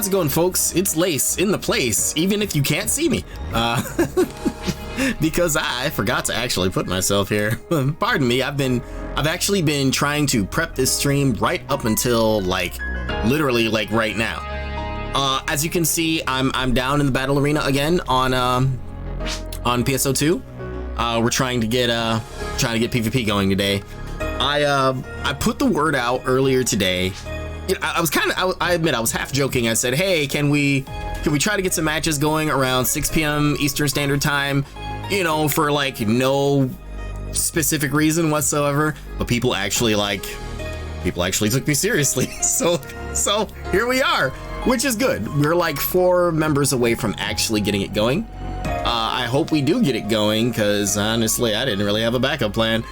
How's it going, folks? It's Lace in the place, even if you can't see me. Because I forgot to actually put myself here. Pardon me, I've actually been trying to prep this stream right up until literally right now. As you can see, I'm down in the battle arena again on PSO2. We're trying to get PvP going today. I put the word out earlier today. I admit I was half joking. I said, hey, can we try to get some matches going around 6 p.m. Eastern Standard Time, for no specific reason whatsoever, but people actually took me seriously. So here we are, which is good. We're 4 members away from actually getting it going. I hope we do get it going, because honestly, I didn't really have a backup plan.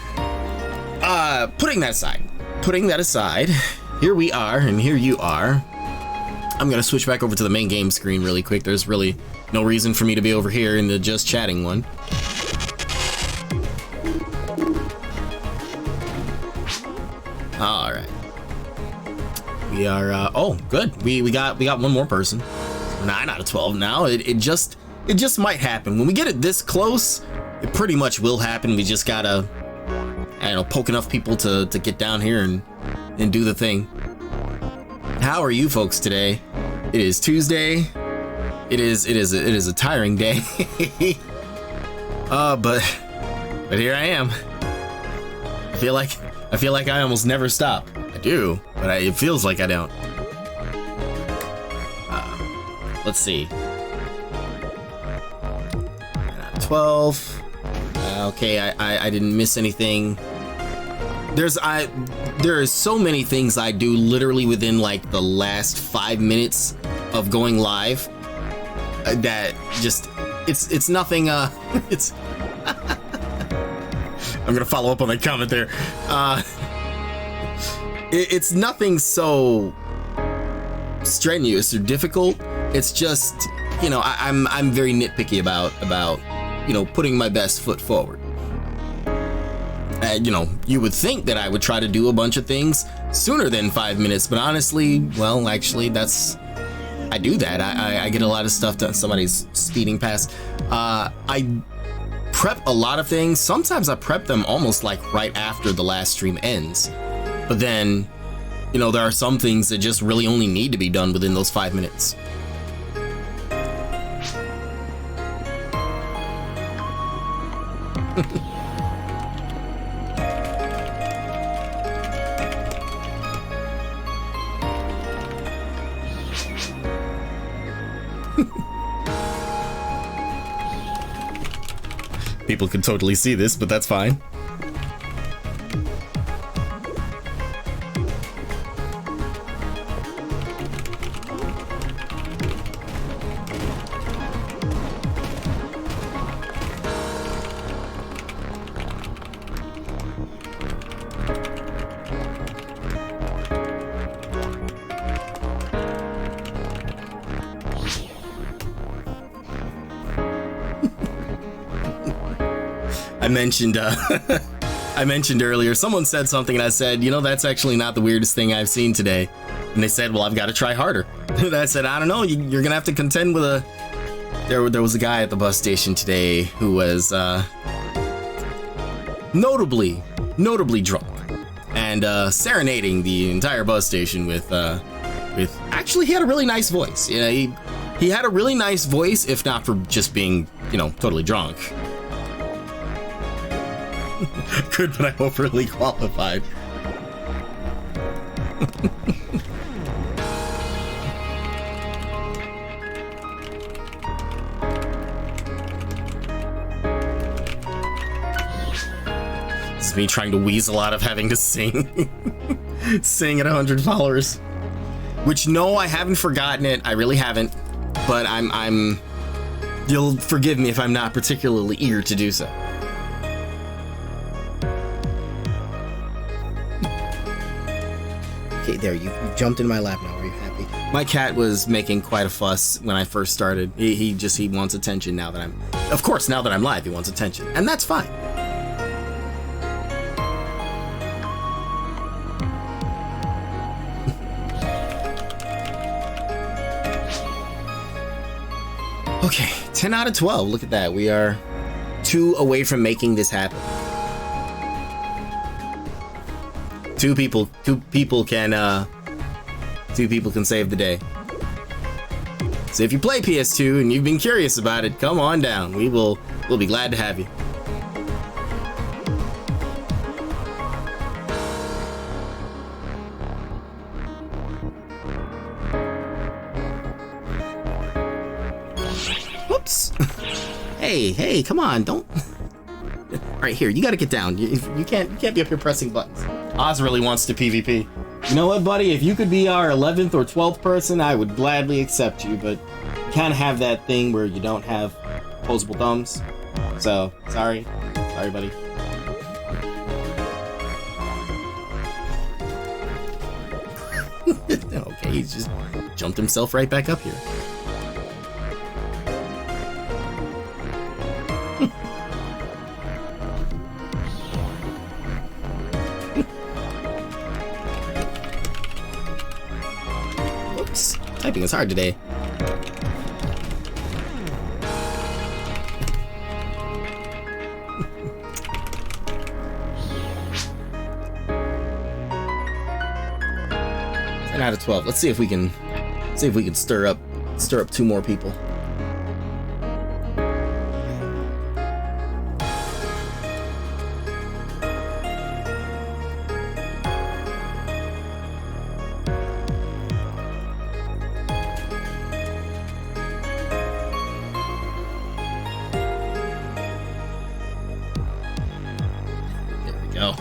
Putting that aside, here we are, and here you are. I'm gonna switch back over to the main game screen really quick. There's really no reason for me to be over here in the just chatting one. All right. We are, oh, good. We got one more person. 9 out of 12 now. It just might happen. When we get it this close, it pretty much will happen. We just gotta, poke enough people to get down here and do the thing. How are you folks today? It is Tuesday. It is a tiring day. But here I am. I feel like I almost never stop. I do, but it feels like I don't. Let's see. 12. Okay, I didn't miss anything. There are so many things I do literally within the last 5 minutes of going live that just it's nothing. It's I'm gonna follow up on that comment there. It's nothing so strenuous or difficult. It's just I'm very nitpicky about putting my best foot forward. You would think that I would try to do a bunch of things sooner than 5 minutes, but honestly, well, actually, I do that. I get a lot of stuff done. Somebody's speeding past. I prep a lot of things. Sometimes I prep them almost right after the last stream ends. But then, there are some things that just really only need to be done within those 5 minutes. People can totally see this, but that's fine. I mentioned earlier, someone said something and I said, that's actually not the weirdest thing I've seen today. And they said, well, I've got to try harder. And I said, I don't know, you're gonna have to contend with there was a guy at the bus station today who was notably drunk and serenading the entire bus station with actually, he had a really nice voice. He had a really nice voice, if not for just being totally drunk. Good, but I'm overly qualified. This is me trying to weasel out of having to sing. Sing at 100 followers. Which, no, I haven't forgotten it. I really haven't. But I'm... You'll forgive me if I'm not particularly eager to do so. Okay, there, you jumped in my lap now. Are you happy? My cat was making quite a fuss when I first started. He wants attention now that of course, now that I'm live, he wants attention. And that's fine. Okay, 10 out of 12. Look at that. We are 2 away from making this happen. Two people can save the day. So if you play PS2 and you've been curious about it, come on down. We'll be glad to have you. Whoops. Hey, come on, don't. All right, here, you gotta get down. You can't be up here pressing buttons. Oz really wants to PvP. You know what, buddy? If you could be our 11th or 12th person, I would gladly accept you, but you kind of have that thing where you don't have opposable thumbs. So, sorry, buddy. Okay, he's just jumped himself right back up here. Whoops, typing is hard today. Out of 12. Let's see if we can stir up 2 more people. There we go.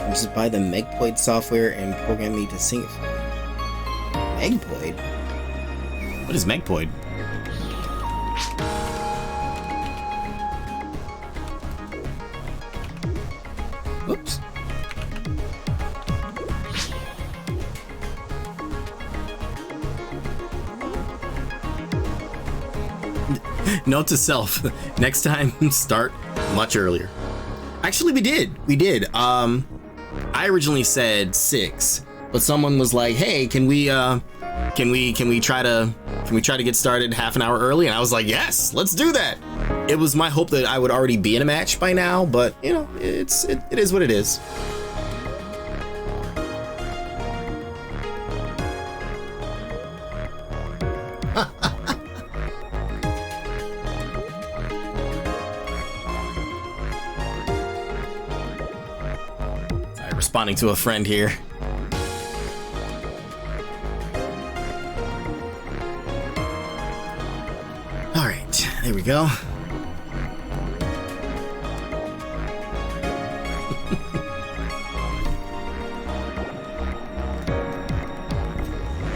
Just buy the Megpoid software and program me to sing it for me. Megpoid? What is Megpoid? Whoops. Note to self, next time start much earlier. Actually, we did. I originally said 6, but someone was like, "Hey, can we try to get started half an hour early?" And I was like, "Yes, let's do that." It was my hope that I would already be in a match by now, but you know, it is what it is. Responding to a friend here. All right, there we go.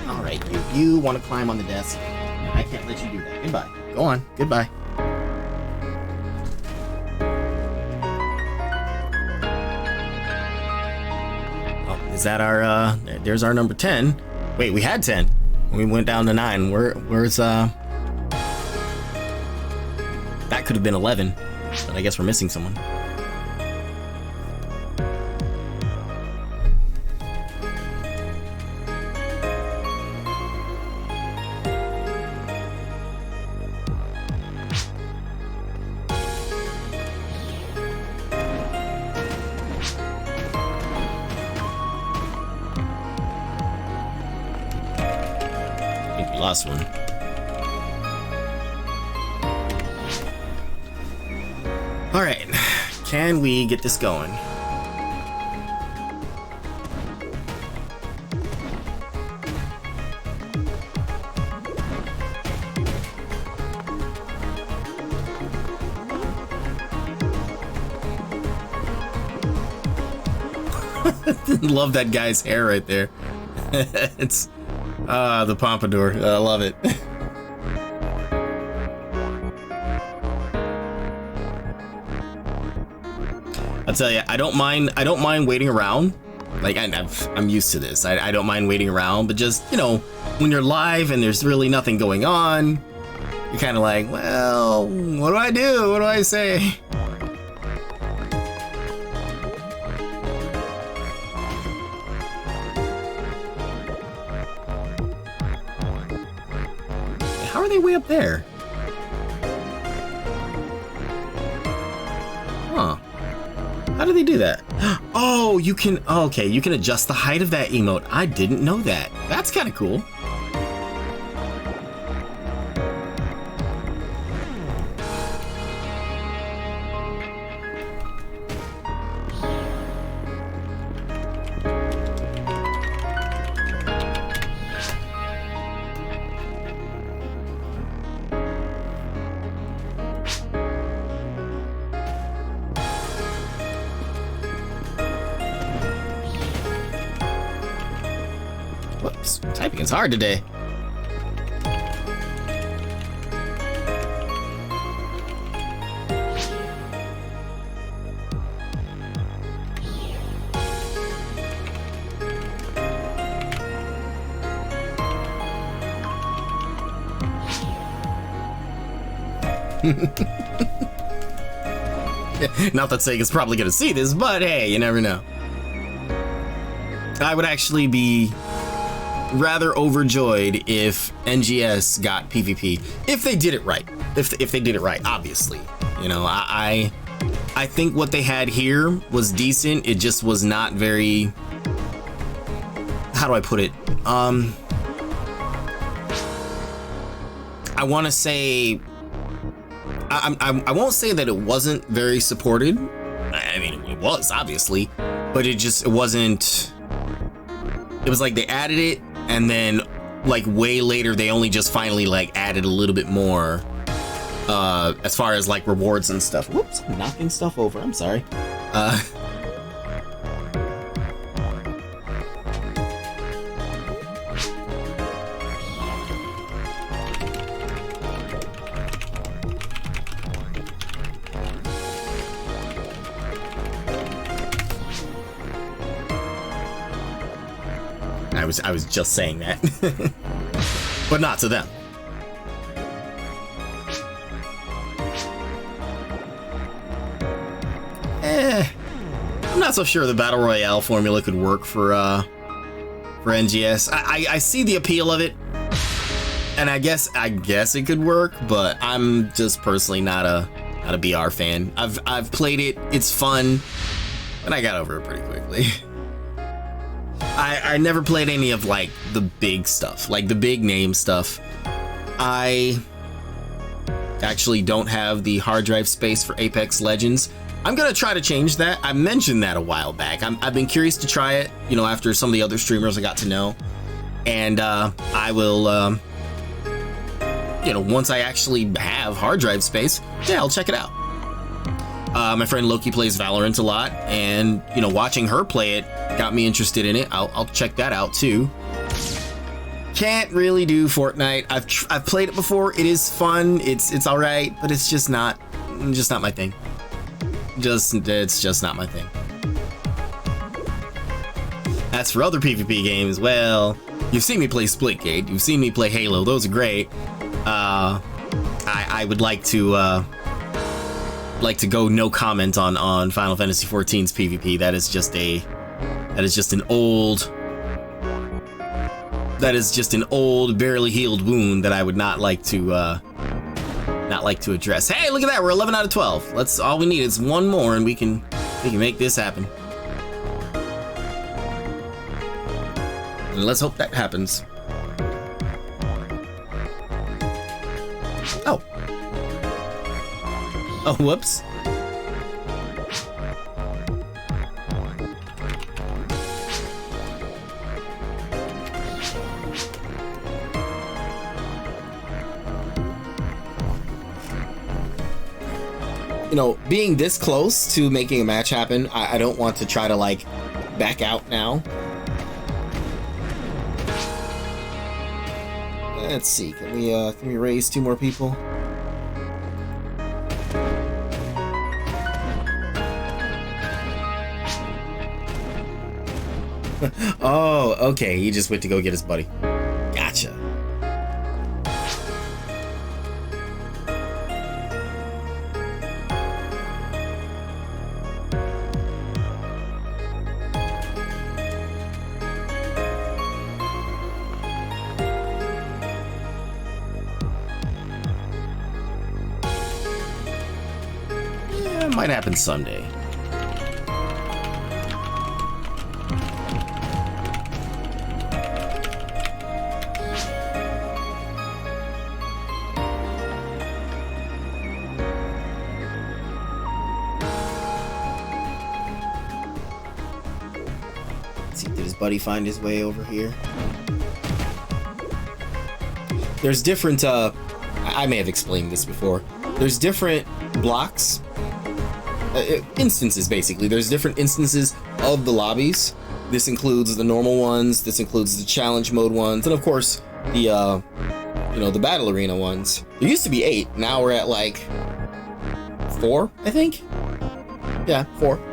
All right, you want to climb on the desk? I can't let you do that. Goodbye. Go on. Goodbye. Is that our, there's our number 10. Wait, we had 10. We went down to 9. Where's, that could have been 11. But I guess we're missing someone. Lost one. All right, can we get this going? Love that guy's hair right there. It's the pompadour. I love it. I'll tell you, I don't mind waiting around. Like I'm used to this. I don't mind waiting around, but just, you know, when you're live and there's really nothing going on, you're kind of like, well, what do I do? What do I say? are they way up there? Huh. How do they do that? Oh, you can, okay, you can adjust the height of that emote. I didn't know that. That's kind of cool. Whoops, typing is hard today. Not that Sega's probably gonna see this, but hey, you never know. I would actually be rather overjoyed if NGS got PvP, if they did it right. If they did it right, obviously. You know, I think what they had here was decent. It just was not very, how do I put it? I want to say, I won't say that it wasn't very supported. I mean, it was, obviously, but it wasn't, it was like they added it, and then like way later they only just finally like added a little bit more as far as like rewards and stuff. Whoops, I'm knocking stuff over, I'm sorry. I was just saying that, but not to them. I'm not so sure the Battle Royale formula could work for NGS. I see the appeal of it, and I guess it could work, but I'm just personally not a BR fan. I've played it, it's fun, and I got over it pretty quickly. I never played any of like the big stuff, like the big name stuff. I actually don't have the hard drive space for Apex Legends. I'm gonna try to change that. I mentioned that a while back. I've been curious to try it, you know, after some of the other streamers I got to know, and I will, you know, once I actually have hard drive space, yeah, I'll check it out. My friend Loki plays Valorant a lot, and you know, watching her play it got me interested in it. I'll check that out too. Can't really do Fortnite. I've played it before. It is fun. It's all right, but it's just not my thing. It's just not my thing. As for other PvP games, well, you've seen me play Splitgate. You've seen me play Halo. Those are great. I would like to go no comment on Final Fantasy XIV's PvP. That is just an old, barely healed wound that I would not like to address. Hey, look at that! We're 11 out of 12. Let's. All we need is one more, and we can make this happen. And let's hope that happens. Oh. Oh, whoops. You know, being this close to making a match happen, I don't want to try to like back out now. Let's see, can we raise 2 more people? Oh, okay, he just went to go get his buddy. Gotcha. might happen Sunday. Did his buddy find his way over here? There's different, I may have explained this before. There's different blocks, instances basically. There's different instances of the lobbies. This includes the normal ones, this includes the challenge mode ones, and of course, the, the battle arena ones. There used to be 8, now we're at like 4, I think? Yeah, 4.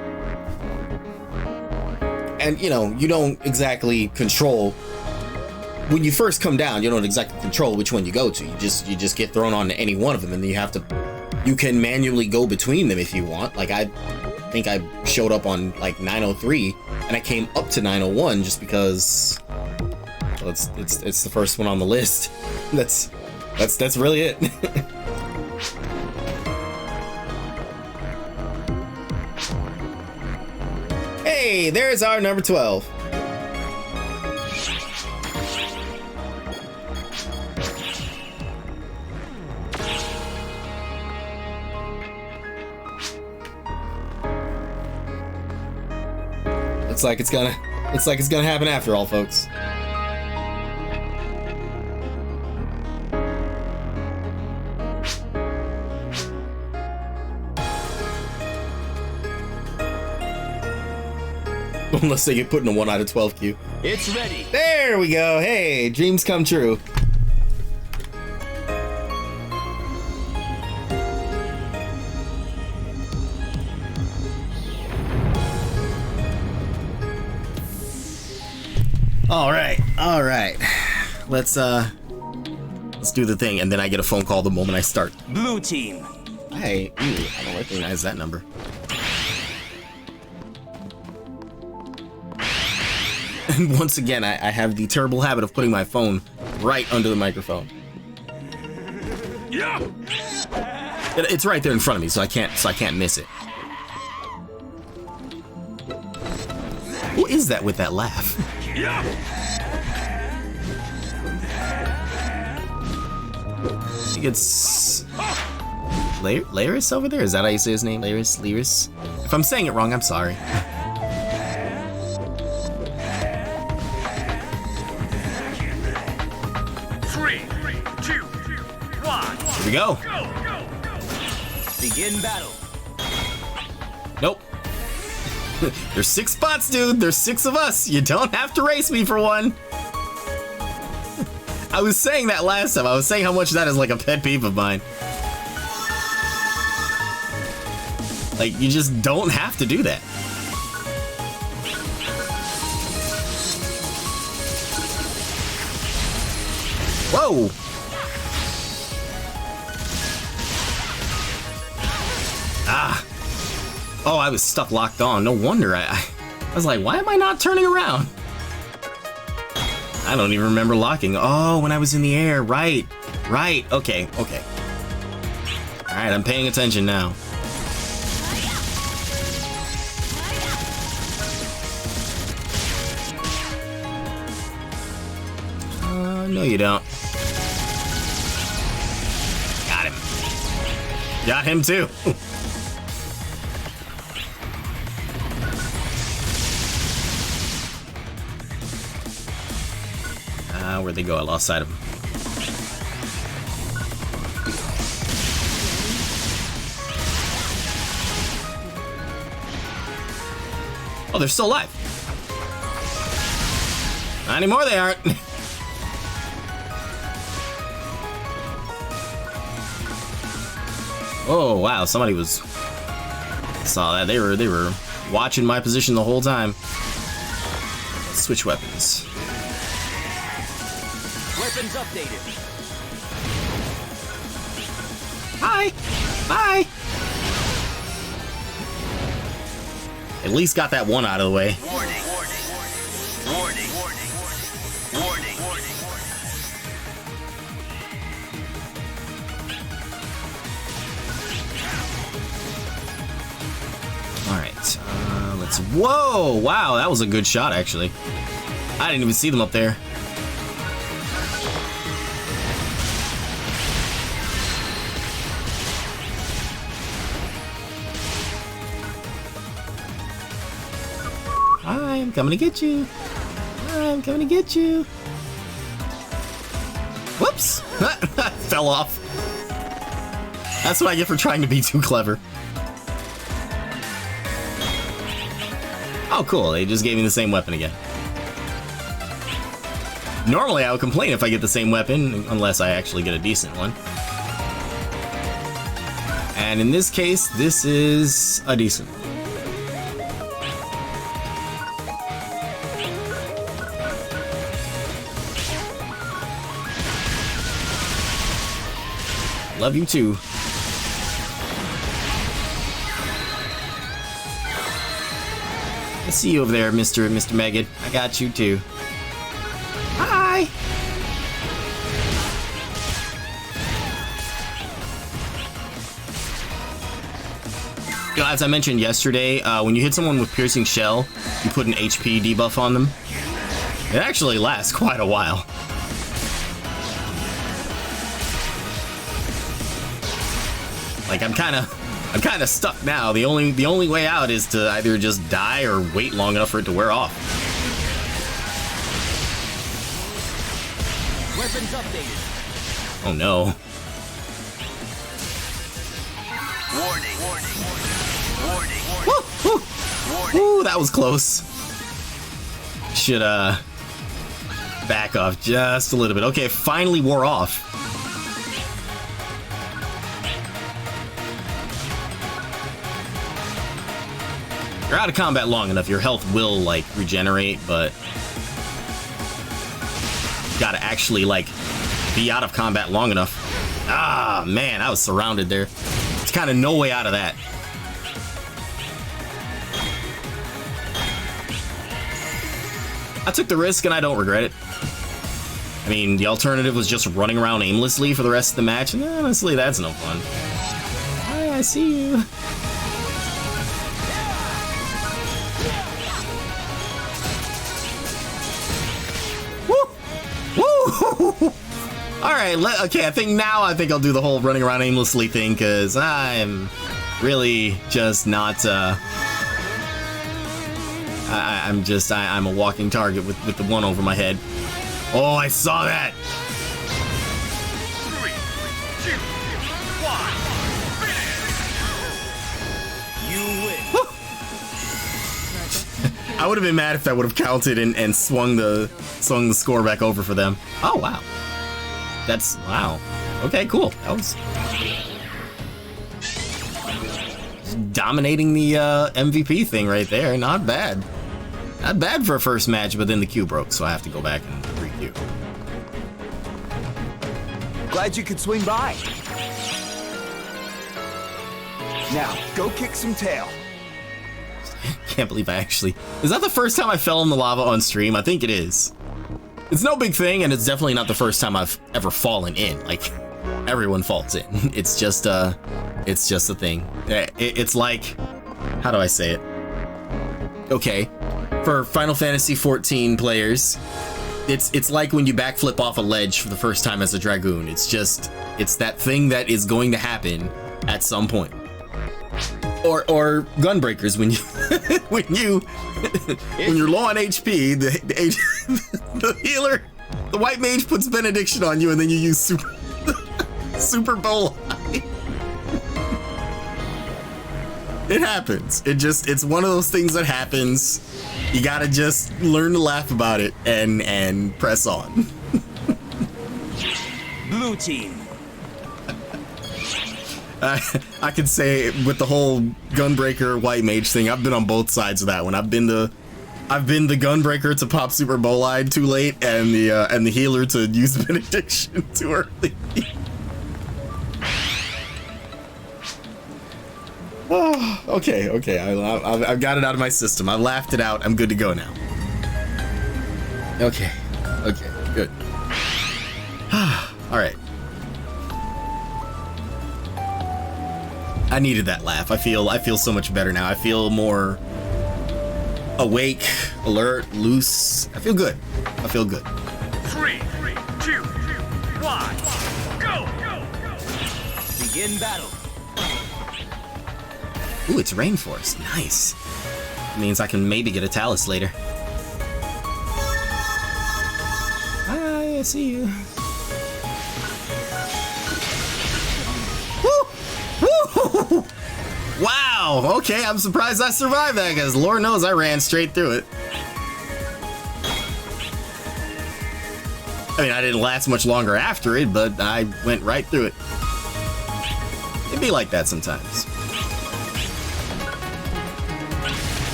And you don't exactly control when you first come down. You don't exactly control which one you go to. You just get thrown onto any one of them, and then you can manually go between them if you want. Like I think I showed up on like 903, and I came up to 901 just because it's the first one on the list. That's really it. Hey, there's our number 12. Looks like it's gonna happen after all, folks. Unless they get put in a 1 out of 12 queue. It's ready. There we go. Hey, dreams come true. All right. Let's do the thing, and then I get a phone call the moment I start. Blue team. I don't recognize that number. And once again, I have the terrible habit of putting my phone right under the microphone. Yeah. It's right there in front of me, so I can't miss it. Who is that with that laugh? Yeah. I think it's Laris over there. Is that how you say his name? Laris. If I'm saying it wrong, I'm sorry. Here we go. Begin battle. Nope. There's 6 spots, dude. There's 6 of us. You don't have to race me for one. I was saying that last time. I was saying how much that is like a pet peeve of mine. Like, you just don't have to do that. Whoa. Ah. Oh, I was stuck locked on. No wonder I was like, why am I not turning around? I don't even remember locking. Oh, when I was in the air. Right. Okay. All right, I'm paying attention now. No, you don't. Got him. Got him too. Where'd they go? I lost sight of them. Oh, they're still alive. Not anymore, they aren't. Oh, wow, somebody saw that. They were watching my position the whole time. Let's switch weapons. Weapons updated. Bye. At least got that one out of the way. Warning. bullets. Whoa, wow, that was a good shot, actually. I didn't even see them up there. I'm coming to get you. I'm coming to get you. Whoops! Fell off. That's what I get for trying to be too clever. Oh, cool. They just gave me the same weapon again. Normally, I would complain if I get the same weapon, unless I actually get a decent one. And in this case, this is a decent one. Love you too. I see you over there, Mr. Megan. I got you too. Hi. You know, as I mentioned yesterday, when you hit someone with piercing shell, you put an HP debuff on them. It actually lasts quite a while. Like I'm kind of stuck now. The only way out is to either just die or wait long enough for it to wear off. Weapons updated. Oh no. Warning. Woo, woo. Woo, that was close. Should back off just a little bit. Okay, it finally wore off. You're out of combat long enough, your health will, like, regenerate, but you gotta actually, like, be out of combat long enough. Ah, man, I was surrounded there. There's kind of no way out of that. I took the risk and I don't regret it. I mean, the alternative was just running around aimlessly for the rest of the match, and honestly, that's no fun. Hi, I see you. All right, okay, I think I'll do the whole running around aimlessly thing, because I'm really just not, I'm a walking target with the one over my head. Oh, I saw that! 3, 2, 1. You win. I would have been mad if that would have counted and swung the score back over for them. Oh, wow. Wow. Okay, cool. That was dominating the MVP thing right there. Not bad. Not bad for a first match, but then the queue broke, so I have to go back and re-queue. Glad you could swing by. Now, go kick some tail. Can't believe I actually... Is that the first time I fell in the lava on stream? I think it is. It's no big thing, and it's definitely not the first time I've ever fallen in. Like, everyone falls in. It's just a thing. It's like... How do I say it? Okay. For Final Fantasy XIV players, it's like when you backflip off a ledge for the first time as a Dragoon. It's that thing that is going to happen at some point. Or gunbreakers when you're low on HP, the healer, the white mage puts benediction on you, and then you use super bowl. It happens. It's one of those things that happens. You gotta just learn to laugh about it and press on. Blue team. I could say with the whole gunbreaker white mage thing, I've been on both sides of that one. I've been the gunbreaker to pop super bolide too late, and the healer to use benediction too early. Oh, okay. I've got it out of my system. I've laughed it out. I'm good to go now. Okay, good. All right. I needed that laugh. I feel so much better now. I feel more awake, alert, loose. I feel good. I feel good. 3, 2, 1, go! Begin battle. Ooh, it's Rainforest. Nice. Means I can maybe get a Talus later. Hi, I see you. Woo! Woo! Wow, okay, I'm surprised I survived that, because Lord knows I ran straight through it. I mean, I didn't last much longer after it, but I went right through it. It'd be like that sometimes.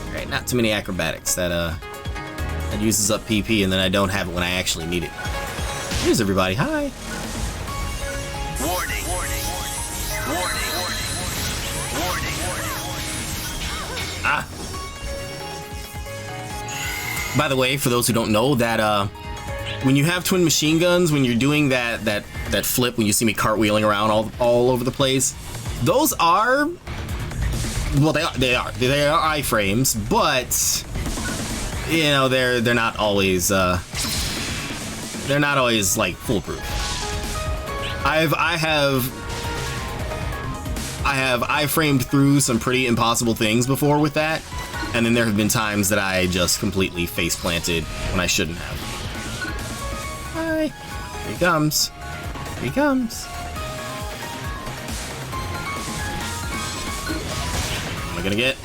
Alright, not too many acrobatics. That uses up PP, and then I don't have it when I actually need it. Here's everybody, hi! Warning! Ah! By the way, for those who don't know, that when you have twin machine guns, when you're doing that flip, when you see me cartwheeling around all over the place, those are, well, they are iframes, but you know they're not always like foolproof. I have iframed through some pretty impossible things before with that, and then there have been times that I just completely face planted when I shouldn't have. Hi, here he comes. Here he comes. What am I gonna get?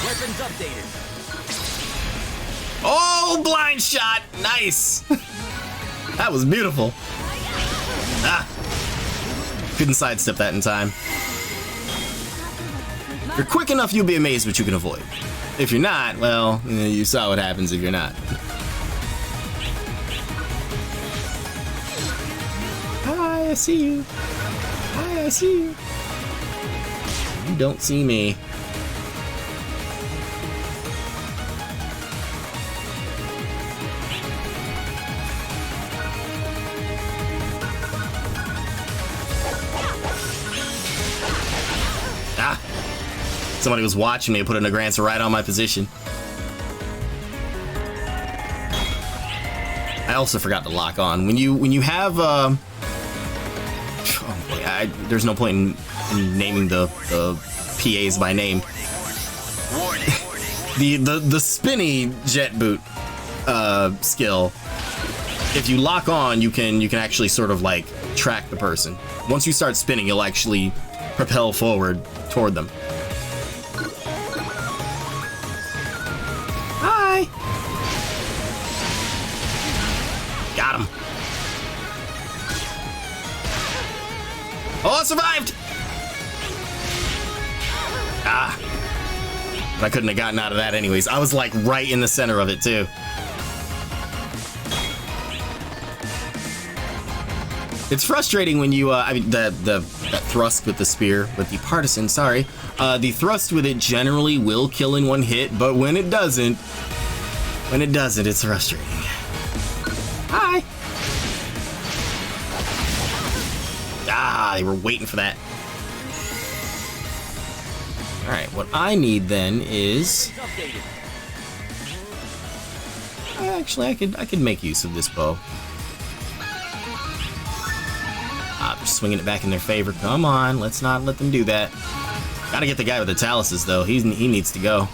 Weapons updated. Oh, blind shot! Nice! That was beautiful. Ah! Couldn't sidestep that in time. If you're quick enough, you'll be amazed what you can avoid. If you're not, well, you saw what happens if you're not. Hi, I see you. Hi, I see you. You don't see me. Somebody was watching me put a Negrancer right on my position. I also forgot to lock on. When you have oh boy, there's no point in naming the PAs by name. the spinny jet boot skill. If you lock on, you can actually sort of like track the person. Once you start spinning, you'll actually propel forward toward them. Hi. Got him. Oh, I survived. Ah. But I couldn't have gotten out of that anyways. I was like right in the center of it too. It's frustrating when you, I mean, that thrust with the spear, with the partisan, sorry. The thrust with it generally will kill in one hit, but when it doesn't, it's frustrating. Hi. Ah, they were waiting for that. All right, what I need then is, actually, I could make use of this bow. Swinging it back in their favor. Come on, let's not let them do that. Gotta get the guy with the taluses, though. He needs to go.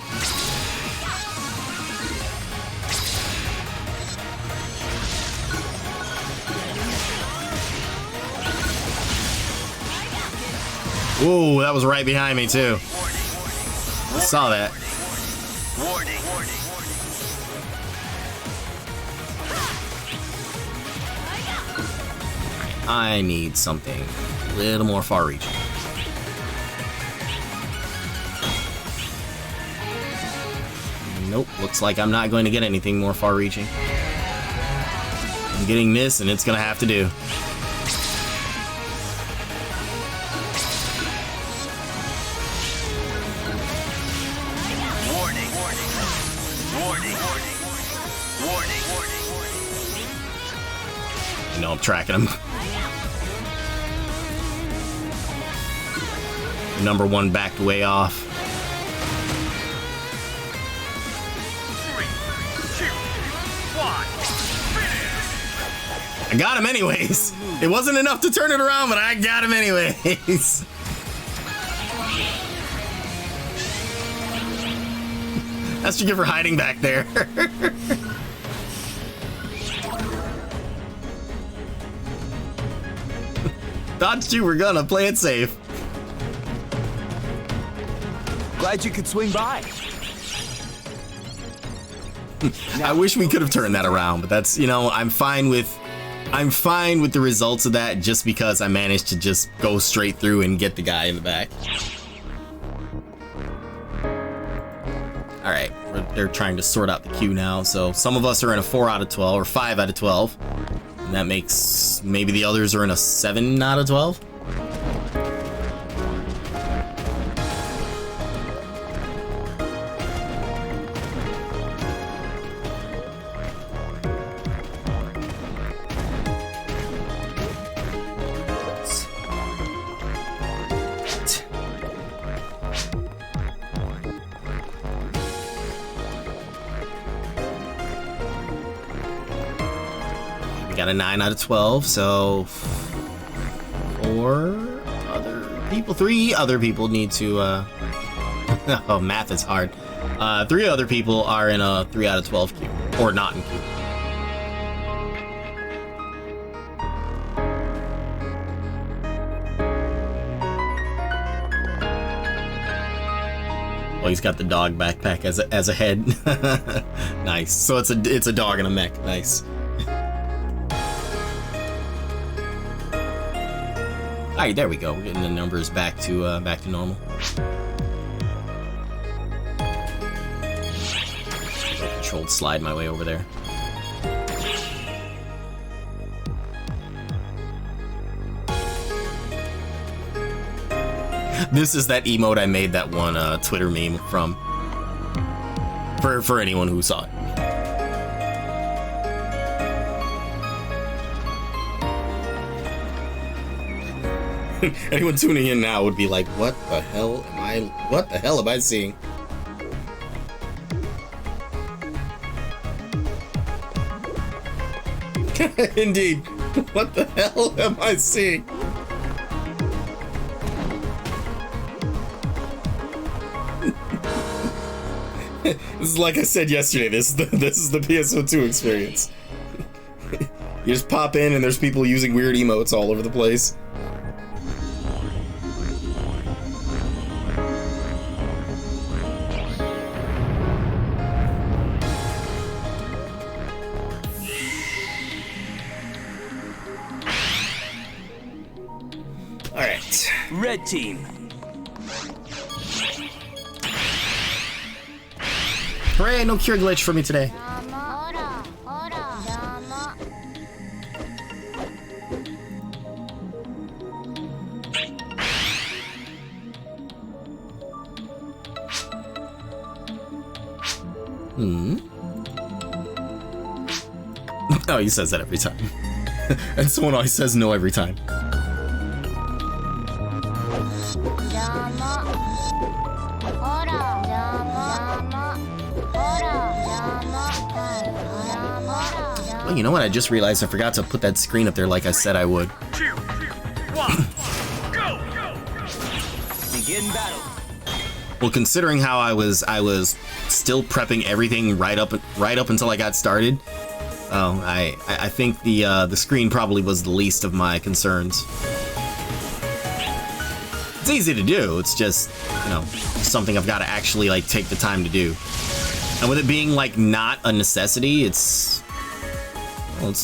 Ooh, that was right behind me, too. I saw that. I need something a little more far-reaching. Nope, looks like I'm not going to get anything more far-reaching. I'm getting this, and it's gonna have to do. You know I'm tracking him. Number one backed way off. 3, 2, 1. Finish. I got him anyways. It wasn't enough to turn it around, but I got him anyways. That's what you get for hiding back there. Thought you were gonna play it safe. Glad you could swing by. I wish we could have turned that around, but that's, you know, I'm fine with the results of that just because I managed to just go straight through and get the guy in the back. All right, they're trying to sort out the queue now. So some of us are in a 4 out of 12 or 5 out of 12. And that makes maybe the others are in a 7 out of 12. Got a 9 out of 12, so 3 other people need to, oh, math is hard. 3 other people are in a 3 out of 12 queue, or not in queue. Well, he's got the dog backpack as a head. Nice. So it's a dog and a mech. Nice. All right, there we go. We're getting the numbers back to normal. Controlled slide my way over there. This is that emote I made that one Twitter meme from. For anyone who saw it. Anyone tuning in now would be like, what the hell am I seeing? Indeed. What the hell am I seeing? This is like I said yesterday, this is the PSO2 experience. You just pop in and there's people using weird emotes all over the place. Red team. Hooray, no cure glitch for me today. Oh, he says that every time. And someone always says no every time. Well, you know what? I just realized I forgot to put that screen up there like I said I would. 2, 1, go! Begin battle. Well, considering how I was still prepping everything right up until I got started. I think the screen probably was the least of my concerns. It's easy to do. It's just, you know, something I've got to actually like take the time to do. And with it being like not a necessity, it's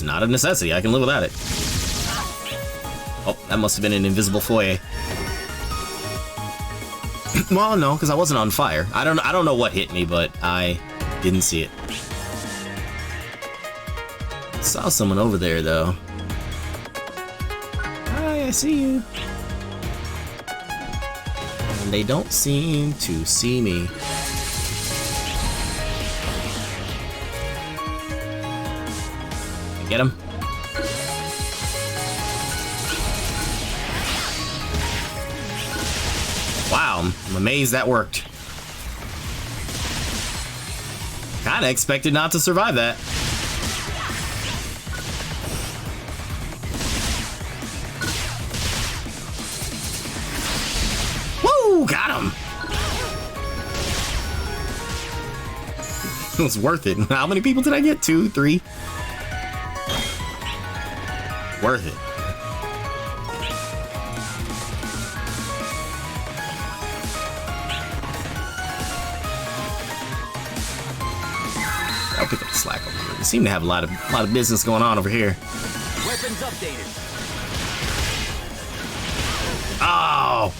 not a necessity. I can live without it. Oh, that must have been an invisible foyer. Well, no, because I wasn't on fire. I don't know what hit me, but I didn't see it. Saw someone over there though. Hi, I see you. And they don't seem to see me. Get him. Wow, I'm amazed that worked. Kinda expected not to survive that. Woo! Got him! It was worth it. How many people did I get? 2, 3? Worth it. I'll pick up the slack over here. We seem to have a lot of business going on over here. Weapons updated. Oh!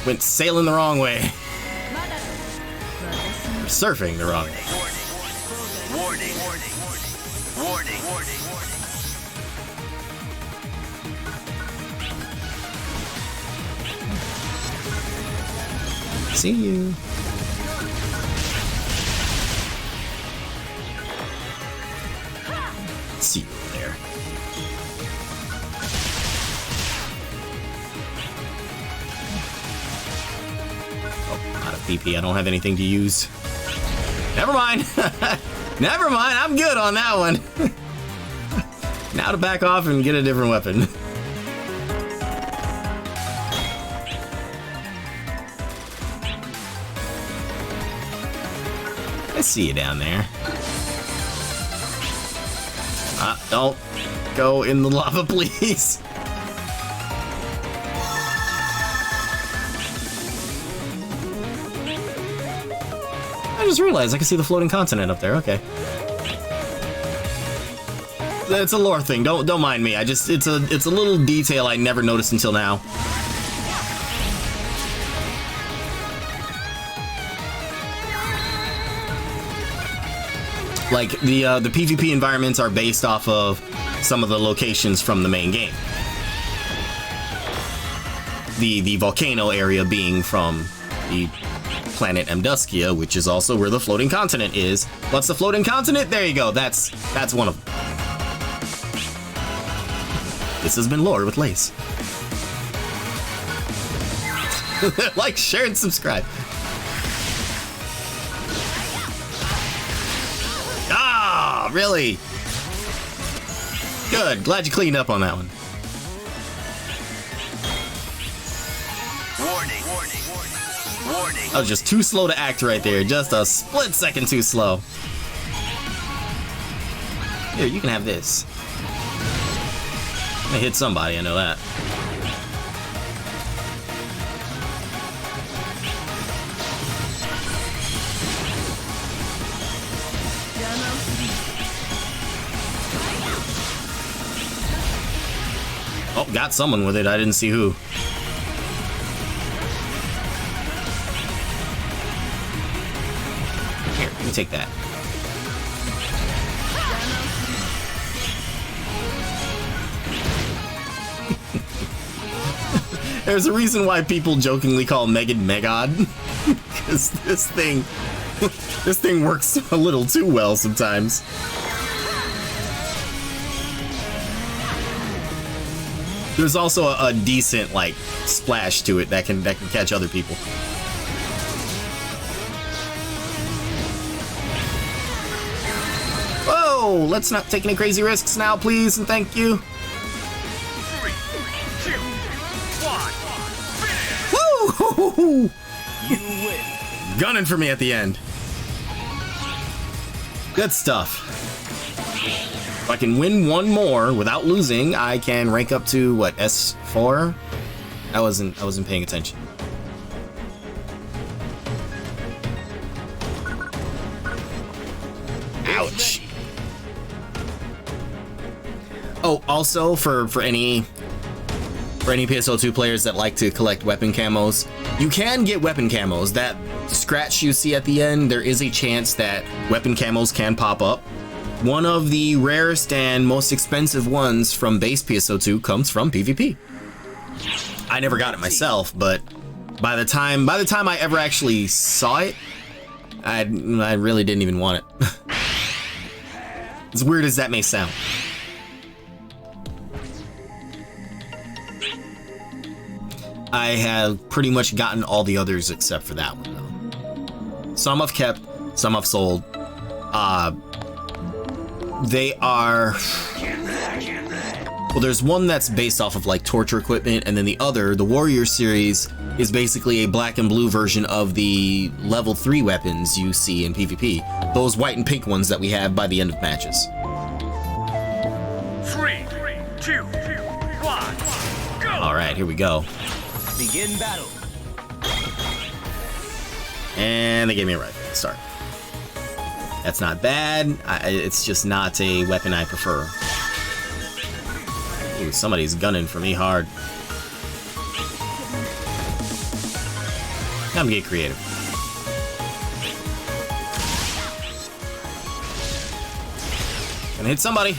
Went sailing the wrong way. Surfing the wrong way. Warning. Warning. See you. See you over there. Oh, out of PP. I don't have anything to use. Never mind. Never mind. I'm good on that one. Now to back off and get a different weapon. I see you down there. Don't go in the lava, please. I just realized I can see the floating continent up there. Okay. It's a lore thing. Don't mind me. It's a little detail I never noticed until now. Like the PvP environments are based off of some of the locations from the main game. The volcano area being from the planet Amduskia, which is also where the floating continent is. What's the floating continent? There you go. That's one of them. This has been Lore with Lace. Like, share, and subscribe. Ah, really? Good. Glad you cleaned up on that one. Warning. I was just too slow to act right there. Just a split second too slow. Here, you can have this. I hit somebody, I know that. Oh, got someone with it. I didn't see who. Here, let me take that. There's a reason why people jokingly call Megan Megod. Because this thing works a little too well sometimes. There's also a decent, like, splash to it that can catch other people. Whoa! Let's not take any crazy risks now, please, and thank you. 3, 2, 1, finish! Woo! You win. Gunning for me at the end. Good stuff. If I can win one more without losing, I can rank up to what, S4? I wasn't paying attention. Ouch. Oh, also for any PSO2 players that like to collect weapon camos, you can get weapon camos. That scratch you see at the end, there is a chance that weapon camos can pop up. One of the rarest and most expensive ones from base PSO2 comes from PvP. I never got it myself, but by the time I ever actually saw it, I really didn't even want it. As weird as that may sound. I have pretty much gotten all the others except for that one, though. Some I've kept, some I've sold. They are... Well, there's one that's based off of like torture equipment, and then the other, the Warrior series, is basically a black and blue version of the level 3 weapons you see in PvP. Those white and pink ones that we have by the end of matches. 3, 2, 1, go! Alright, here we go. Begin battle. And they gave me a rifle to start. That's not bad. It's just not a weapon I prefer. Ooh, somebody's gunning for me hard. Time to get creative. Gonna hit somebody.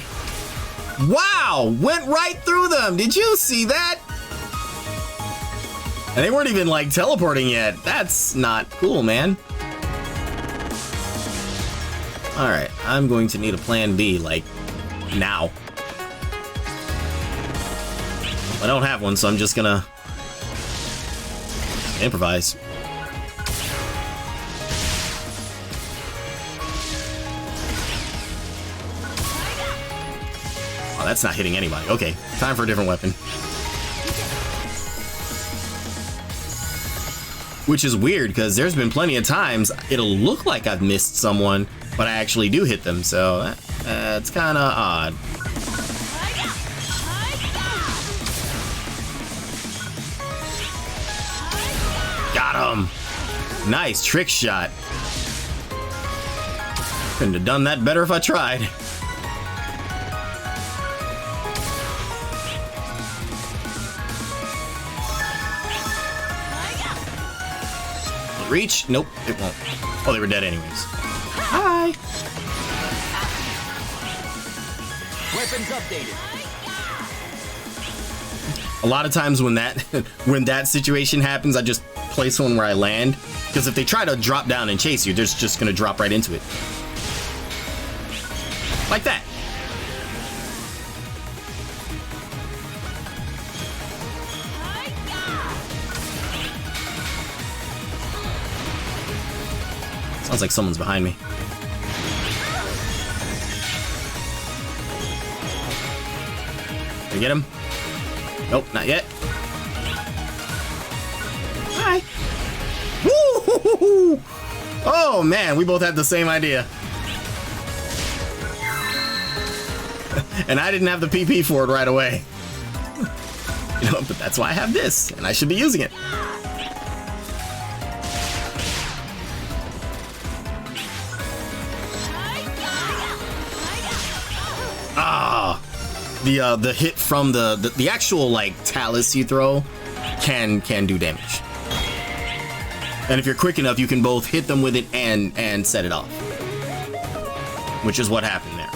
Wow! Went right through them! Did you see that? And they weren't even like teleporting yet. That's not cool, man. Alright, I'm going to need a plan B, like, now. I don't have one, so I'm just gonna improvise. Oh, that's not hitting anybody. Okay, time for a different weapon. Which is weird, because there's been plenty of times it'll look like I've missed someone, but I actually do hit them, so that's kind of odd. Got him! Nice trick shot. Couldn't have done that better if I tried. Reach? Nope, it won't. Oh, they were dead anyways. Hi! Weapons updated. A lot of times when that situation happens, I just place one where I land, because if they try to drop down and chase you, they're just gonna drop right into it. Like that. Sounds like someone's behind me. Did I get him? Nope, not yet. Hi. Woo! Oh man, we both had the same idea. And I didn't have the PP for it right away. You know, but that's why I have this, and I should be using it. Ah, the hit from the actual like talus you throw can do damage. And if you're quick enough, you can both hit them with it and set it off. Which is what happened there.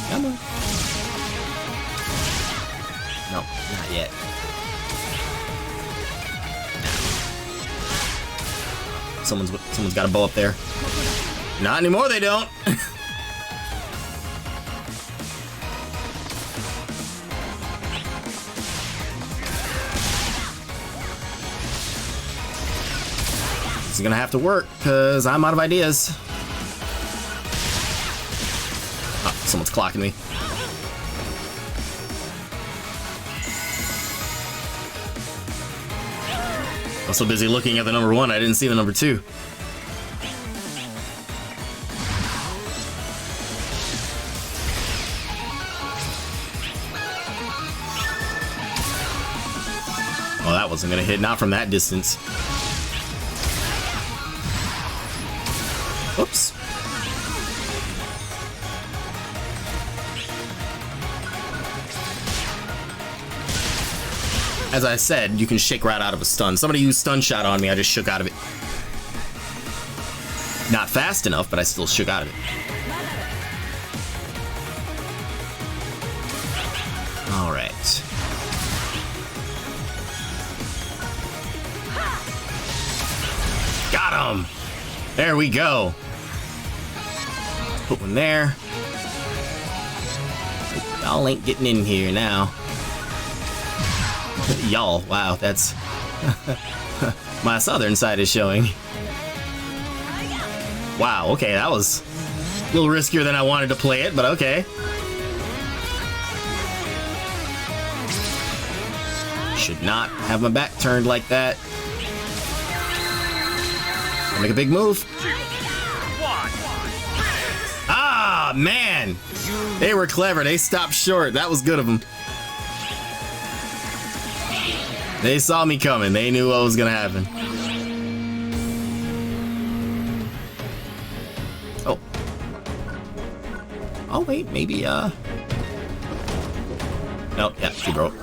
Come on. No, not yet. Someone's got a bow up there. Not anymore, they don't. This is gonna have to work, because I'm out of ideas. Oh, someone's clocking me. I was so busy looking at the number 1, I didn't see the number 2. Oh, that wasn't gonna hit, not from that distance. Oops. As I said, you can shake right out of a stun. Somebody used stun shot on me, I just shook out of it. Not fast enough, but I still shook out of it. All right. Got him! There we go. Put one there. Y'all ain't getting in here now. Y'all, wow, that's... my southern side is showing. Wow, okay, that was a little riskier than I wanted to play it, but okay. Should not have my back turned like that. I'll make a big move. Ah, man! They were clever. They stopped short. That was good of them. They saw me coming. They knew what was gonna happen. Oh. Oh, wait, maybe, Nope, yeah, she broke.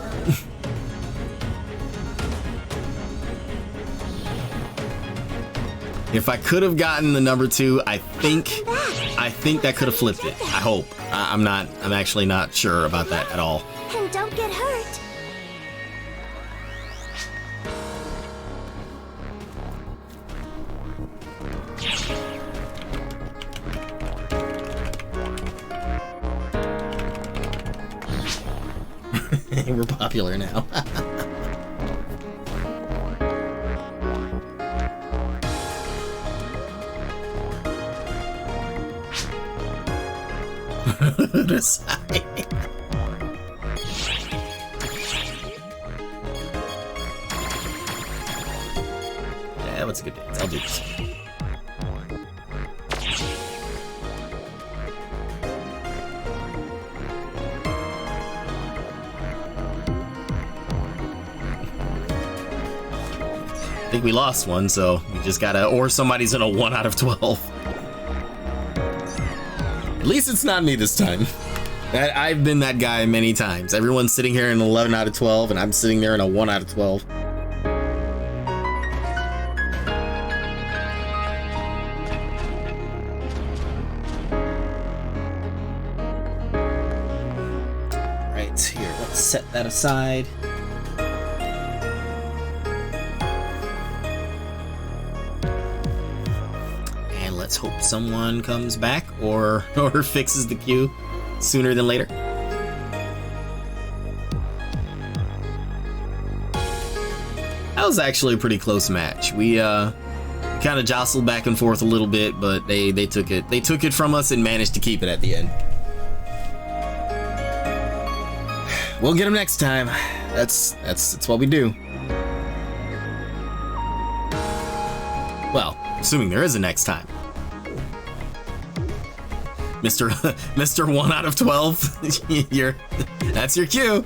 If I could have gotten the number 2, I think that could have flipped it. I hope. I'm actually not sure about that at all. And don't get hurt. We're popular now. The side. Yeah, what's a good dance? I'll do this. I think we lost one, so we just gotta, or somebody's in a 1 out of 12. At least it's not me this time. I've been that guy many times. Everyone's sitting here in an 11 out of 12, and I'm sitting there in a 1 out of 12. Right, here, let's set that aside. Let's hope someone comes back or fixes the queue sooner than later. That was actually a pretty close match. We kind of jostled back and forth a little bit, but they took it. They took it from us and managed to keep it at the end. We'll get them next time. That's what we do. Well, assuming there is a next time. Mr. 1 out of 12, that's your cue.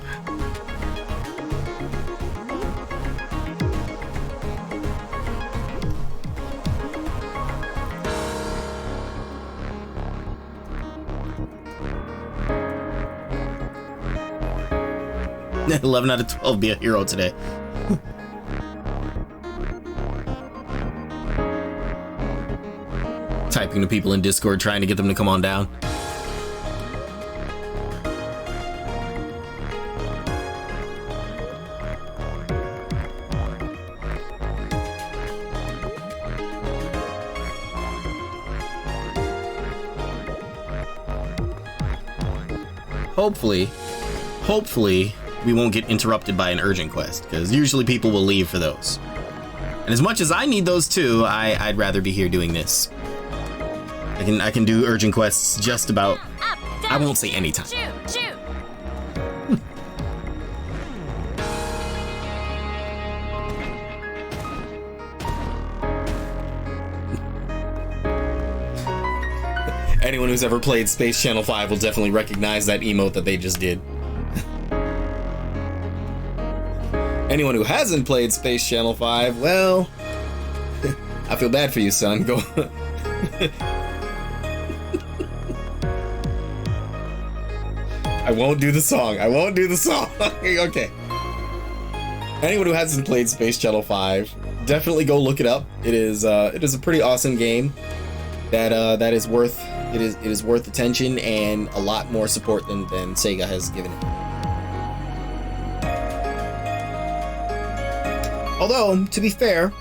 Yeah, 11 out of 12, be a hero today. Typing to people in Discord, trying to get them to come on down. Hopefully, we won't get interrupted by an urgent quest, because usually people will leave for those. And as much as I need those too, I'd rather be here doing this. I can do urgent quests just about. I won't say anytime. Shoot. Anyone who's ever played Space Channel 5 will definitely recognize that emote that they just did. Anyone who hasn't played Space Channel 5, well, I feel bad for you, son. Go. I won't do the song. Okay. Anyone who hasn't played Space Channel 5, definitely go look it up. It is a pretty awesome game that is worth attention and a lot more support than Sega has given it. Although, to be fair,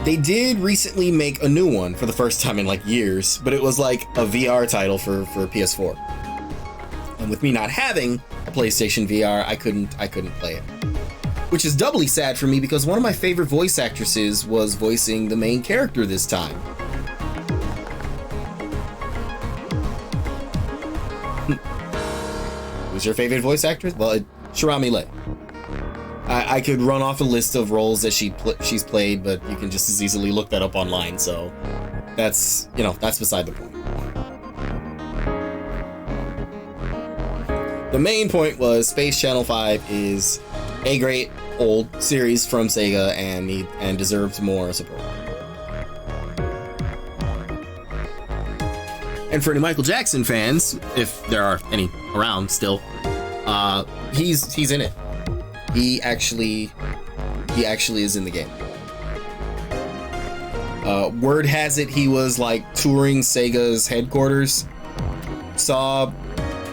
They did recently make a new one for the first time in like years, but it was like a VR title for PS4. And with me not having a PlayStation VR, I couldn't play it. Which is doubly sad for me because one of my favorite voice actresses was voicing the main character this time. Who's your favorite voice actress? Well, Shirami Lei. I could run off a list of roles that she's played, but you can just as easily look that up online. So that's beside the point. The main point was Space Channel 5 is a great old series from Sega and deserves more support. And for any Michael Jackson fans, if there are any around still, he's in it. He actually is in the game. Word has it he was like touring Sega's headquarters, saw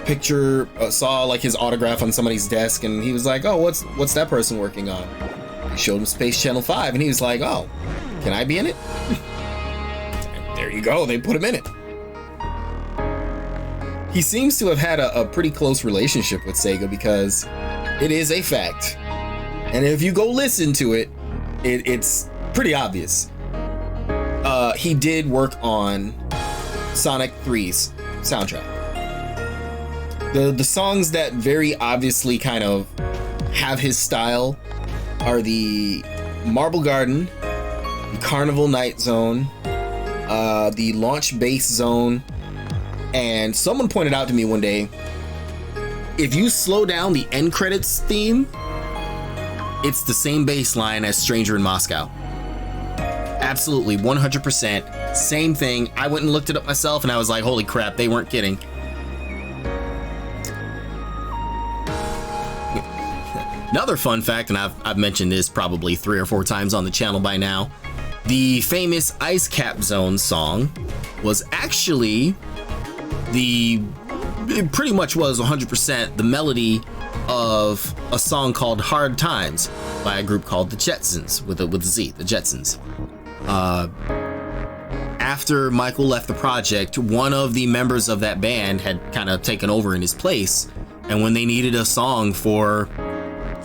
like his autograph on somebody's desk, and he was like, "Oh, what's that person working on?" He showed him Space Channel 5, and he was like, "Oh, can I be in it?" And there you go. They put him in it. He seems to have had a pretty close relationship with Sega because it is a fact. And if you go listen to it, it's pretty obvious. He did work on Sonic 3's soundtrack. The songs that very obviously kind of have his style are the Marble Garden, the Carnival Night Zone, the Launch Base Zone, and someone pointed out to me one day, if you slow down the end credits theme, it's the same bass line as Stranger in Moscow. Absolutely, 100%, same thing. I went and looked it up myself, and I was like, holy crap, they weren't kidding. Another fun fact, and I've mentioned this probably 3 or 4 times on the channel by now, the famous Ice Cap Zone song was actually it pretty much was 100% the melody of a song called Hard Times by a group called the Jetsons, with a Z, the Jetsons. After Michael left the project, one of the members of that band had kind of taken over in his place, and when they needed a song for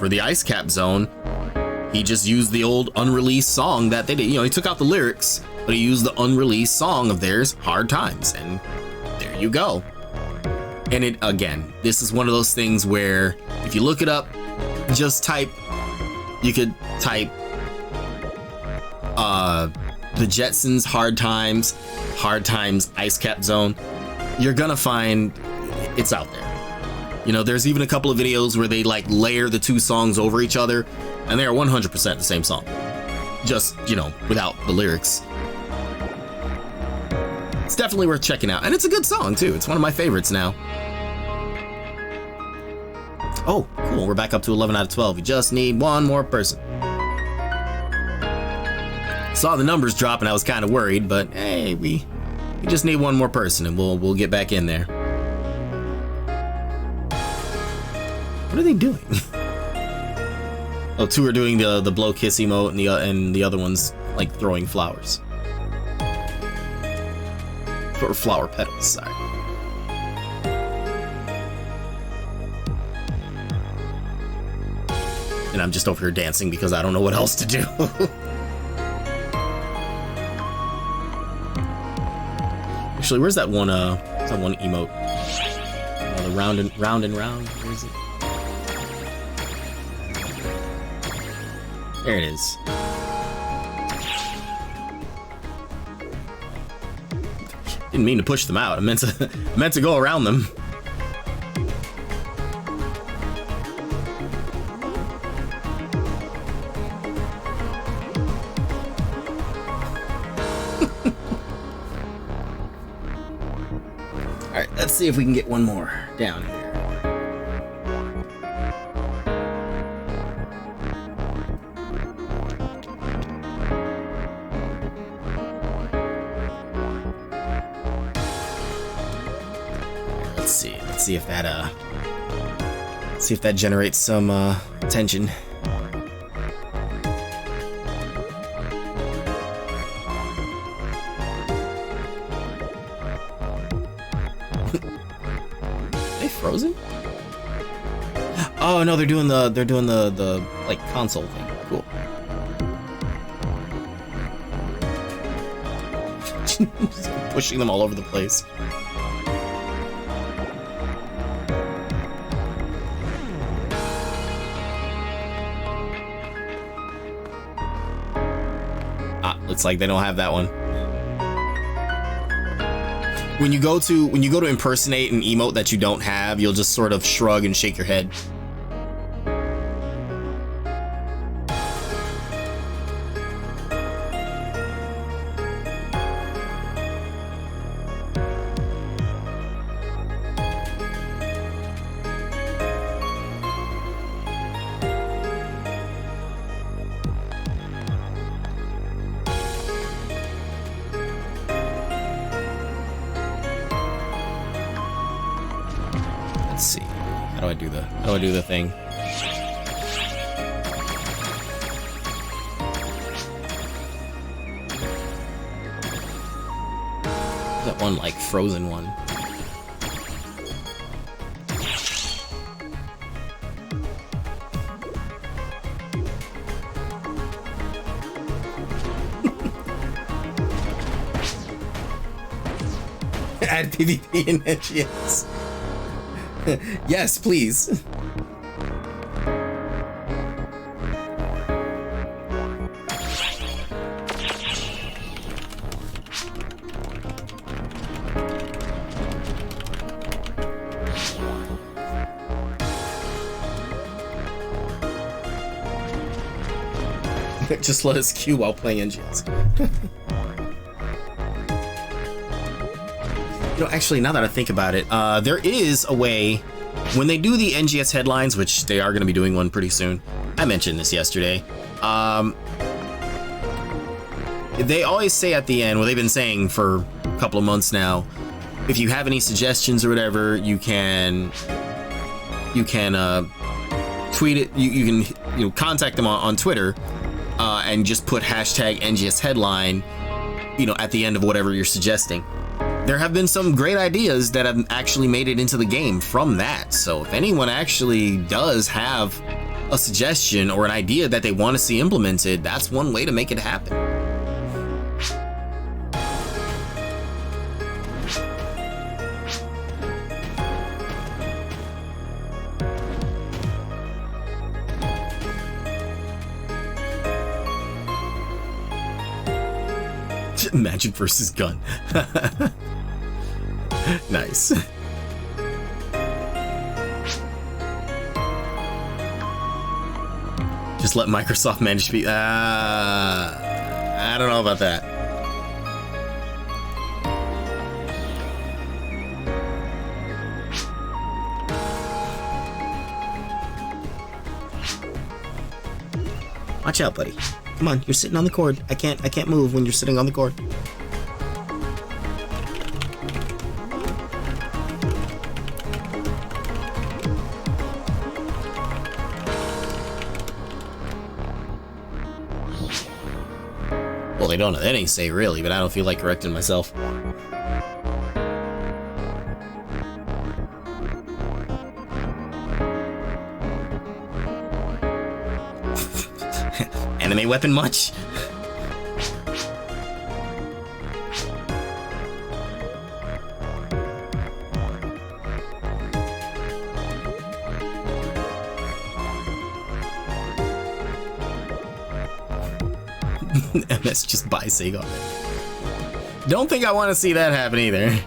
the Ice Cap Zone, he just used the old unreleased song that they did. He took out the lyrics, but he used the unreleased song of theirs, Hard Times, and there you go. And this is one of those things where if you look it up, you could type the Jetsons Hard Times Ice Cap Zone. You're gonna find it's out there. There's even a couple of videos where they like layer the 2 songs over each other, and they are 100% the same song, just without the lyrics. It's definitely worth checking out, and it's a good song too. It's one of my favorites now. Oh, cool, we're back up to 11 out of 12. We just need one more person. Saw the numbers drop and I was kind of worried, but hey, we just need one more person and we'll get back in there. What are they doing? Oh, 2 are doing the blow kiss emote, and the other one's like throwing flowers. Or flower petals, sorry. And I'm just over here dancing because I don't know what else to do. Actually, where's that one emote? The round and round. Where is it? There it is. Didn't mean to push them out. I meant to go around them. All right, let's see if we can get one more down here. Let's see if that generates some attention. Oh no, they're doing the like console thing. Cool. Just pushing them all over the place. Looks like they don't have that one. When you go to impersonate an emote that you don't have, you'll just sort of shrug and shake your head. How do I do the thing? That one like frozen one. Add PvP in NGS. Yes, please. Just let us queue while playing NGS. You know, actually, now that I think about it, there is a way when they do the NGS headlines, which they are going to be doing one pretty soon. I mentioned this yesterday. They always say at the end, well, they've been saying for a couple of months now, if you have any suggestions or whatever, you can tweet it. You can contact them on Twitter and just put hashtag NGS headline, at the end of whatever you're suggesting. There have been some great ideas that have actually made it into the game from that. So if anyone actually does have a suggestion or an idea that they want to see implemented, that's one way to make it happen. Magic versus gun. Nice. Just let Microsoft manage to be. I don't know about that. Watch out, buddy. Come on, you're sitting on the cord. I can't move when you're sitting on the cord. Well, they don't have any say really, but I don't feel like correcting myself. Anime weapon much? MS just buy Sega. Don't think I want to see that happen either.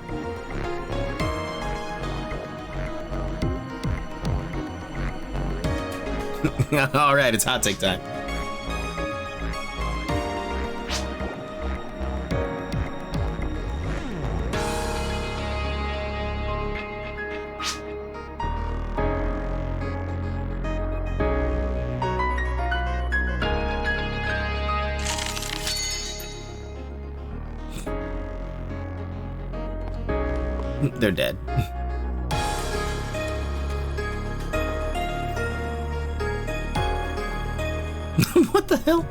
All right, it's hot take time. They're dead. What the hell?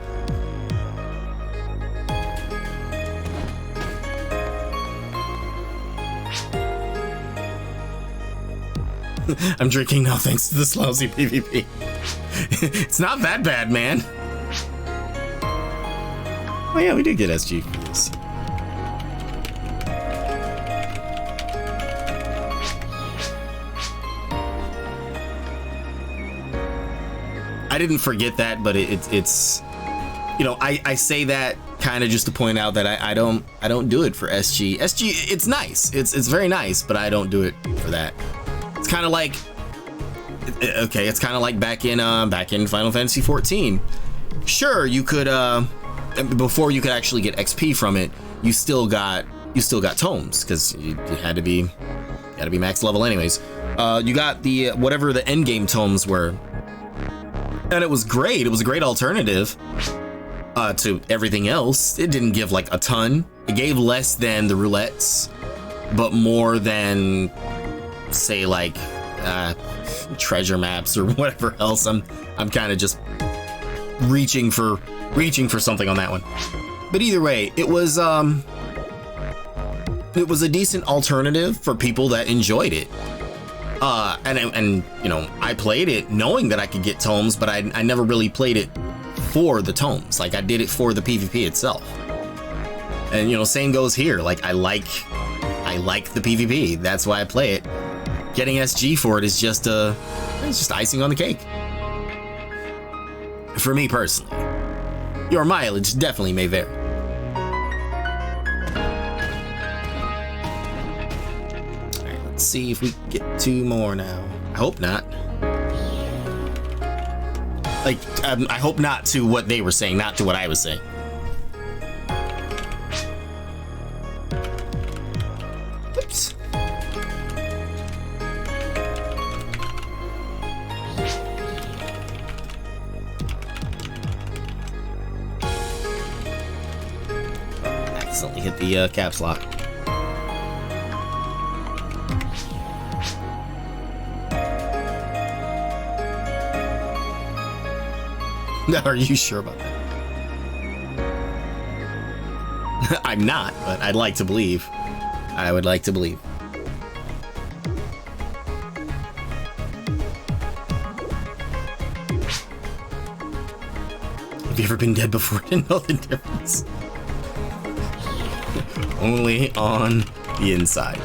I'm drinking now thanks to this lousy PvP. It's not that bad, man. Oh yeah, we did get SG for this. I didn't forget that, but it's you know, I say that kind of just to point out that I don't do it for SG. SG, it's nice. It's very nice, but I don't do it for that. It's kind of like, okay, it's kind of like back in Final Fantasy 14. Sure, you could before you could actually get XP from it, you still got tomes because you had to be max level anyways. You got the whatever the end game tomes were, and it was great. It was a great alternative to everything else. It didn't give like a ton. It gave less than the roulettes, but more than, say, like treasure maps or whatever else. I'm kind of just reaching for something on that one. But either way, it was a decent alternative for people that enjoyed it. And you know, I played it knowing that I could get tomes, but I never really played it for the tomes. Like, I did it for the PvP itself. And you know, same goes here. Like, I like the PvP. That's why I play it. Getting SG for it is it's just icing on the cake. For me personally. Your mileage definitely may vary. Alright, let's see if we get 2 more now. I hope not. Like, I hope not to what they were saying, not to what I was saying. Oops. Accidentally hit the caps lock. Are you sure about that? I'm not, but I'd like to believe. I would like to believe. Have you ever been dead before to know the difference? Only on the inside.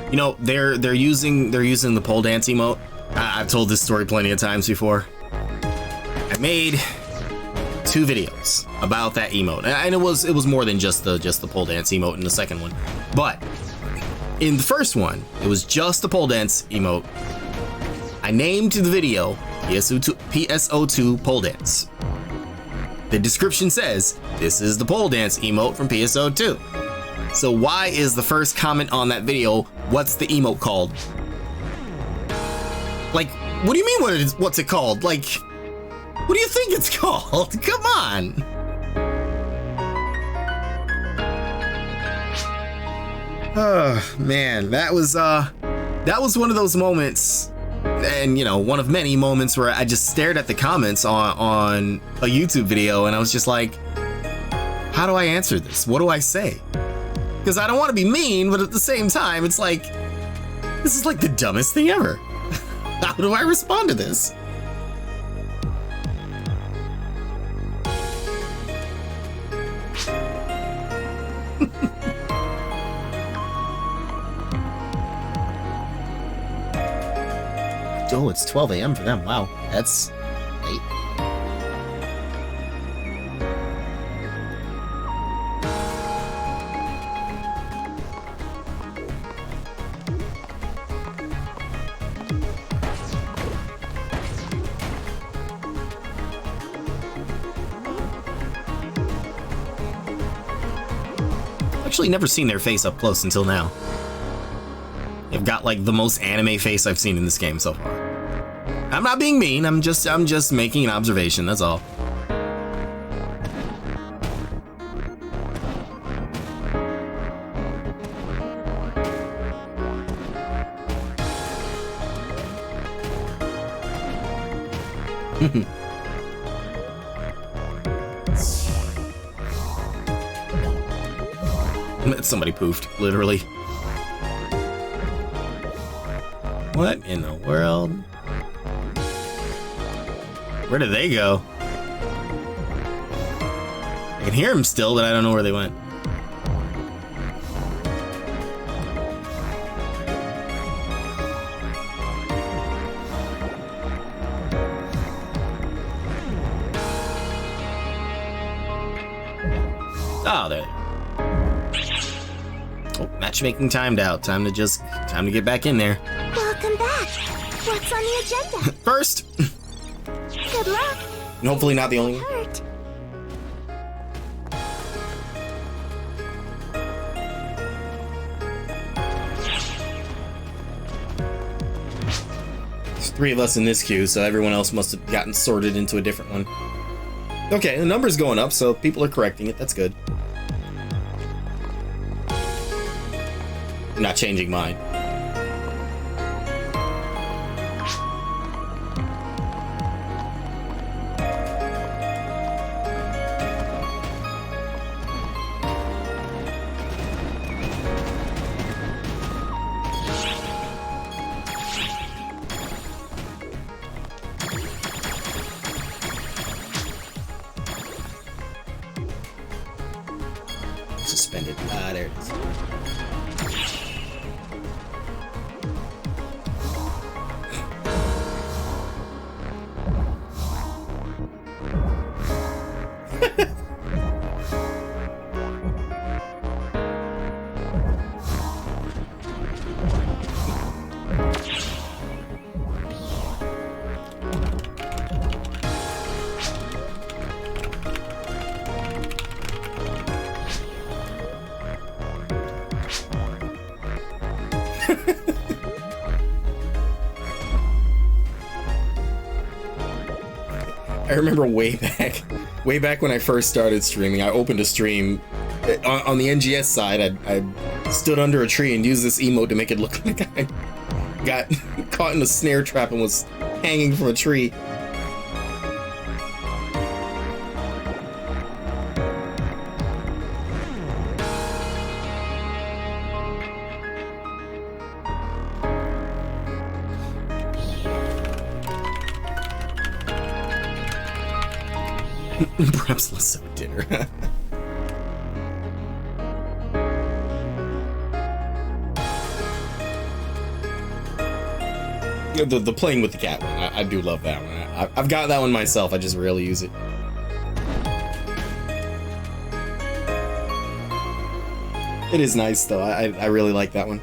You know, they're using the pole dance emote. I've told this story plenty of times before. I made 2 videos about that emote, and it was more than just the pole dance emote in the second one. But in the first one, it was just the pole dance emote. I named the video PSO2 pole dance. The description says this is the pole dance emote from PSO2. So why is the first comment on that video, what's the emote called? Like, what do you mean what's it called? Like, what do you think it's called? Come on. Oh man, that was one of those moments, and you know, one of many moments where I just stared at the comments on a YouTube video and I was just like, how do I answer this? What do I say? Because I don't want to be mean, but at the same time, it's like, this is like the dumbest thing ever. How do I respond to this? Oh, it's 12 a.m. for them. Wow, that's late. Actually never seen their face up close until now. They've got like the most anime face I've seen in this game so far. I'm not being mean, I'm just making an observation, that's all. Somebody poofed, literally. What in the world? Where did they go? I can hear them still, but I don't know where they went. Oh, there. Oh, matchmaking timed out. Time to get back in there. Welcome back. What's on the agenda? First. Good luck. And hopefully not the only one. Hurt. There's 3 of us in this queue, so everyone else must have gotten sorted into a different one. Okay, the number's going up, so people are correcting it. That's good. I'm not changing mine. Suspended. Ah, there it is. I remember way back when I first started streaming, I opened a stream on the NGS side. I stood under a tree and used this emote to make it look like I got caught in a snare trap and was hanging from a tree. Perhaps let's have dinner. The playing with the cat one, I do love that one. I've got that one myself, I just rarely use it. It is nice though, I really like that one.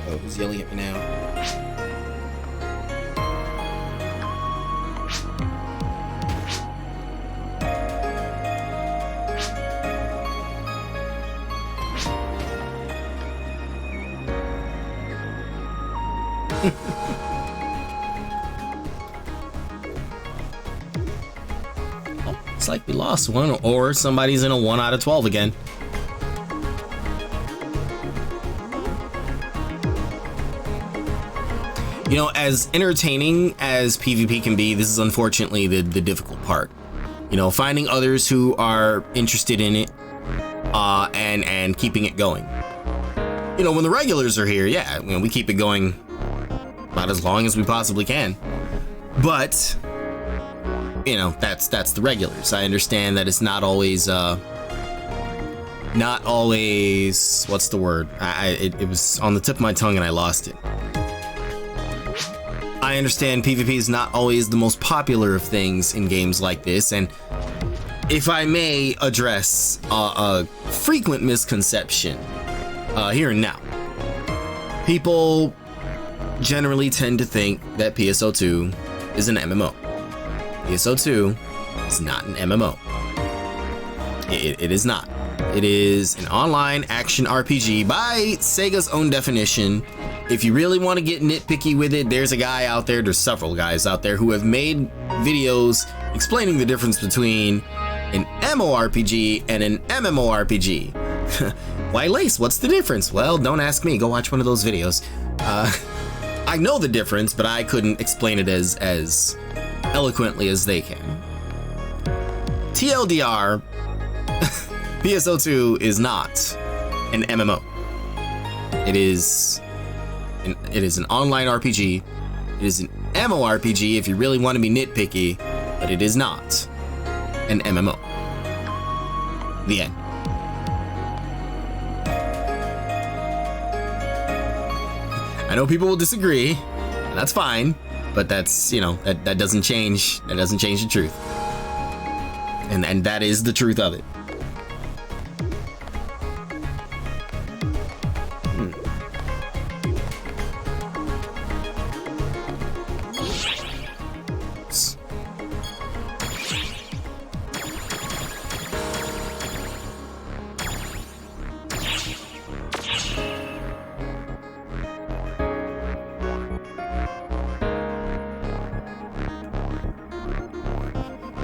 Oh, who's yelling at me now? It's like we lost one, or somebody's in a 1 out of 12 again. You know, as entertaining as PvP can be, this is unfortunately the difficult part. You know, finding others who are interested in it, and keeping it going. You know, when the regulars are here, yeah, you know, we keep it going about as long as we possibly can. But you know, that's the regulars. I understand that it's not always what's the word? It was on the tip of my tongue and I lost it. I understand PvP is not always the most popular of things in games like this, and if I may address a frequent misconception here and now, people generally tend to think that PSO2 is an MMO. PSO2 is not an MMO. It is not. It is an online action RPG by Sega's own definition. If you really want to get nitpicky with it, there's a guy out there, there's several guys out there who have made videos explaining the difference between an MMORPG and an MMORPG. Why, Lace, what's the difference? Well, don't ask me, go watch one of those videos. I know the difference, but I couldn't explain it as eloquently as they can. TLDR, PSO2 is not an MMO. It is an online RPG. It is an MMORPG if you really want to be nitpicky, but it is not an MMO. The end. I know people will disagree, and that's fine, but that's, that doesn't change the truth. And that is the truth of it.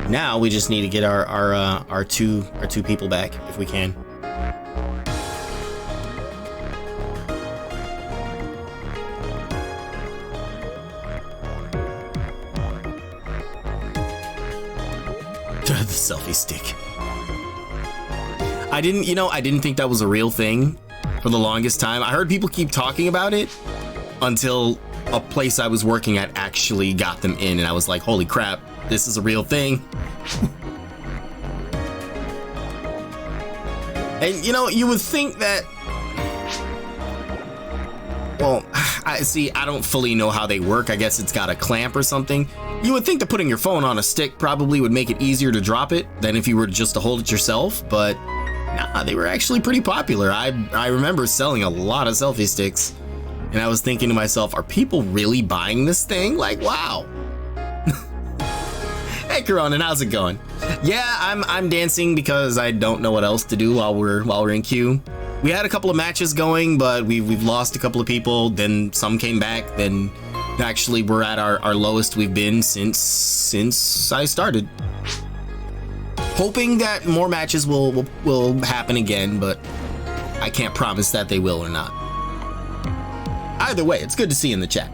Now we just need to get our two people back if we can. The selfie stick. I didn't think that was a real thing for the longest time. I heard people keep talking about it until a place I was working at actually got them in, and I was like, holy crap, this is a real thing. And you would think that, well, I don't fully know how they work. I guess it's got a clamp or something. You would think that putting your phone on a stick probably would make it easier to drop it than if you were just to hold it yourself, but nah, they were actually pretty popular. I remember selling a lot of selfie sticks, and I was thinking to myself, are people really buying this thing? Like, wow. Hey, Corona, how's it going? Yeah, I'm dancing because I don't know what else to do while we're in queue. We had a couple of matches going, but we've lost a couple of people. Then some came back. Then actually we're at our lowest we've been since I started. Hoping that more matches will happen again, but I can't promise that they will or not. Either way, it's good to see you in the chat.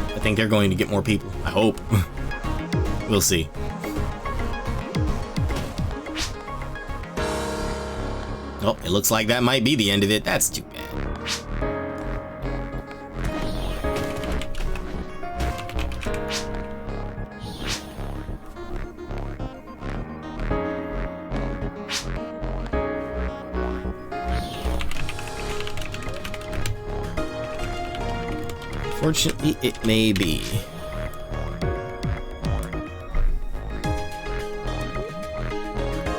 I think they're going to get more people. I hope. We'll see. Oh, it looks like that might be the end of it. That's too bad. Fortunately, it may be.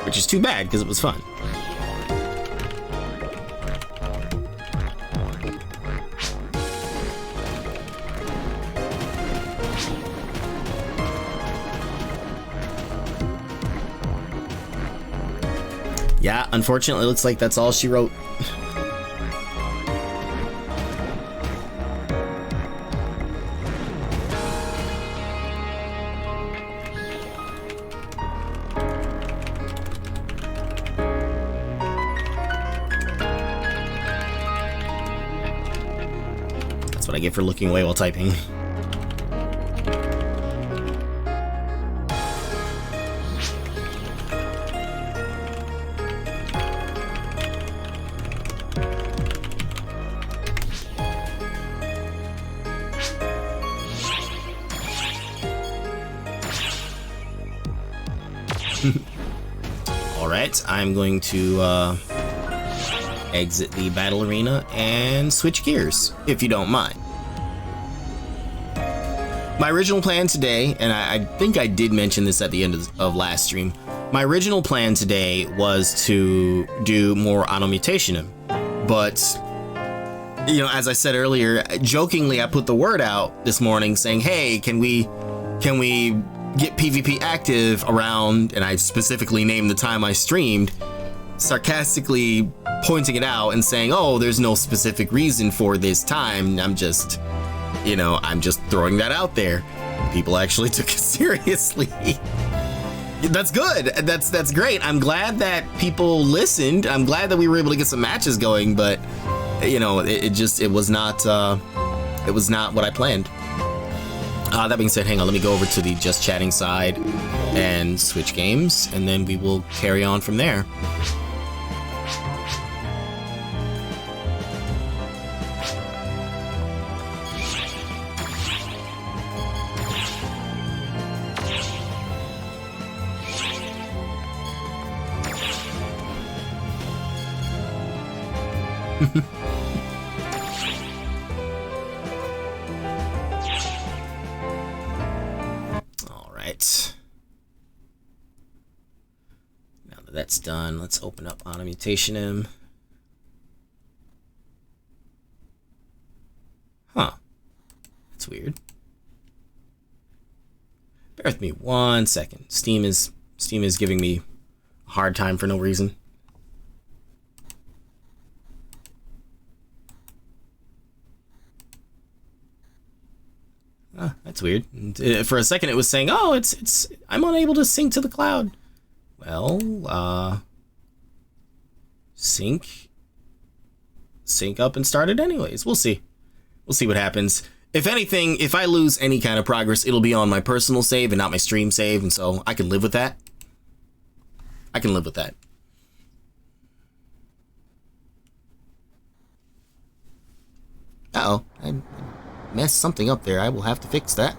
Which is too bad, because it was fun. Yeah, unfortunately, it looks like that's all she wrote. That's what I get for looking away while typing. Alright, I'm going to exit the battle arena and switch gears, if you don't mind. My original plan today, and I think I did mention this at the end of last stream, my original plan today was to do more auto mutation, but as I said earlier, jokingly I put the word out this morning saying, hey, can we get PvP active around, and I specifically named the time I streamed, sarcastically pointing it out and saying, oh, there's no specific reason for this time. I'm just, I'm just throwing that out there. People actually took it seriously. That's good. That's great. I'm glad that people listened. I'm glad that we were able to get some matches going, but it was not what I planned. That being said, hang on, let me go over to the just chatting side and switch games, and then we will carry on from there. All right. Now that that's done, let's open up Auto Mutation M. Huh. That's weird. Bear with me 1 second. Steam is giving me a hard time for no reason. That's weird. For a second, it was saying, "Oh, it's I'm unable to sync to the cloud." Well, sync up and start it anyways. We'll see. We'll see what happens. If anything, if I lose any kind of progress, it'll be on my personal save and not my stream save, and so I can live with that. I can live with that. Uh-oh. I messed something up there. I will have to fix that.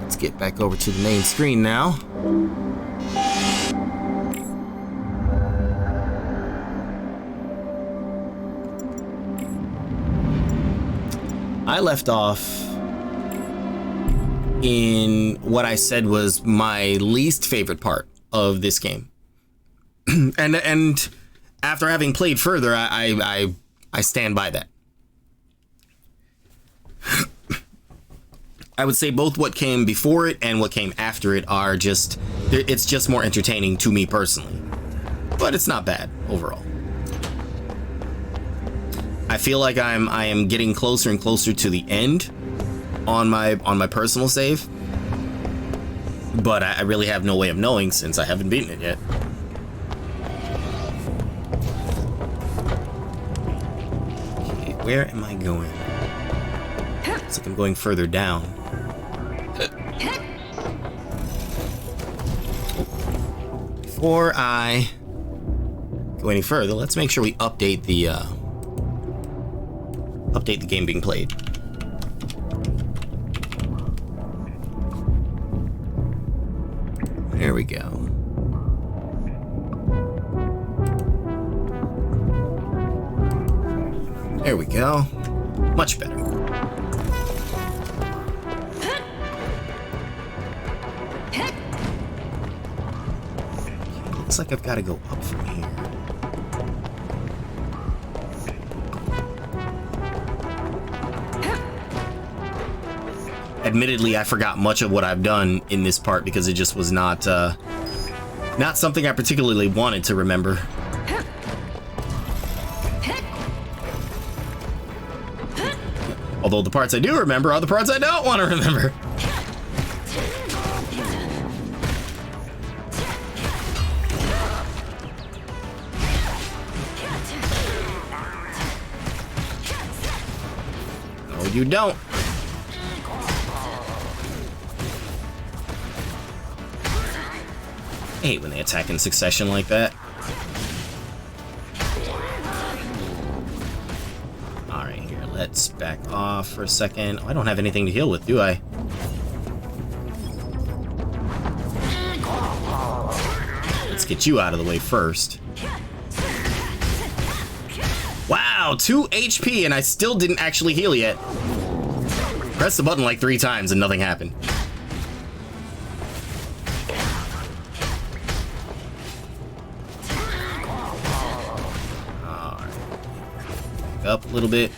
Let's get back over to the main screen now. I left off in what I said was my least favorite part of this game. and after having played further, I stand by that. I would say both what came before it and what came after it are just, it's just more entertaining to me personally. But it's not bad overall. I feel like I am getting closer and closer to the end on my personal save. But I really have no way of knowing since I haven't beaten it yet. Okay, where am I going? Looks like I'm going further down. Before I go any further, let's make sure we update the game being played. There we go. There we go. Much better. Looks like I've got to go up from here. Admittedly, I forgot much of what I've done in this part because it just was not something I particularly wanted to remember. Although the parts I do remember are the parts I don't want to remember. No, you don't. I hate when they attack in succession like that. Alright, here, let's back off for a second. Oh, I don't have anything to heal with, do I? Let's get you out of the way first. Wow, 2 HP and I still didn't actually heal yet. Press the button like 3 times and nothing happened. Up a little bit.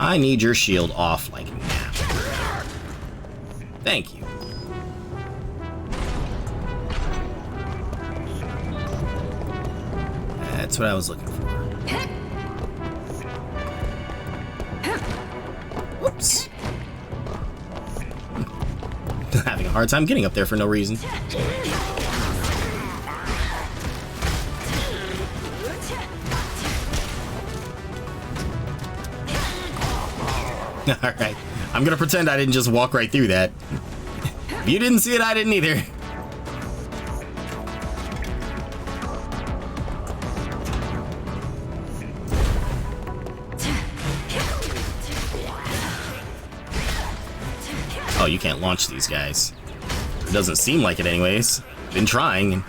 I need your shield off like now. Thank you. That's what I was looking for. Whoops. Having a hard time getting up there for no reason. Alright, I'm gonna pretend I didn't just walk right through that. If you didn't see it, I didn't either. Oh, you can't launch these guys. It doesn't seem like it anyways. Been trying.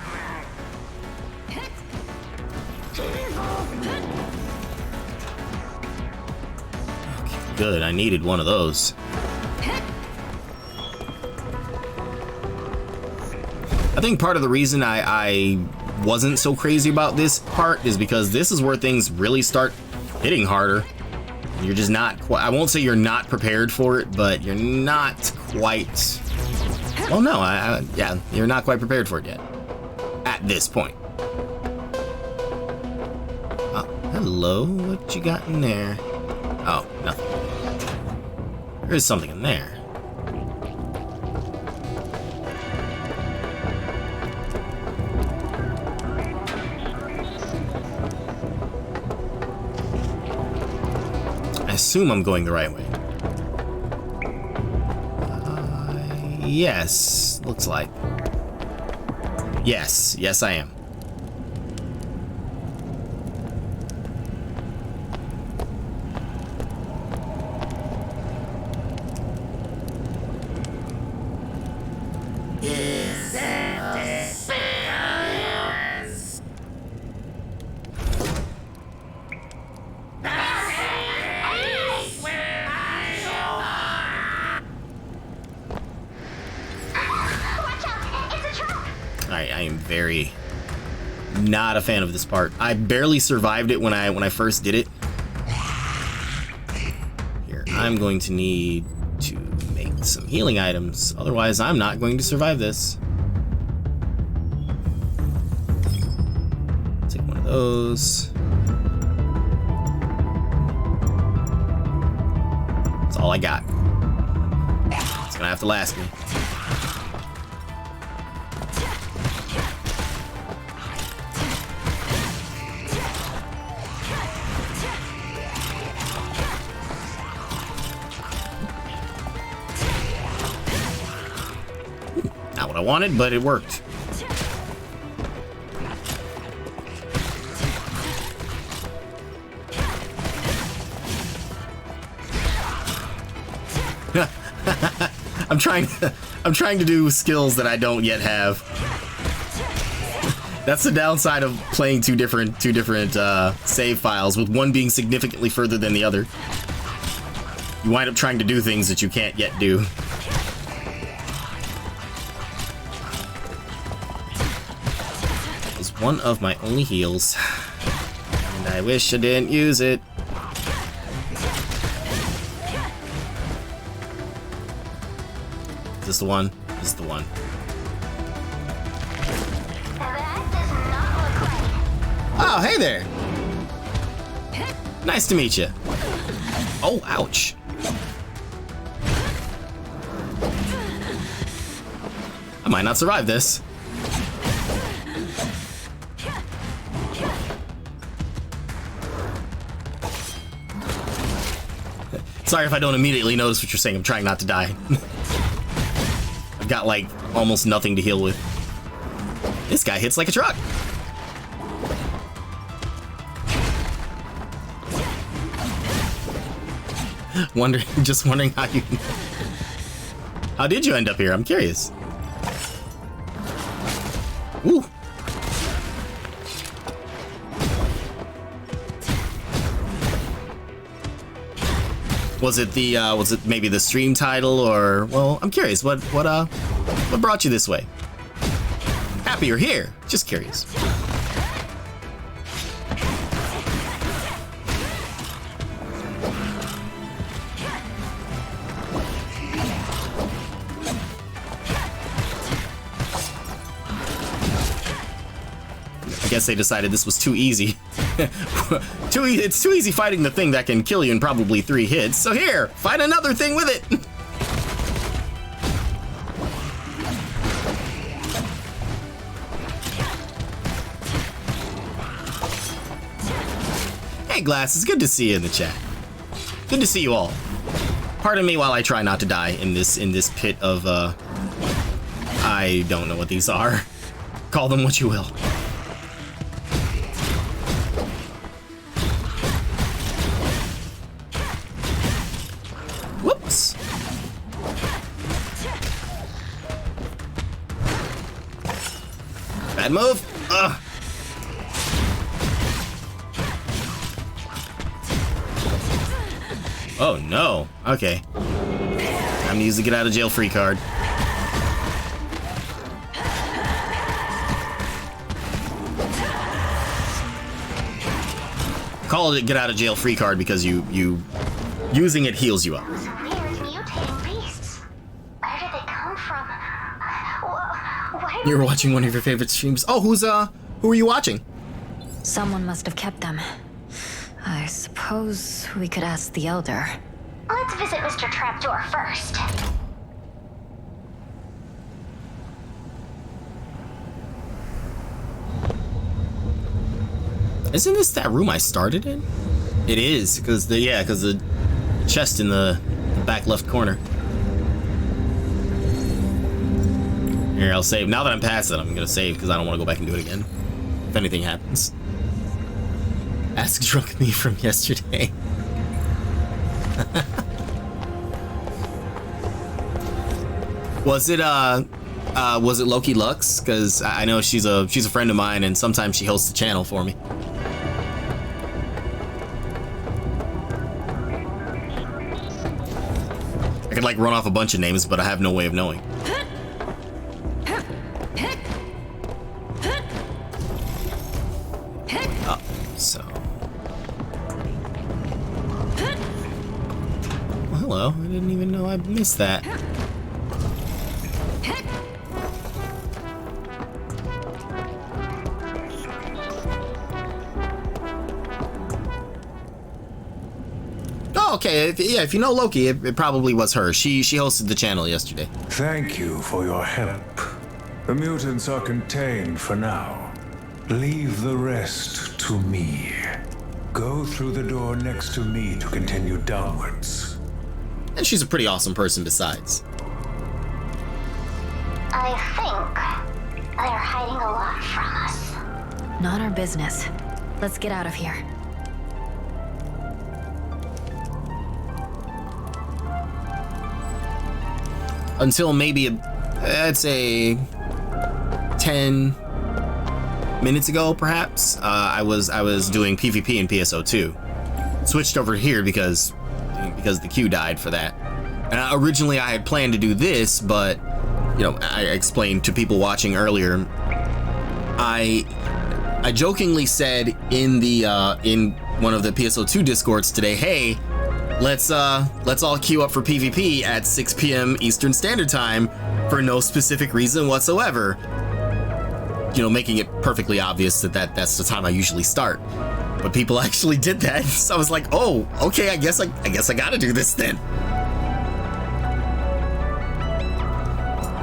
Good, I needed one of those. I think part of the reason I wasn't so crazy about this part is because this is where things really start hitting harder. You're just not quite, I won't say you're not prepared for it, but you're not quite, well, no, yeah, you're not quite prepared for it yet. At this point. Oh, hello, what you got in there? Oh, nothing. There's something in there. I assume I'm going the right way. Yes, looks like. Yes, yes I am. I am very not a fan of this part. I barely survived it when I first did it. Here, I'm going to need to make some healing items. Otherwise, I'm not going to survive this. Take one of those. That's all I got. It's gonna have to last me. Not what I wanted, but it worked. I'm trying to do skills that I don't yet have. That's the downside of playing two different save files, with one being significantly further than the other. You wind up trying to do things that you can't yet do. That was one of my only heals, and I wish I didn't use it. Is this the one? This is the one. Oh, hey there. Nice to meet you. Oh, ouch. I might not survive this. Sorry if I don't immediately notice what you're saying. I'm trying not to die. I've got, like, almost nothing to heal with. This guy hits like a truck. Just wondering how you... How did you end up here? I'm curious. Ooh. Was it maybe the stream title, or, well, I'm curious. What brought you this way? Happy you're here. Just curious. guess they decided this was too easy. It's too easy fighting the thing that can kill you in probably 3 hits. So here, fight another thing with it. Hey, Glass, it's good to see you in the chat. Good to see you all. Pardon me while I try not to die in this pit of, I don't know what these are. Call them what you will. Whoops. Bad move. Ugh. Oh no. Okay. Time to use the get out of jail free card. Call it get out of jail free card because you using it heals you up. Those weird mutating beasts. Where did they come from? Why You're watching one of your favorite streams. Oh, who are you watching? Someone must have kept them. I suppose we could ask the Elder. Let's visit Mr. Trapdoor first. Isn't this that room I started in? It is, because the chest in the back left corner. Here, I'll save. Now that I'm past it, I'm gonna save because I don't want to go back and do it again. If anything happens. Ask drunk me from yesterday. Was it Loki Lux? Because I know she's a friend of mine, and sometimes she hosts the channel for me. I could like run off a bunch of names, but I have no way of knowing. Oh, so. Well, hello. I didn't even know I missed that. Okay, if you know Loki, it probably was her. She hosted the channel yesterday. Thank you for your help. The mutants are contained for now. Leave the rest to me. Go through the door next to me to continue downwards. And she's a pretty awesome person besides. I think they're hiding a lot from us. Not our business. Let's get out of here. Until maybe, I'd say, 10 minutes ago, perhaps, I was doing PvP in PSO2. Switched over here because the queue died for that. And originally I had planned to do this, but you know, I explained to people watching earlier. I jokingly said in one of the PSO2 discords today, hey, let's all queue up for PvP at 6 p.m. Eastern Standard Time for no specific reason whatsoever. You know, making it perfectly obvious that's the time I usually start. But people actually did that, so I was like, oh, okay, I guess I gotta do this then.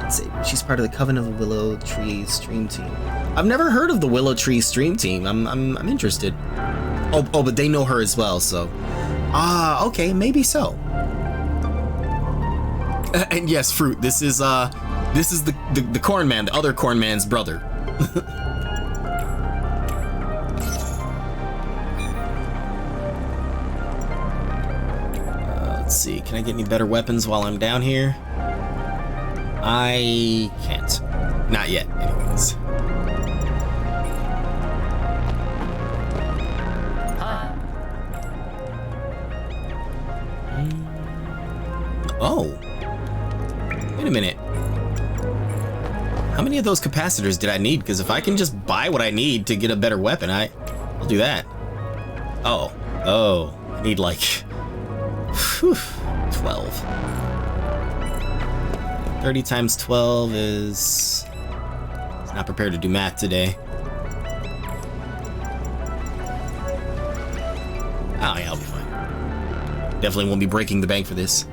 Let's see, she's part of the Coven of the Willow Tree stream team. I've never heard of the Willow Tree stream team. I'm interested. Oh, but they know her as well, so. Okay, maybe so. And yes, Fruit, this is the Corn Man, the other Corn Man's brother. Let's see, can I get any better weapons while I'm down here? I can't. Not yet, anyways. Oh, wait a minute. How many of those capacitors did I need? Because if I can just buy what I need to get a better weapon, I'll do that. Oh, I need like 12. 30 times 12 is... Not prepared to do math today. Oh yeah, I'll be fine. Definitely won't be breaking the bank for this.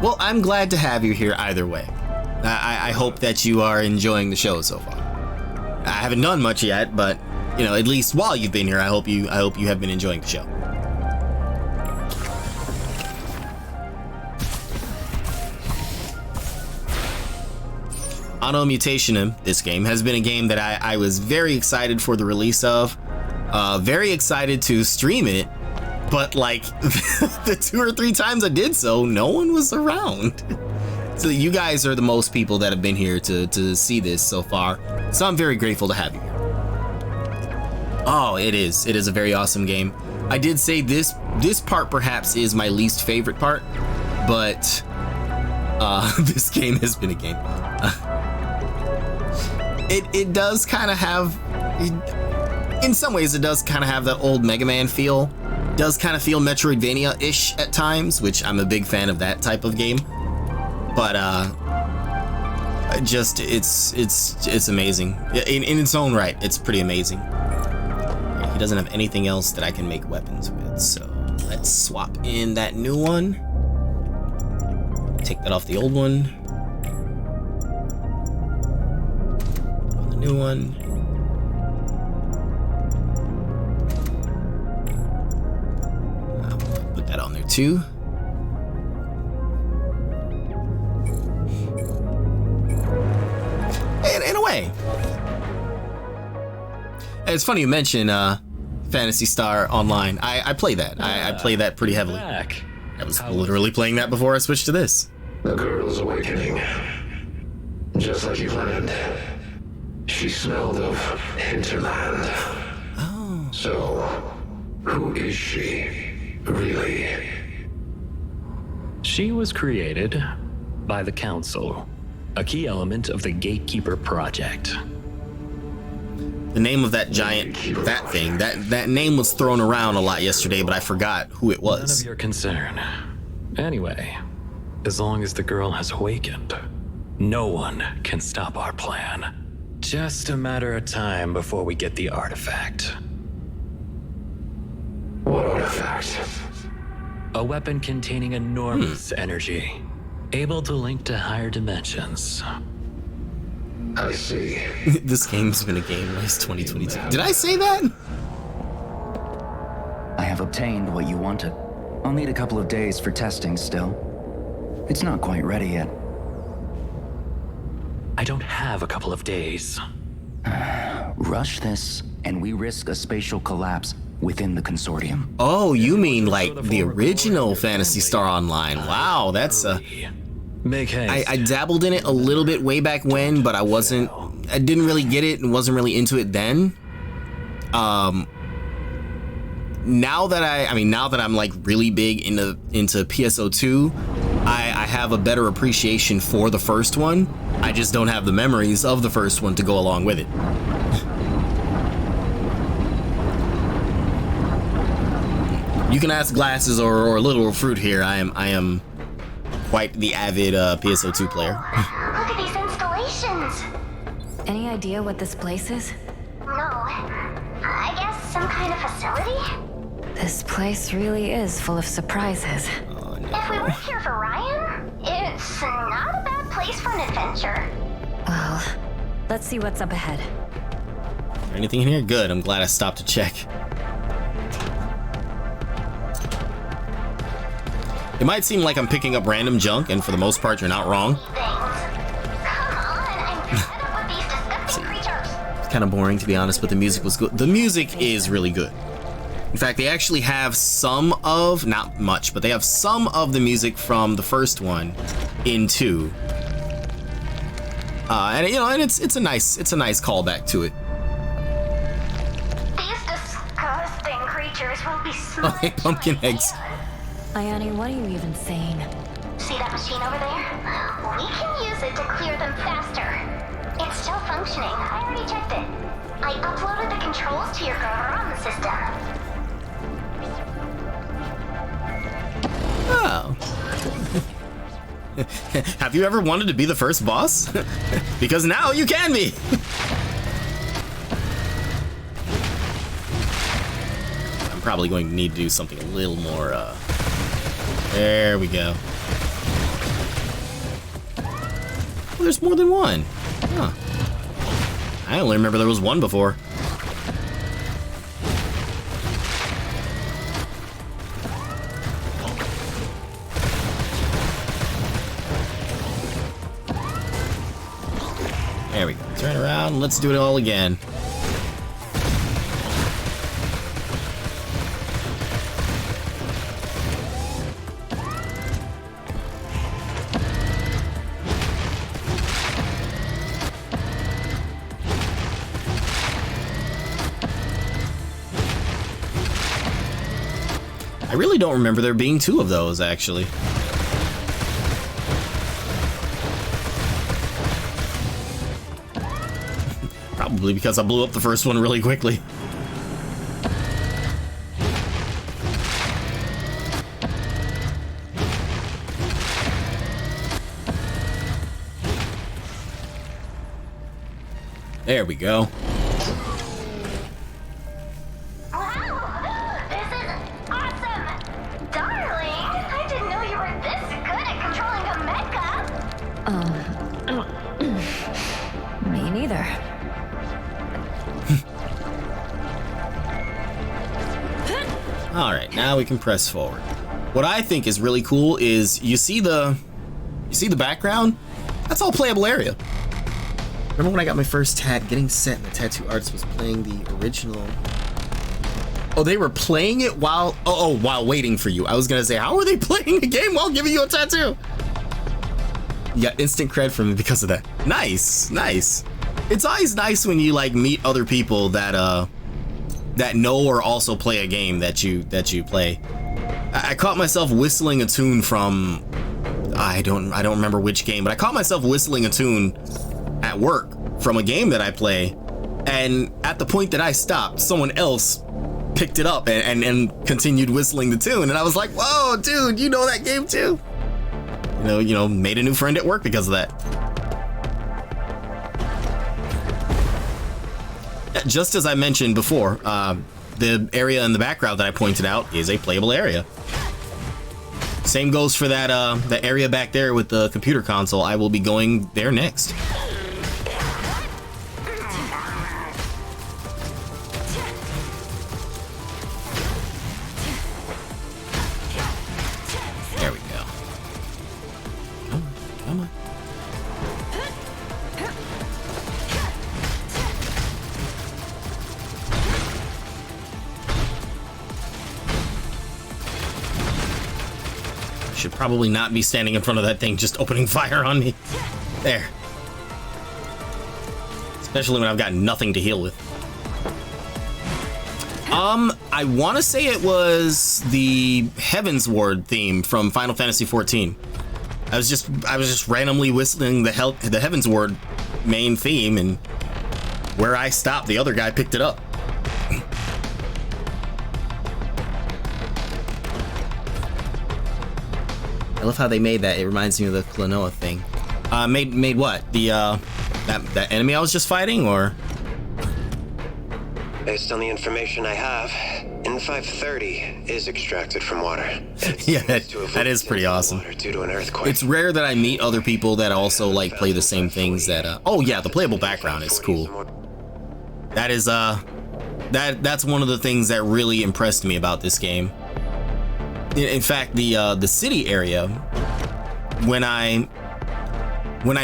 Well, I'm glad to have you here either way. I hope that you are enjoying the show so far. I haven't done much yet, but you know, at least while you've been here, I hope you have been enjoying the show. Anno Mutationem, this game, has been a game that I was very excited for the release of. Very excited to stream it, but like the 2 or 3 times I did so, no one was around. So you guys are the most people that have been here to see this so far. So I'm very grateful to have you here. Oh, it is a very awesome game. I did say this part perhaps is my least favorite part, but this game has been a game. It does kind of have, in some ways, it does kind of have that old Mega Man feel. Does kind of feel Metroidvania-ish at times, which I'm a big fan of that type of game. But just it's amazing in its own right. It's pretty amazing. He doesn't have anything else that I can make weapons with, so let's swap in that new one. Take that off the old one. New one. Put that on there too. In a way. And it's funny you mention Phantasy Star Online. I play that. I play that pretty heavily. I was literally playing that before I switched to this. The girl's awakening. Just like you planned. She smelled of hinterland. Oh. So, who is she, really? She was created by the Council, a key element of the Gatekeeper Project. The name of that giant bat thing, that name was thrown around a lot yesterday, but I forgot who it was. None of your concern. Anyway, as long as the girl has awakened, no one can stop our plan. Just a matter of time before we get the artifact. What artifact? A weapon containing enormous energy, able to link to higher dimensions. I see. This game's been a game since 2022. Did I say that? I have obtained what you wanted. I'll need a couple of days for testing still. It's not quite ready yet. I don't have a couple of days. Rush this, and we risk a spatial collapse within the consortium. Oh, you mean like the original Phantasy Star Online. Wow, that's Make haste. I dabbled in it a little bit way back when, but I didn't really get it and wasn't really into it then. Now that I'm like really big into PSO2, I have a better appreciation for the first one. I just don't have the memories of the first one to go along with it. You can ask Glasses or Little Fruit here. I am quite the avid PSO2 player. Look at these installations. Any idea what this place is? No. I guess some kind of facility? This place really is full of surprises. Oh, no. If we work here for Ryan, it's not a bad place for an adventure. Well, let's see what's up ahead. Anything in here? Good. I'm glad I stopped to check. It might seem like I'm picking up random junk, and for the most part, you're not wrong. Come on, I'm fed up with these disgusting creatures. It's kind of boring, to be honest, but the music was good. The music is really good. In fact, they actually have some of, not much, but they have some of the music from the first one in 2. And you know, and it's a nice callback to it. These disgusting creatures will be Oh, hey, smushed pumpkin like eggs. sand. Ayani, what are you even saying? See that machine over there? We can use it to clear them faster. It's still functioning. I already checked it. I uploaded the controls to your Garand system. Oh. Have you ever wanted to be the first boss? Because now you can be. probably going to need to do something a little more, there we go. Oh, there's more than one. Huh. I only remember there was one before. There we go. Turn around. Let's do it all again. I really don't remember there being two of those, actually. Probably because I blew up the first one really quickly. There we go. Wow, this is awesome! Darling, I didn't know you were this good at controlling a mecha. Me neither. All right, now we can press forward. What I think is really cool is you see the background? That's all playable area. Remember when I got my first tat, getting set and the tattoo artist was playing the original. Oh, they were playing it while while waiting for you. I was gonna say, how are they playing the game while giving you a tattoo? You got instant cred from me because of that. Nice, nice. It's always nice when you like meet other people that that know or also play a game that you play. I caught myself whistling a tune from I don't remember which game, but I caught myself whistling a tune at work from a game that I play, and at the point that I stopped, someone else picked it up and continued whistling the tune, and I was like, whoa, dude, you know that game too? You know, made a new friend at work because of that. Just as I mentioned before, the area in the background that I pointed out is a playable area. Same goes for that that area back there with the computer console. I will be going there next. There we go. Come on, come on. Should probably not be standing in front of that thing just opening fire on me. There. Especially when I've got nothing to heal with. I want to say it was the Heaven's Ward theme from Final Fantasy XIV. I was just randomly whistling the Heaven's Ward main theme, and where I stopped, the other guy picked it up. I love how they made that. It reminds me of the Klonoa thing. Made what? The that enemy I was just fighting, or? Based on the information I have, N530 is extracted from water. Yeah, that is pretty awesome. Due to an earthquake. It's rare that I meet other people that also like play the same things that. Oh yeah, the playable background is cool. That is that's one of the things that really impressed me about this game. In fact, the city area, when I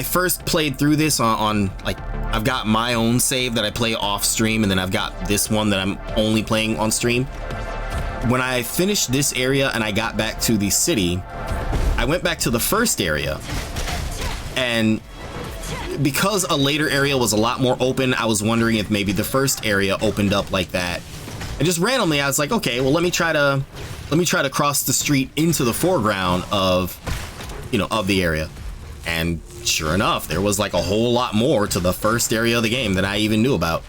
first played through this on like, I've got my own save that I play off stream, and then I've got this one that I'm only playing on stream. When I finished this area and I got back to the city, I went back to the first area, and because a later area was a lot more open, I was wondering if maybe the first area opened up like that. And just randomly, I was like, okay, well, let me try to cross the street into the foreground of, of the area. And sure enough, there was like a whole lot more to the first area of the game than I even knew about.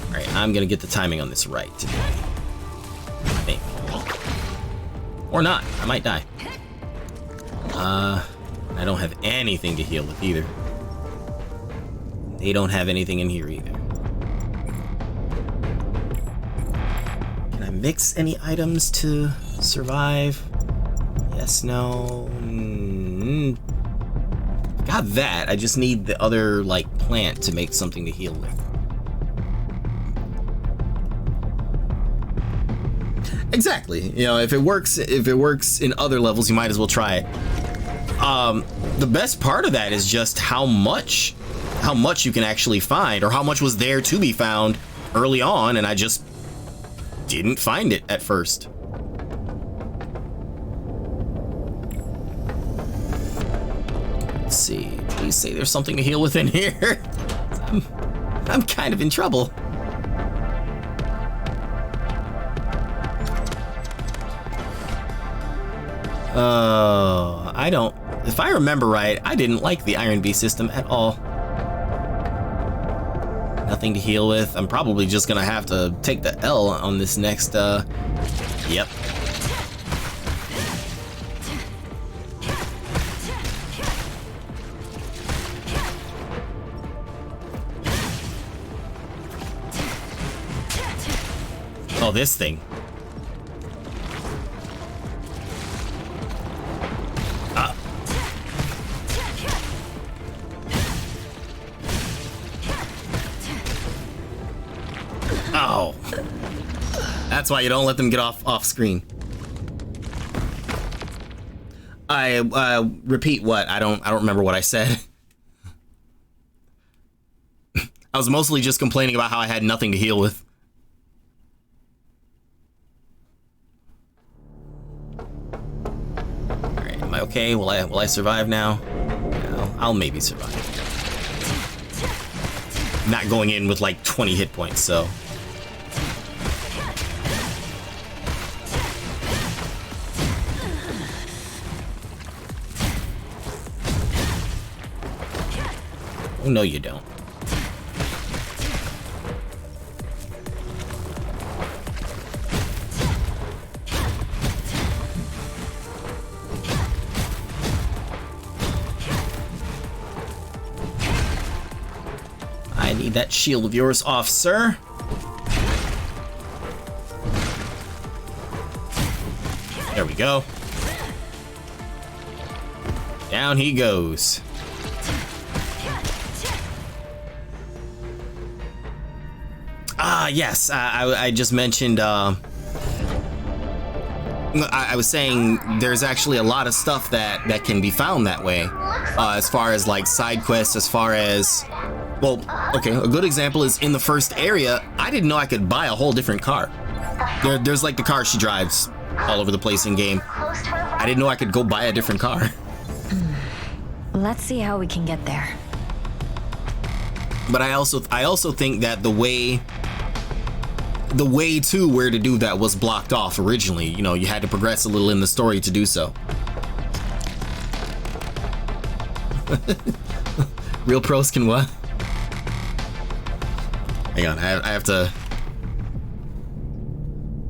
All right, I'm gonna get the timing on this right today. I think. Or not, I might die. I don't have anything to heal with either. They don't have anything in here either. Can I mix any items to survive? Yes, no. Got that. I just need the other, like, plant to make something to heal with. Exactly. You know, if it works in other levels, you might as well try it. The best part of that is just how much you can actually find, or how much was there to be found early on, and I just didn't find it at first. Let's see. Please say there's something to heal with in here. I'm kind of in trouble. I don't. If I remember right, I didn't like the Iron Beast system at all. Nothing to heal with. I'm probably just gonna have to take the L on this next, yep. Oh, this thing. Oh. That's why you don't let them get off screen. I repeat what? I don't remember what I said. I was mostly just complaining about how I had nothing to heal with. Alright, am I okay? Will I survive now? No, I'll maybe survive. Not going in with like 20 hit points, so. Oh, no, you don't. I need that shield of yours off, sir. There we go. Down he goes. Yes, I just mentioned, I was saying there's actually a lot of stuff that can be found that way, as far as like side quests, as far as, well, okay, a good example is in the first area, I didn't know I could buy a whole different car. There's like the car she drives all over the place in game. I didn't know I could go buy a different car. Let's see how we can get there. But I also think that the way to where to do that was blocked off originally. You know, you had to progress a little in the story to do so. Real pros can what? Hang on, I have to.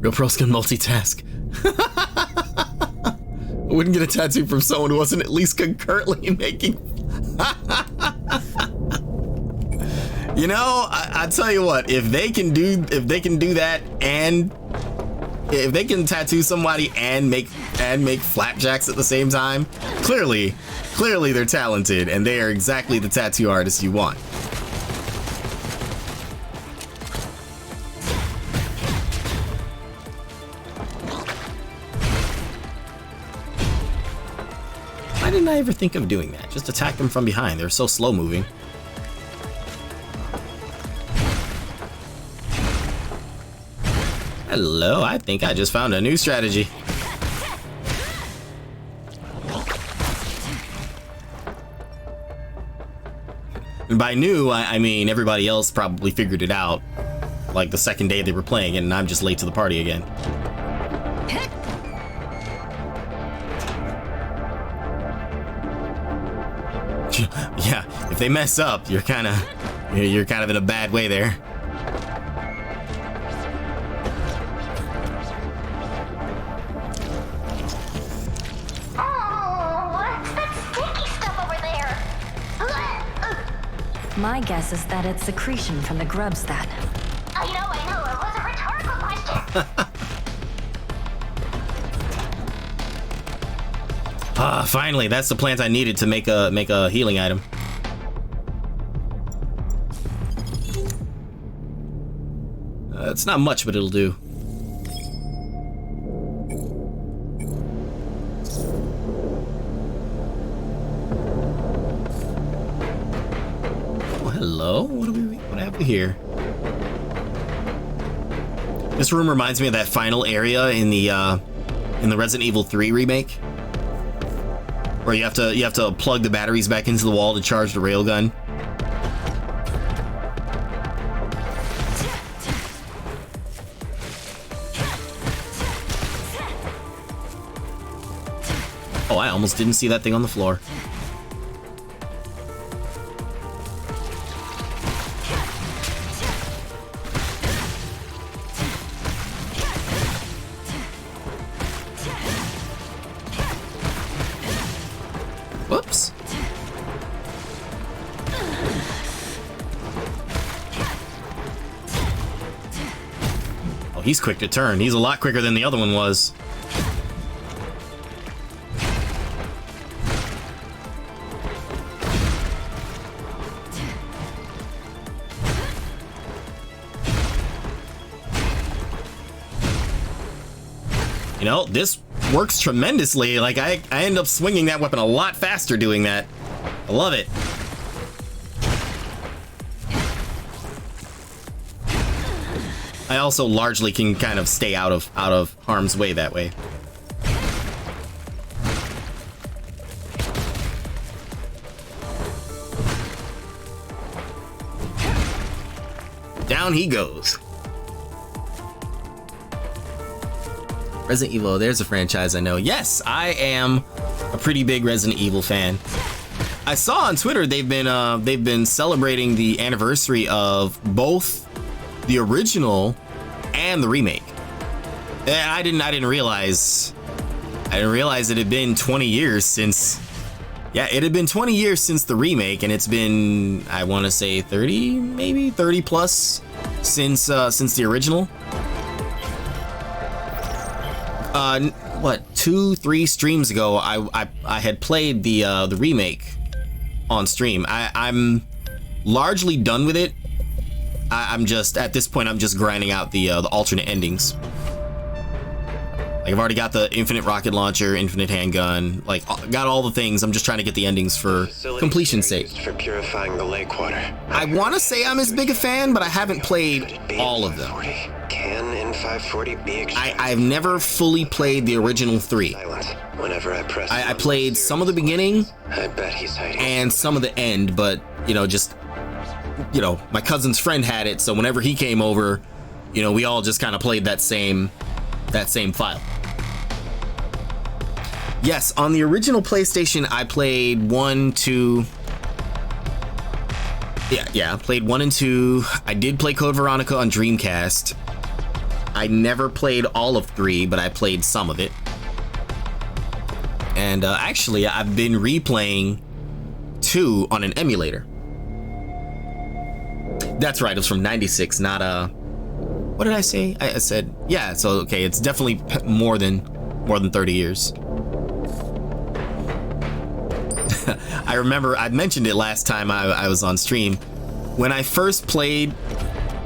Real pros can multitask. I wouldn't get a tattoo from someone who wasn't at least concurrently making. You know, I tell you what, if they can do that, and if they can tattoo somebody and make flapjacks at the same time, clearly they're talented and they are exactly the tattoo artist you want. Why didn't I ever think of doing that? Just attack them from behind. They're so slow moving. Hello, I think I just found a new strategy. And by new, I mean everybody else probably figured it out, like the second day they were playing it, and I'm just late to the party again. Yeah, if they mess up, you're kind of in a bad way there. My guess is that it's secretion from the grubs that... I know, it was a rhetorical question. Finally, that's the plant I needed to make a healing item. It's not much, but it'll do. Oh, hello. What have we here? This room reminds me of that final area in the Resident Evil 3 remake, where you have to plug the batteries back into the wall to charge the railgun. Oh, I almost didn't see that thing on the floor. Whoops. Oh, he's quick to turn. He's a lot quicker than the other one was. You know, this works tremendously. Like, I end up swinging that weapon a lot faster doing that. I love it. I also largely can kind of stay out of harm's way that way. Down he goes. Resident Evil, there's a franchise I know. Yes, I am a pretty big Resident Evil fan. I saw on Twitter they've been celebrating the anniversary of both the original and the remake. And I didn't realize it had been 20 years since. Yeah, it had been 20 years since the remake, and it's been, I want to say 30, maybe 30 plus since the original. What, 2-3 streams ago, I had played the remake on stream. I'm largely done with it. I'm just, at this point, I'm just grinding out the alternate endings. Like, I've already got the infinite rocket launcher, infinite handgun, like, got all the things. I'm just trying to get the endings for completion's sake. For purifying the lake water. I want to say I'm as big a fan, but I haven't played all of them. Can N540 be extracted? I've never fully played the original 3. Whenever I press I played some of the beginning I bet he's hiding. and some of the end, but, you know, just, you know, my cousin's friend had it, so whenever he came over, you know, we all just kind of played that same file. Yes, on the original PlayStation, I played 1, 2. Yeah, I played 1 and 2. I did play Code Veronica on Dreamcast. I never played all of 3, but I played some of it. And actually, I've been replaying 2 on an emulator. That's right, it was from 96, not what did I say? I said, yeah, so okay, it's definitely more than 30 years. I remember I mentioned it last time I was on stream. When I first played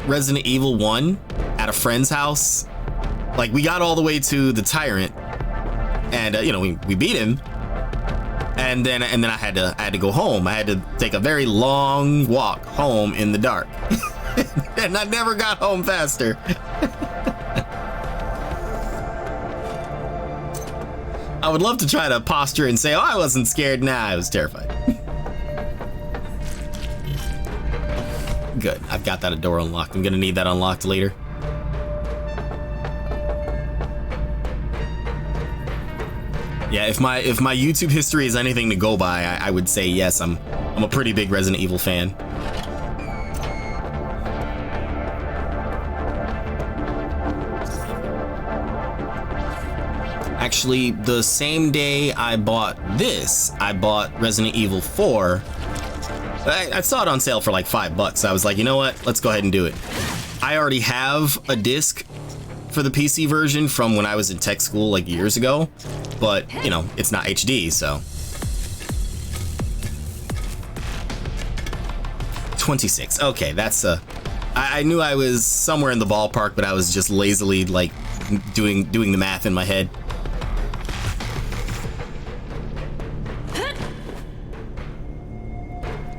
Resident Evil 1 at a friend's house, like, we got all the way to the Tyrant, and you know, we beat him, and then I had to go home. I had to take a very long walk home in the dark. And I never got home faster. I would love to try to posture and say, oh, I wasn't scared. Nah, I was terrified. Good, I've got that door unlocked. I'm gonna need that unlocked later. Yeah, if my YouTube history is anything to go by, I would say yes, I'm a pretty big Resident Evil fan. Actually, the same day I bought this, I bought Resident Evil 4. I saw it on sale for like $5. I was like, you know what? Let's go ahead and do it. I already have a disc for the PC version from when I was in tech school like years ago, but you know, it's not HD, so. 26. Okay, that's I knew I was somewhere in the ballpark, but I was just lazily like doing the math in my head.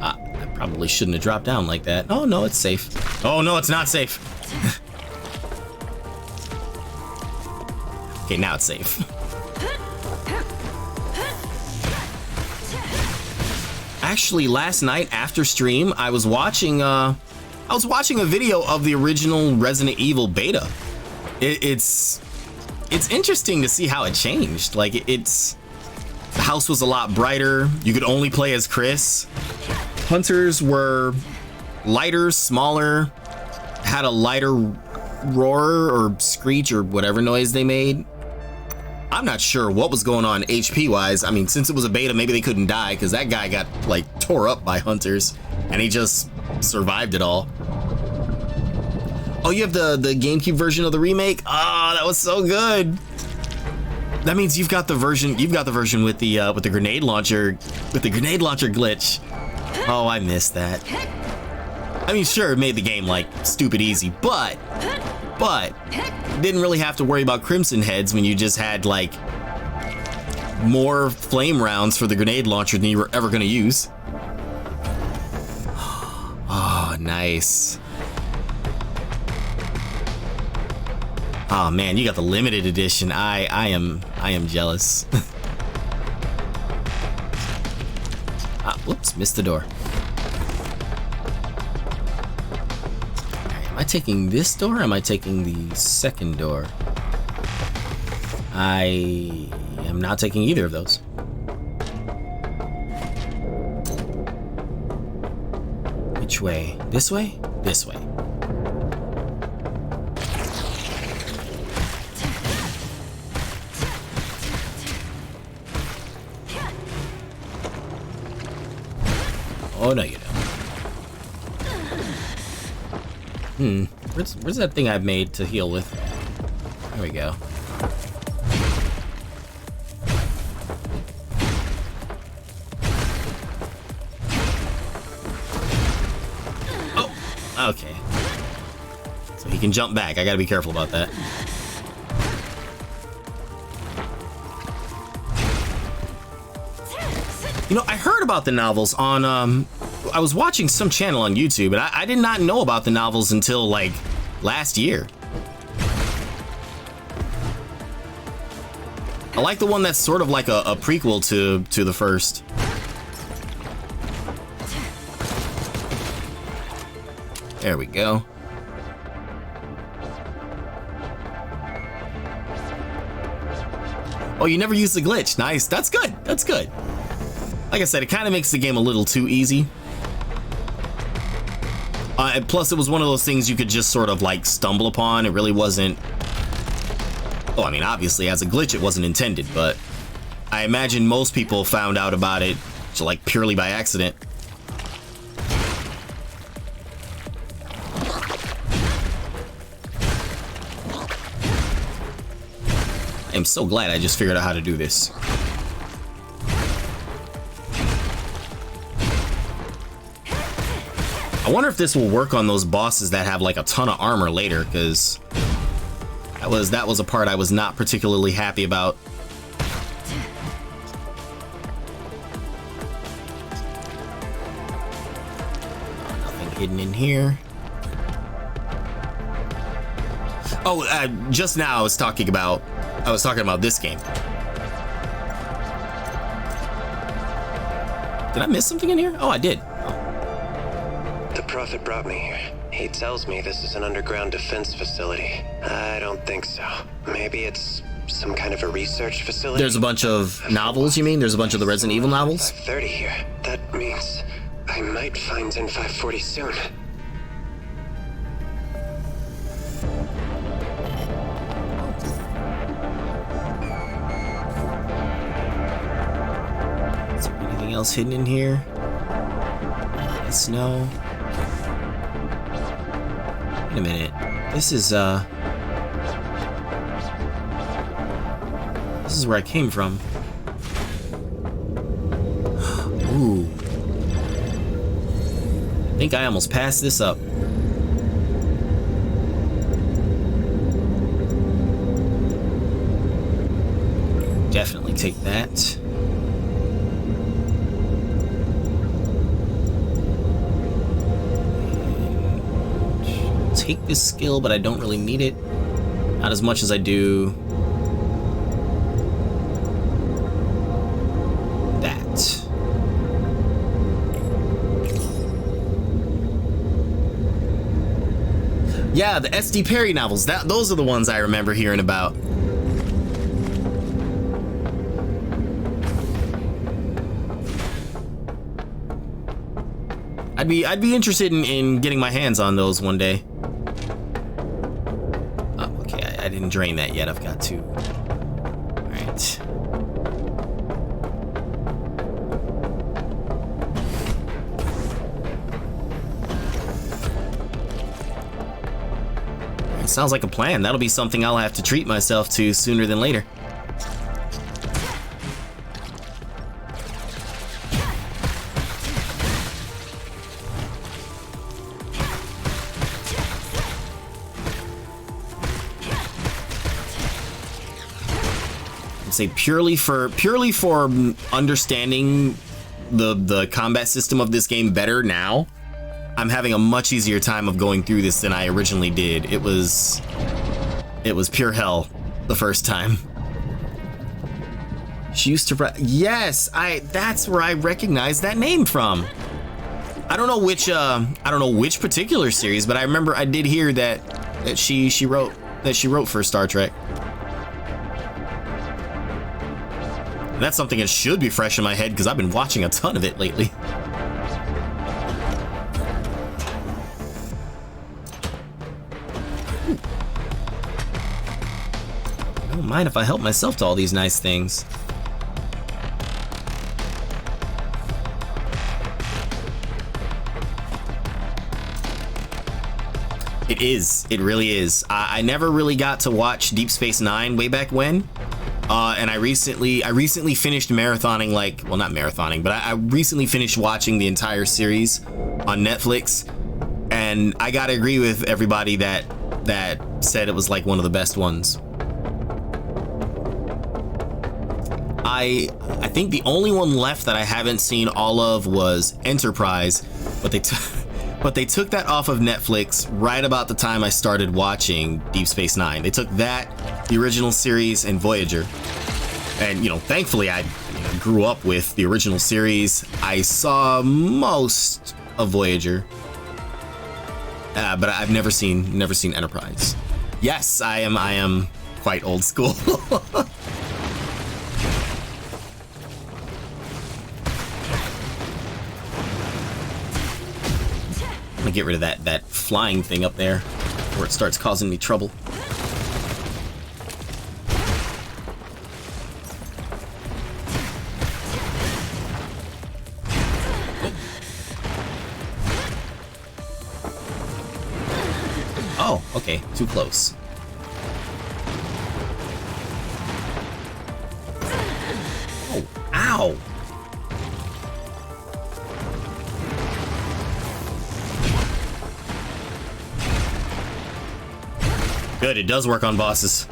I probably shouldn't have dropped down like that. Oh no, it's safe. Oh no, it's not safe. Okay, now it's safe. Actually, last night after stream, I was watching a video of the original Resident Evil beta. It's interesting to see how it changed. Like the house was a lot brighter. You could only play as Chris. Hunters were lighter, smaller, had a lighter roar or screech or whatever noise they made. I'm not sure what was going on HP wise. I mean, since it was a beta, maybe they couldn't die because that guy got like tore up by hunters and he just survived it all. Oh, you have the GameCube version of the remake? Oh, that was so good. That means you've got the version with the grenade launcher glitch. Oh, I missed that. I mean, sure, it made the game like stupid easy, but didn't really have to worry about crimson heads when you just had like more flame rounds for the grenade launcher than you were ever going to use. Oh, nice. Oh man, you got the limited edition. I am jealous. Whoops, missed the door. Am I taking this door or am I taking the second door? I am not taking either of those. Which way? This way? This way. Oh no, you don't. Where's that thing I've made to heal with? There we go. Oh, okay. So he can jump back. I gotta be careful about that. You know, I heard about the novels on, I was watching some channel on YouTube, and I did not know about the novels until, like, last year. I like the one that's sort of like a prequel to the first. There we go. Oh, you never used the glitch. Nice. That's good. That's good. Like I said, it kind of makes the game a little too easy. And plus, it was one of those things you could just sort of like stumble upon. It really wasn't. Oh, I mean, obviously, as a glitch, it wasn't intended, but I imagine most people found out about it like purely by accident. I am so glad I just figured out how to do this. I wonder if this will work on those bosses that have like a ton of armor later, because that was a part I was not particularly happy about. Nothing hidden in here. Oh, just now I was talking about this game. Did I miss something in here? Oh, I did. The Prophet brought me here. He tells me this is an underground defense facility. I don't think so. Maybe it's some kind of a research facility. There's a bunch of novels, you mean? There's a bunch of the Resident Evil novels? 530 here. That means I might find in 540 soon. Is there anything else hidden in here? Snow. Wait a minute. This is where I came from. Ooh. I think I almost passed this up. Definitely take that. Take this skill, but I don't really need it. Not as much as I do that. Yeah, the SD Perry novels. Those are the ones I remember hearing about. I'd be interested in getting my hands on those one day. Oh, okay, I didn't drain that yet. I've got to. All right. It sounds like a plan. That'll be something I'll have to treat myself to sooner than later. Say purely for understanding the combat system of this game better now, I'm having a much easier time of going through this than I originally did. It was pure hell the first time. She used to yes, that's where I recognize that name from. I don't know which particular series, but I remember I did hear that she wrote for Star Trek. And that's something that should be fresh in my head because I've been watching a ton of it lately. I don't mind if I help myself to all these nice things. It is. It really is. I never really got to watch Deep Space Nine way back when. And I recently finished marathoning, not marathoning, but I recently finished watching the entire series on Netflix, and I gotta agree with everybody that said it was like one of the best ones. I think the only one left that I haven't seen all of was Enterprise, but they took that off of Netflix right about the time I started watching Deep Space Nine. They took that, the original series, and Voyager. And, thankfully I grew up with the original series. I saw most of Voyager. But I've never seen Enterprise. Yes, I am quite old school. I'm gonna get rid of that flying thing up there before it starts causing me trouble. Oh, okay, too close. Oh, ow! Good, it does work on bosses.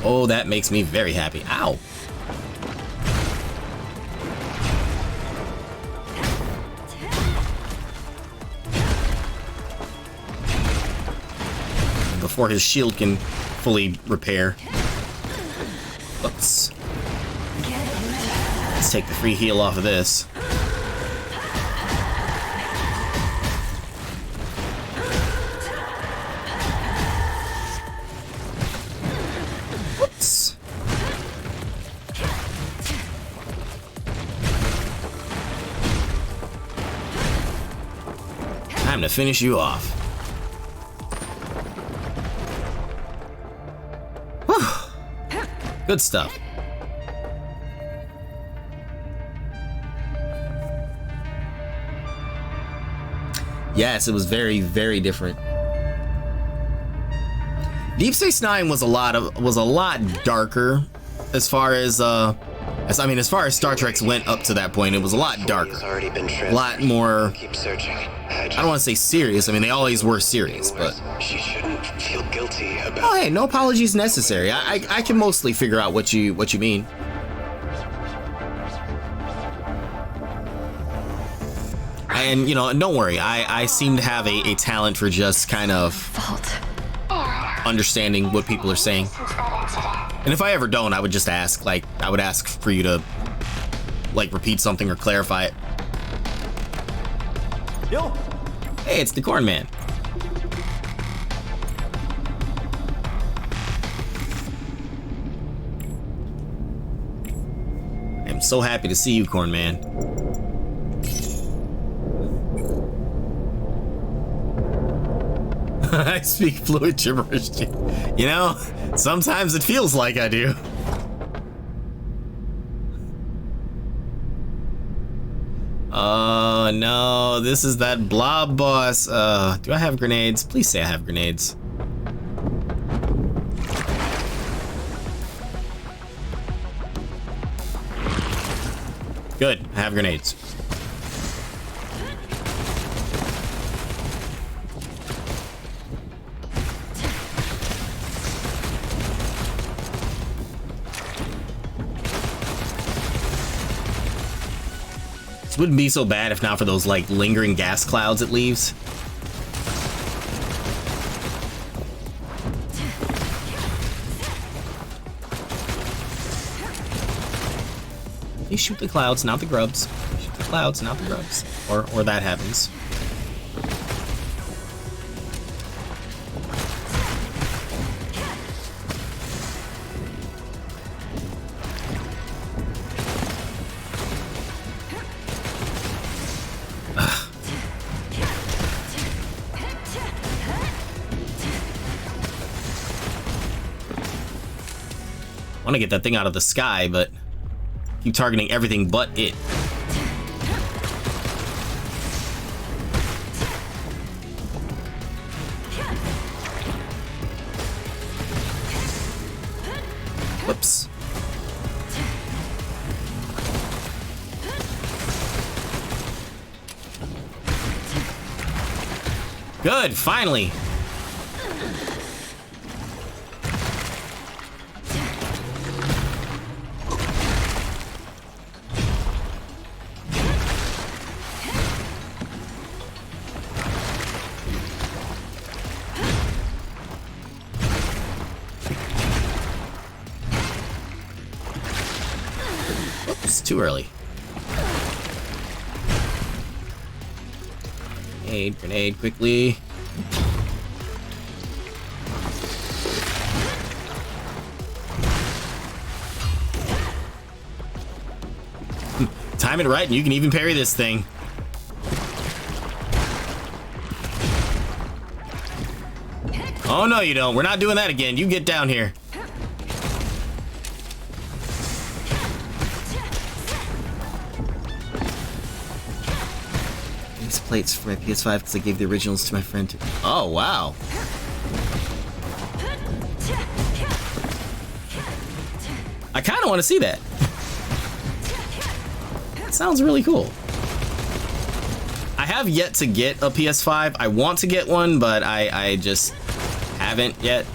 Oh, that makes me very happy. Ow! Before his shield can fully repair. Let's take the free heal off of this. Whoops. Time to finish you off. Good stuff. Yes, it was very, very different. Deep Space Nine was a lot darker as far as Star Trek's went up to that point. It was a lot darker, a lot more. Keep searching. I don't want to say serious. I mean, they always were serious, but she shouldn't feel guilty about. Oh, hey, no apologies necessary. I can mostly figure out what you mean. And, you know, don't worry. I seem to have a talent for just kind of understanding what people are saying. And if I ever don't, I would just ask. Like, I would ask for you to, like, repeat something or clarify it. Yo. Hey, it's the Corn Man. I'm so happy to see you, Corn Man. I speak fluent gibberish. You know, sometimes it feels like I do. Oh no, this is that blob boss. Do I have grenades? Please say I have grenades. Good, I have grenades. Wouldn't be so bad if not for those like lingering gas clouds it leaves. You shoot the clouds, not the grubs. Shoot the clouds, not the grubs. Or that happens. I want to get that thing out of the sky, but keep targeting everything but it. Whoops. Good, finally. Too early. Grenade quickly. Time it right and you can even parry this thing. Oh no you don't. We're not doing that again. You get down here. Plates for my PS5 because I gave the originals to my friend. Oh, wow. I kind of want to see that. It sounds really cool. I have yet to get a PS5. I want to get one, but I just haven't yet.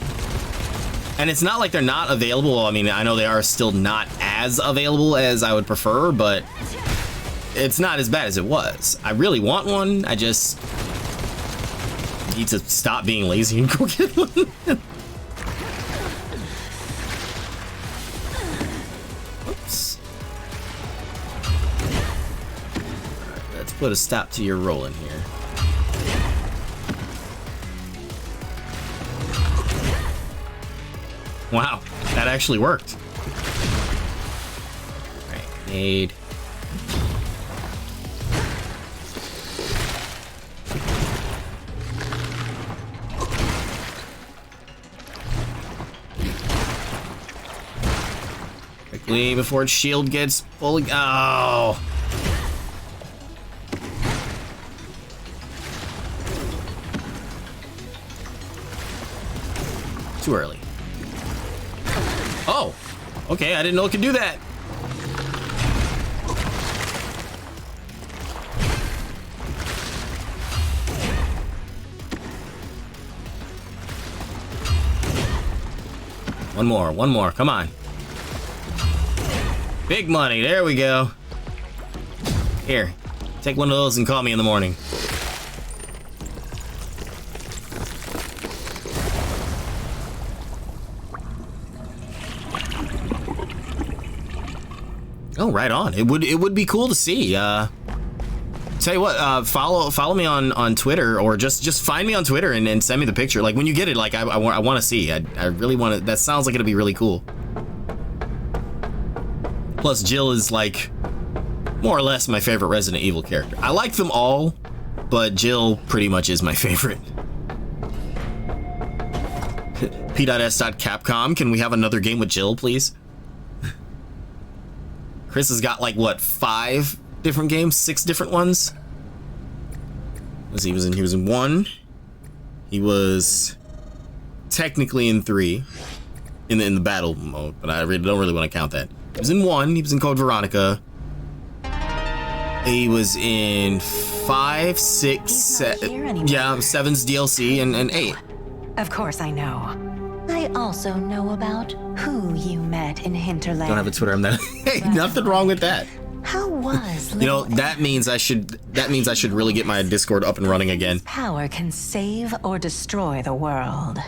And it's not like they're not available. I mean, I know they are still not as available as I would prefer, but it's not as bad as it was. I really want one. I just need to stop being lazy and go get one. Oops. Alright, let's put a stop to your rolling here. Wow, that actually worked. Alright, grenade. quickly before its shield gets fully. Oh. Too early. Oh. Okay, I didn't know it could do that. One more, come on. Big money, there we go. Here, take one of those and call me in the morning. Oh, right on. It would be cool to see. Tell you what, follow me on Twitter, or just find me on Twitter and send me the picture. Like when you get it, like I want to see. I really want to. That sounds like it'll be really cool. Plus, Jill is like more or less my favorite Resident Evil character. I like them all, but Jill pretty much is my favorite. P.S.Capcom, can we have another game with Jill, please? Chris has got like what, 5 different games, 6 different ones. Let's see, he was in 1. He was technically in 3 in the battle mode, but I don't really want to count that. He was in 1. He was in Code Veronica. He was in 5, 6, 7. Yeah, 7's DLC and 8. Of course I know. I also know about who you met in Hinterland. Don't have a Twitter. I'm that. Hey, nothing wrong with that. How was you know, that means I should really get my Discord up and running again. Power can save or destroy the world.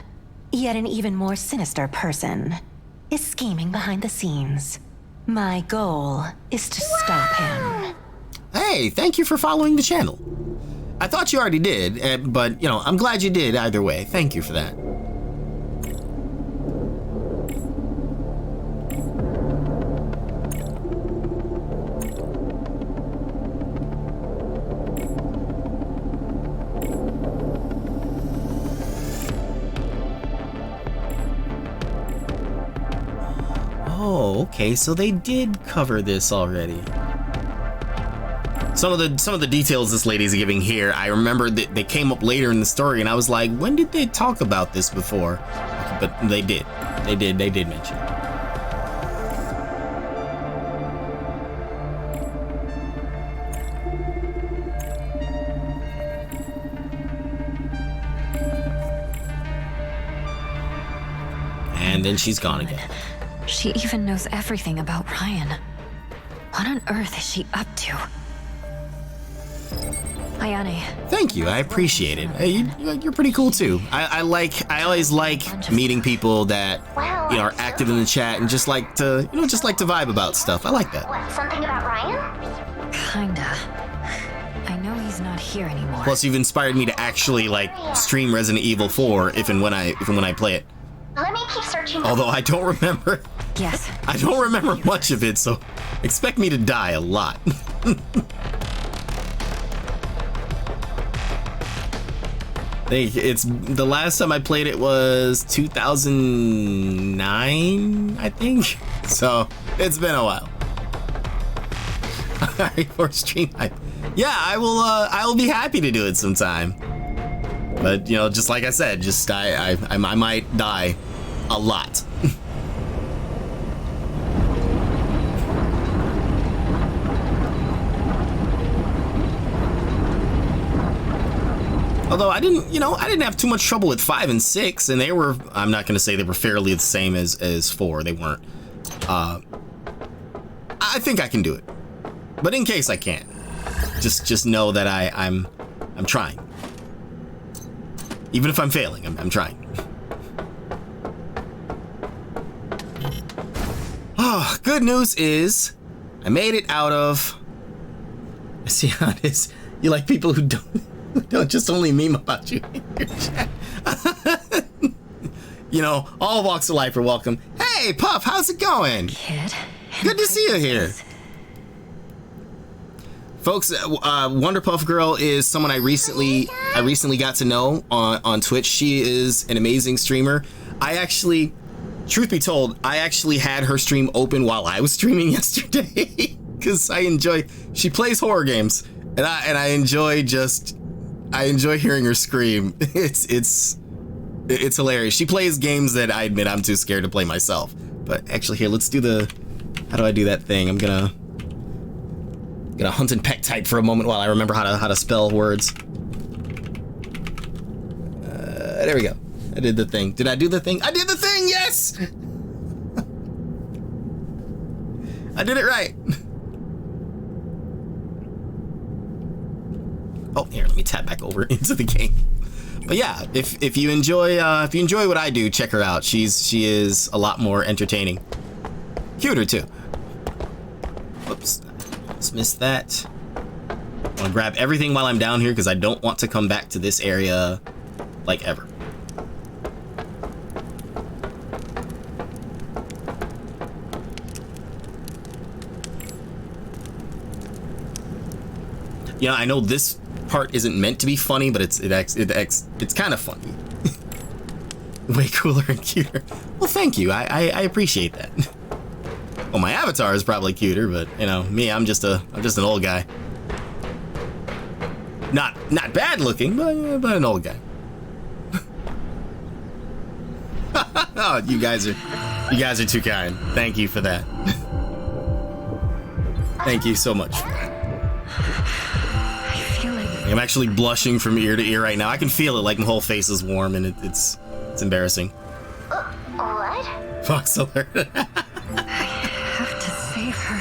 Yet an even more sinister person is scheming behind the scenes. My goal is to stop him. Hey, thank you for following the channel. I thought you already did, but you know, I'm glad you did either way. Thank you for that. Oh, okay, so they did cover this already. Some of the details this lady's giving here, I remember that they came up later in the story, and I was like, when did they talk about this before? But they did. They did mention it. And then she's gone again. She even knows everything about Ryan. What on earth is she up to? Ayane. Thank you, I appreciate it. Hey, you're pretty cool too. I always like meeting people that are active in the chat and just like to vibe about stuff. I like that. What, something about Ryan? Kinda. I know he's not here anymore. Plus, you've inspired me to actually like stream Resident Evil 4 if and when I play it. Let me keep searching. Although I don't remember. Yes. I don't remember much of it, so expect me to die a lot. It's the last time I played it was 2009, I think. So it's been a while. Alright, for stream hype. Yeah, I will be happy to do it sometime. But you know, just like I said, just I might die a lot. Although I didn't have too much trouble with 5 and 6, and they were, I'm not going to say they were fairly the same as 4. They weren't. I think I can do it. But in case I can't, just know that I'm trying. Even if I'm failing, I'm trying. Oh, good news is I made it out of. See how it is. You like people who don't just only meme about you in your chat. You know, all walks of life are welcome. Hey, Puff, how's it going? Kid. Good to see you here. Folks, Wonder Puff Girl is someone I recently got to know on Twitch. She is an amazing streamer. I actually truth be told, I actually had her stream open while I was streaming yesterday because she plays horror games, and I enjoy hearing her scream. It's hilarious. She plays games that I admit I'm too scared to play myself. But actually, here, let's do how do I do that thing? I'm gonna hunt and peck type for a moment while I remember how to spell words. There we go. I did the thing. Did I do the thing? I did the thing, yes! I did it right. Oh, here, let me tap back over into the game. But yeah, if you enjoy what I do, check her out. She is a lot more entertaining. Cuter too. Whoops. Just missed that. I want to grab everything while I'm down here because I don't want to come back to this area like ever. You know, I know this part isn't meant to be funny, but it's kind of funny. Way cooler and cuter. Well, thank you. I appreciate that. Well, my avatar is probably cuter, but you know, me, I'm just an old guy. Not bad looking, but an old guy. Oh, you guys are too kind. Thank you for that. Thank you so much for that. I'm actually blushing from ear to ear right now. I can feel it, like my whole face is warm, and it's embarrassing. What? Fox alert. I have to save her.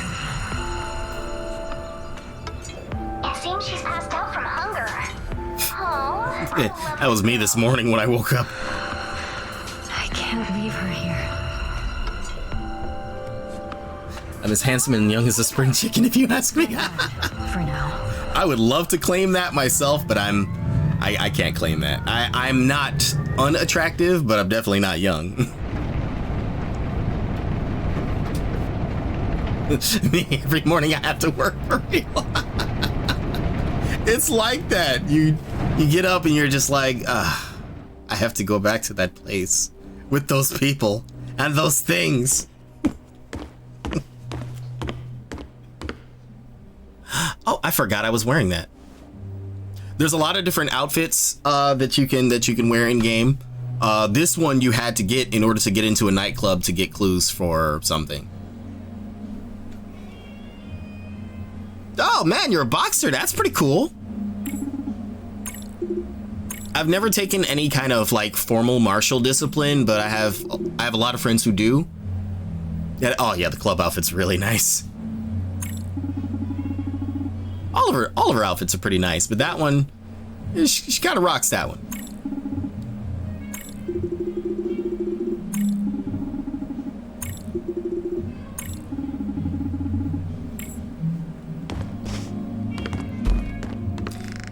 It seems she's passed out from hunger. Oh. That was me this morning when I woke up. I can't leave her here. I'm as handsome and young as a spring chicken, if you ask me. For now. I would love to claim that myself, but I can't claim that. I'm not unattractive, but I'm definitely not young. Me, every morning I have to work for real. It's like that. You get up and you're just like, I have to go back to that place with those people and those things. Oh, I forgot I was wearing that. There's a lot of different outfits that you can wear in game. This one you had to get in order to get into a nightclub to get clues for something. Oh man, you're a boxer. That's pretty cool. I've never taken any kind of like formal martial discipline, but I have a lot of friends who do. Yeah, oh yeah, the club outfit's really nice. All of her outfits are pretty nice, but that one, she kind of rocks that one.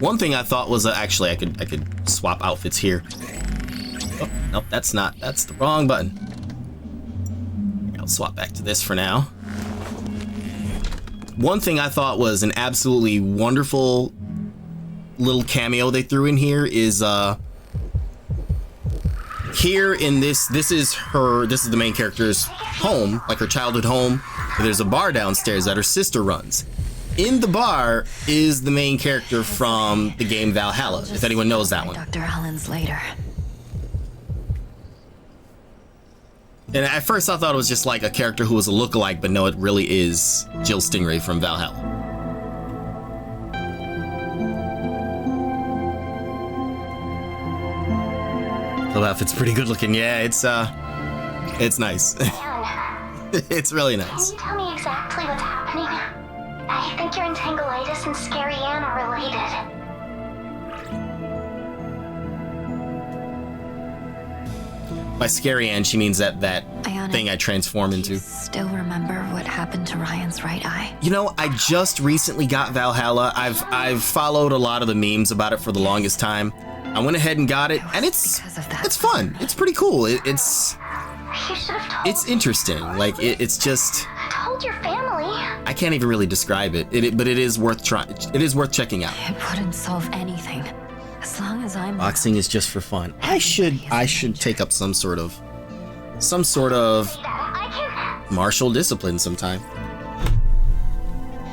One thing I thought was actually I could swap outfits here. Oh, nope, that's the wrong button. I'll swap back to this for now. One thing I thought was an absolutely wonderful little cameo they threw in here is here in this is the main character's home, like her childhood home. There's a bar downstairs that her sister runs. In the bar is the main character from the game Valhalla, if anyone knows that one. Dr. Allen's later. And at first I thought it was just like a character who was a lookalike, but no, it really is Jill Stingray from Valhalla. The outfit's pretty good looking. Yeah, it's nice. It's really nice. Can you tell me exactly what's happening? I think your entanglitis and Scary Ann are related. By Scary Ann, she means that Ionic, thing I transform into. Do you still remember what happened to Ryan's right eye? You know, I just recently got Valhalla. I've followed a lot of the memes about it for the longest time. I went ahead and got it, and it's fun. It's pretty cool. It's interesting. Like it's just. Told your family. I can't even really describe it. But it is worth trying. It is worth checking out. It wouldn't solve anything. As long as I'm boxing is just for fun. I should take up some sort of some sort of martial discipline sometime.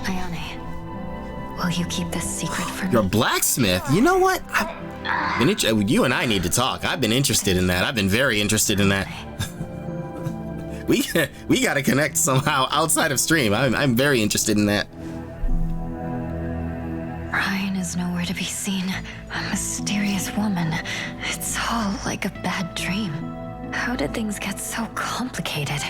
Ayane, will you keep this secret from me? You're a blacksmith. You know what? You and I need to talk. I've been interested in that. I've been very interested in that. we got to connect somehow outside of stream. I'm very interested in that. Ryan is nowhere to be seen. A mysterious woman. It's all like a bad dream. How did things get so complicated?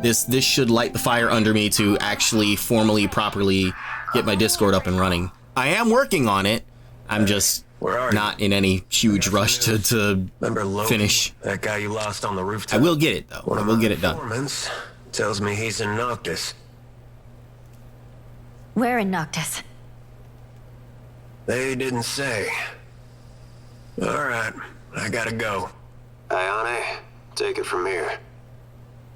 This should light the fire under me to actually formally, properly get my Discord up and running. I am working on it. I'm just not in any huge rush to finish. That guy you lost on the rooftop. I will get it though. I will get it done. Tells me he's in Noctis. Where in Noctis? They didn't say. All right, I gotta go. Ayane, take it from here.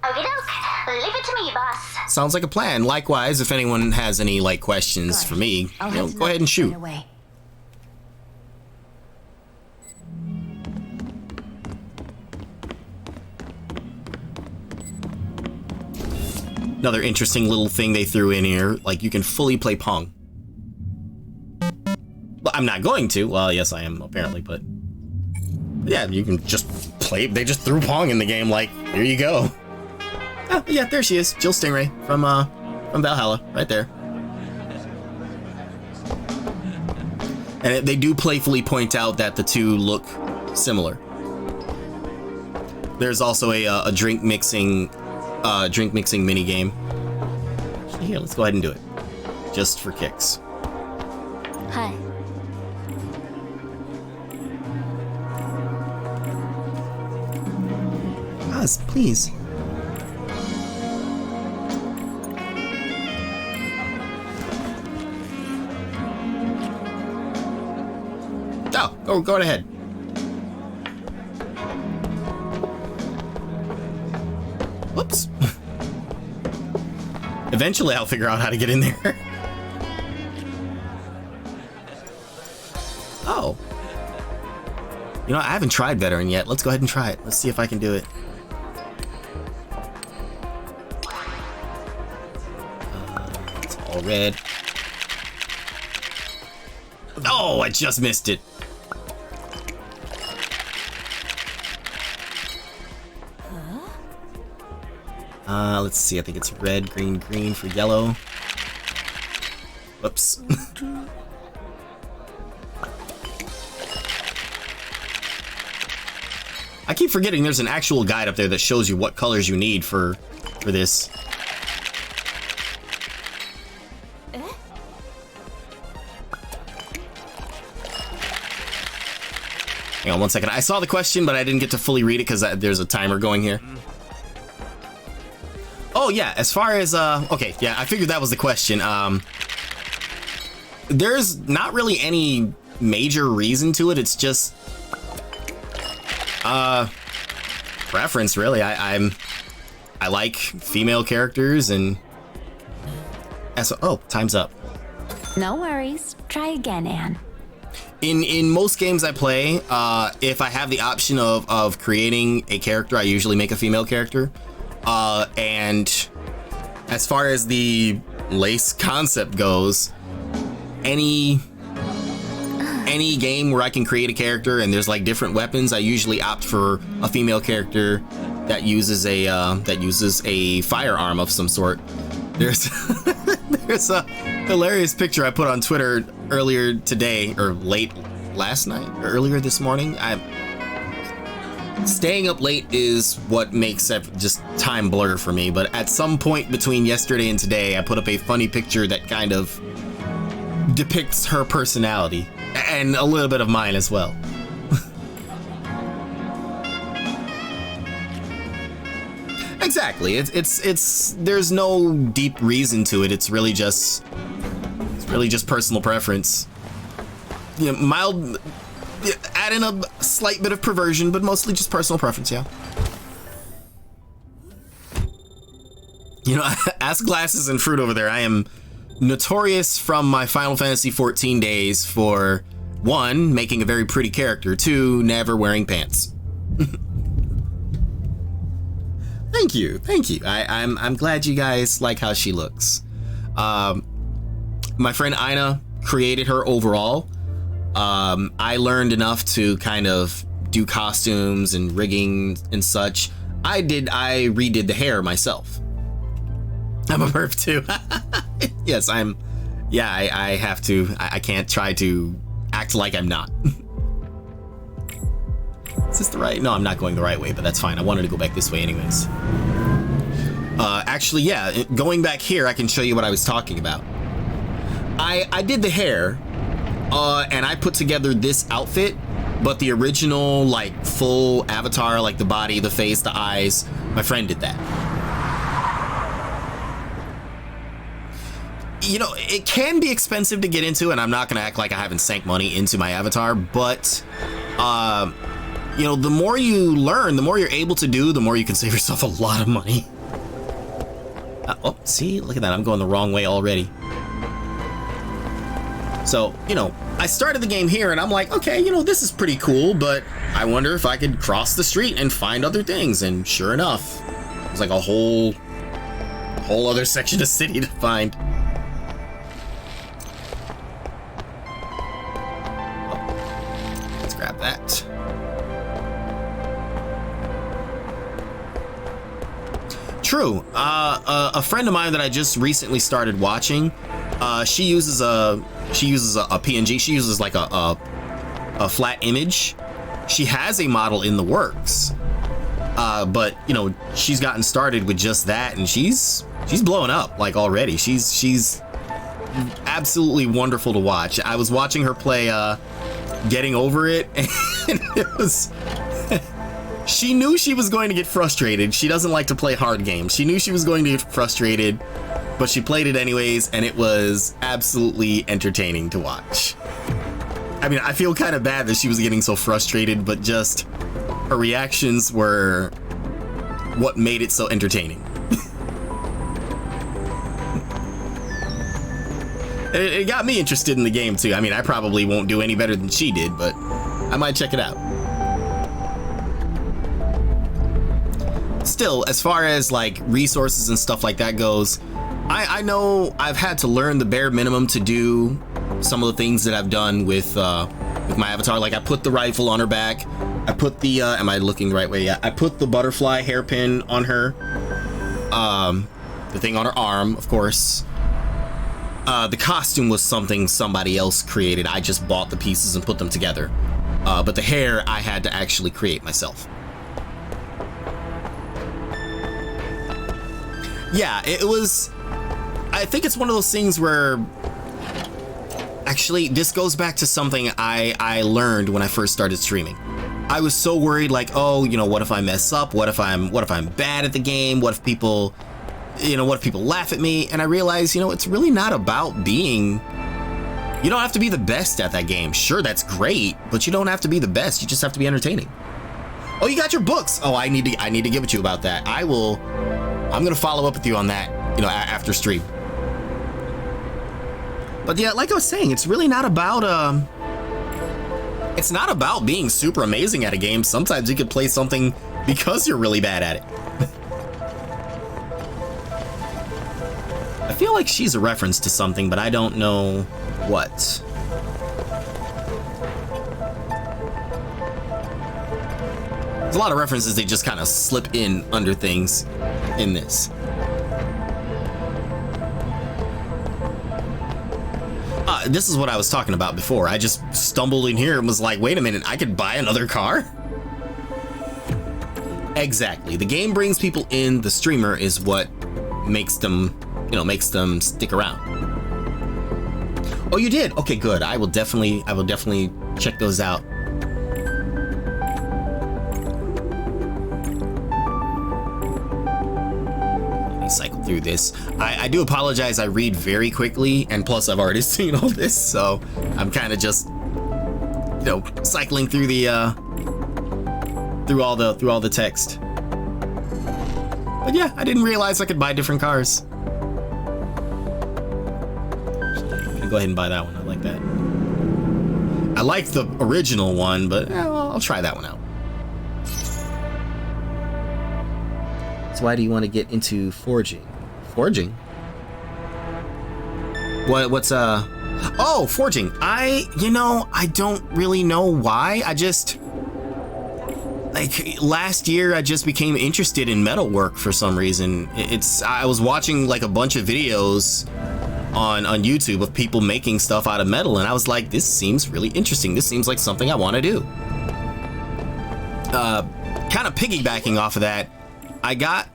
Okie doke. Leave it to me, boss. Sounds like a plan. Likewise, if anyone has any questions for me, go ahead and shoot. Another interesting little thing they threw in here, like you can fully play Pong. Well, I'm not going to. Well, yes, I am apparently, but yeah, you can just play. They just threw Pong in the game. Like, here you go. Oh, yeah, there she is, Jill Stingray from Valhalla, right there. And they do playfully point out that the two look similar. There's also a drink mixing mini game. Here, let's go ahead and do it, just for kicks. Hi. Oz, please. Oh, go right ahead. Whoops. Eventually I'll figure out how to get in there. Oh. You know, I haven't tried veteran yet. Let's go ahead and try it. Let's see if I can do it. It's all red. Oh, I just missed it. Let's see, I think it's red, green, green for yellow. Whoops. I keep forgetting there's an actual guide up there that shows you what colors you need for this. Hang on one second. I saw the question, but I didn't get to fully read it because there's a timer going here. Oh yeah, as far as okay, yeah, I figured that was the question. There's not really any major reason to it. It's just preference, really. I like female characters, and oh, time's up. No worries. Try again, Anne. In most games I play, if I have the option of creating a character, I usually make a female character. And as far as the lace concept goes, any game where I can create a character and there's like different weapons, I usually opt for a female character that uses a firearm of some sort. There's a hilarious picture I put on Twitter earlier today, or late last night, or earlier this morning. Staying up late is what makes just time blur for me, but at some point between yesterday and today, I put up a funny picture that kind of depicts her personality, and a little bit of mine as well. Exactly. It's there's no deep reason to it. It's really just personal preference. You know, mild, add in a slight bit of perversion, but mostly just personal preference, yeah. You know, ask Glasses and Fruit over there. I am notorious from my Final Fantasy XIV days for 1, making a very pretty character, 2, never wearing pants. Thank you. I'm glad you guys like how she looks. My friend Ina created her overall. I learned enough to kind of do costumes and rigging and such. I redid the hair myself. I'm a perf too. Yes, I have to. I can't try to act like I'm not. Is this the right? No, I'm not going the right way, but that's fine. I wanted to go back this way anyways. Actually, yeah, going back here, I can show you what I was talking about. I did the hair, and I put together this outfit, but the original, like, full avatar, like the body, the face, the eyes, my friend did that. You know, it can be expensive to get into, and I'm not going to act like I haven't sank money into my avatar, but, you know, the more you learn, the more you're able to do, the more you can save yourself a lot of money. Oh, see, look at that. I'm going the wrong way already. So, you know, I started the game here and I'm like, okay, you know, this is pretty cool, but I wonder if I could cross the street and find other things. And sure enough, there's like a whole other section of city to find. Oh, let's grab that. True. A friend of mine that I just recently started watching, she uses a PNG. She uses like a flat image. She has a model in the works, but you know, she's gotten started with just that, and she's blowing up like already. She's absolutely wonderful to watch. I was watching her play Getting Over It, and it was. She knew she was going to get frustrated. She doesn't like to play hard games. She knew she was going to get frustrated, but she played it anyways, and it was absolutely entertaining to watch. I mean, I feel kind of bad that she was getting so frustrated, but just her reactions were what made it so entertaining. It got me interested in the game too. I mean, I probably won't do any better than she did, but I might check it out. Still, as far as like resources and stuff like that goes, I know I've had to learn the bare minimum to do some of the things that I've done with my avatar. Like I put the rifle on her back. I put the am I looking the right way? Yeah, I put the butterfly hairpin on her. The thing on her arm, of course. The costume was something somebody else created. I just bought the pieces and put them together. But the hair I had to actually create myself. Yeah, it was, I think it's one of those things where, actually, this goes back to something I learned when I first started streaming. I was so worried, like, oh, you know, what if I mess up? What if I'm bad at the game? What if people, you know, what if people laugh at me? And I realized, you know, it's really not about being, you don't have to be the best at that game. Sure, that's great, but you don't have to be the best. You just have to be entertaining. Oh, you got your books. Oh, I need to get with you about that. I'm gonna follow up with you on that, you know, after stream. But yeah, like I was saying, it's really not about it's not about being super amazing at a game. Sometimes you could play something because you're really bad at it. I feel like she's a reference to something, but I don't know what. There's a lot of references they just kind of slip in under things in this. This is what I was talking about before. I just stumbled in here and was like, wait a minute, I could buy another car? Exactly. The game brings people in. The streamer is what makes them, you know, makes them stick around. Oh, you did? Okay, good. I will definitely check those out. Cycle through this. I do apologize. I read very quickly, and plus I've already seen all this, so I'm kind of just, you know, cycling through the through all the text. But yeah, I didn't realize I could buy different cars. I'm gonna go ahead and buy that one. I like that. I like the original one, but I'll try that one out. So why do you want to get into forging? Forging? What's oh, forging. I don't really know why. I just, like, last year I just became interested in metalwork for some reason. I was watching like a bunch of videos on YouTube of people making stuff out of metal, and I was like, this seems really interesting. This seems like something I want to do. Kind of piggybacking off of that, I got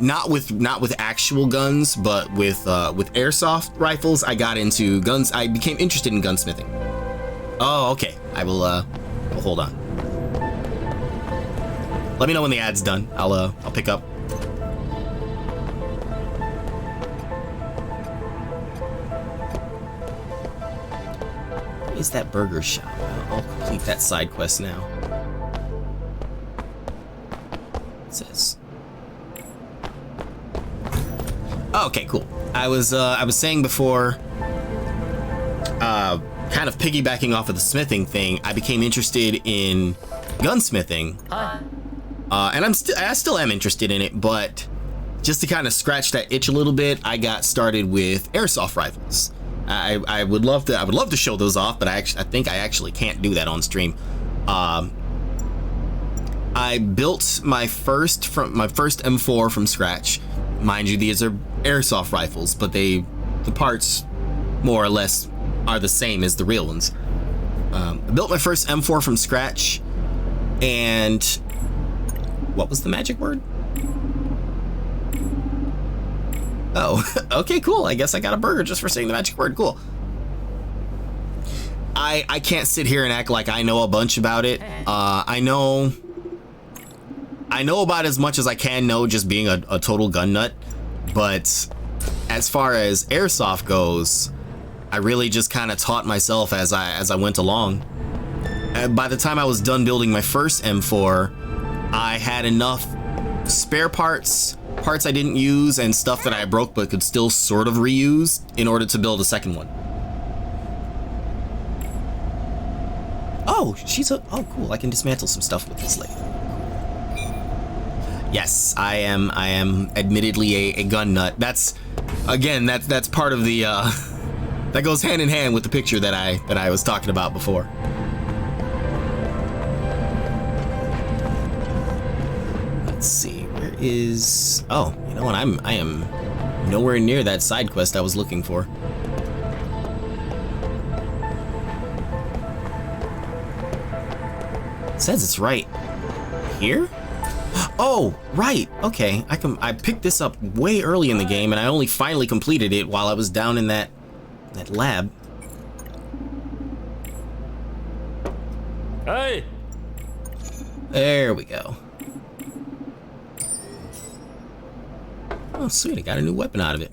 not with actual guns, but with airsoft rifles. I got into guns. I became interested in gunsmithing. Oh, okay. I will hold on. Let me know when the ad's done. I'll pick up. What is that burger shop? I'll complete that side quest now. It says. Oh, okay, cool. I was saying before, kind of piggybacking off of the smithing thing, I became interested in gunsmithing. And I still am interested in it, but just to kind of scratch that itch a little bit, I got started with airsoft rifles. I would love to show those off, but I think I actually can't do that on stream. I built my first M4 from scratch. Mind you, these are airsoft rifles, but the parts more or less are the same as the real ones. I built my first M4 from scratch, and what was the magic word? Oh, okay, cool. I guess I got a burger just for saying the magic word. Cool. I can't sit here and act like I know a bunch about it. I know about as much as I can know, just being a total gun nut. But as far as airsoft goes, I really just kind of taught myself as I went along. And by the time I was done building my first M4, I had enough spare parts I didn't use, and stuff that I broke but could still sort of reuse in order to build a second one. Oh, oh cool, I can dismantle some stuff with this lady. Yes, I am admittedly a gun nut. That's part of the that goes hand in hand with the picture that I was talking about before. Let's see, where is, oh, you know what, I am nowhere near that side quest I was looking for. It says it's right here? Oh, right. Okay, I picked this up way early in the game, and I only finally completed it while I was down in that lab. Hey. There we go. Oh, sweet, I got a new weapon out of it.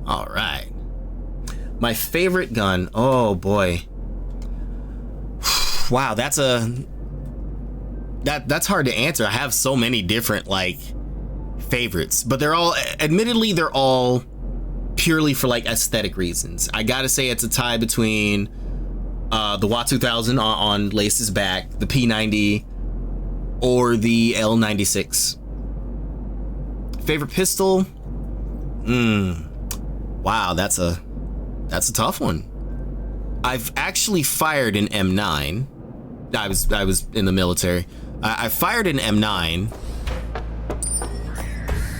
All right. My favorite gun. Oh boy. Wow, that's hard to answer. I have so many different like favorites, but they're all purely for like aesthetic reasons. I gotta say it's a tie between the Watt 2000 on Lace's back, the P90, or the L96. Favorite pistol? Wow, that's a tough one. I've actually fired an M9. I was in the military. I fired an M9.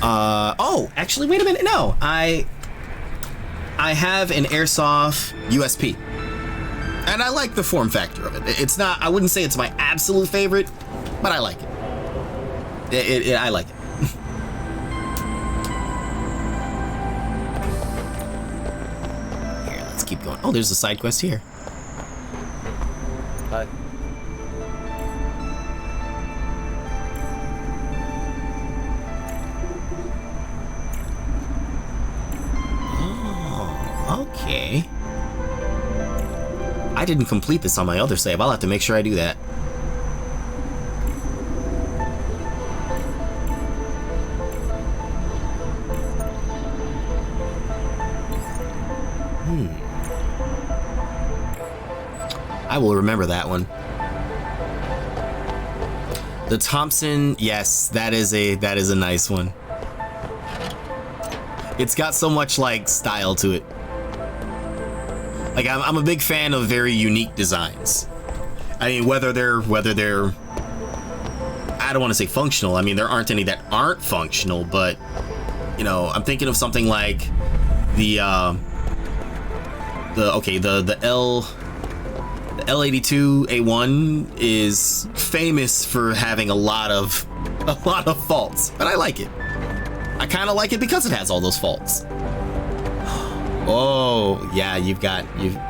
Oh, actually, wait a minute. No, I have an airsoft USP, and I like the form factor of it. It's not. I wouldn't say it's my absolute favorite, but I like it. I like it. Here, let's keep going. Oh, there's a side quest here. Hi. Okay. I didn't complete this on my other save. I'll have to make sure I do that. I will remember that one. The Thompson, yes, that is a nice one. It's got so much like style to it. Like I'm a big fan of very unique designs. I mean, whether they're I don't want to say functional. I mean, there aren't any that aren't functional, but you know, I'm thinking of something like the L82A1 is famous for having a lot of faults, but I like it. I kind of like it because it has all those faults. Oh yeah,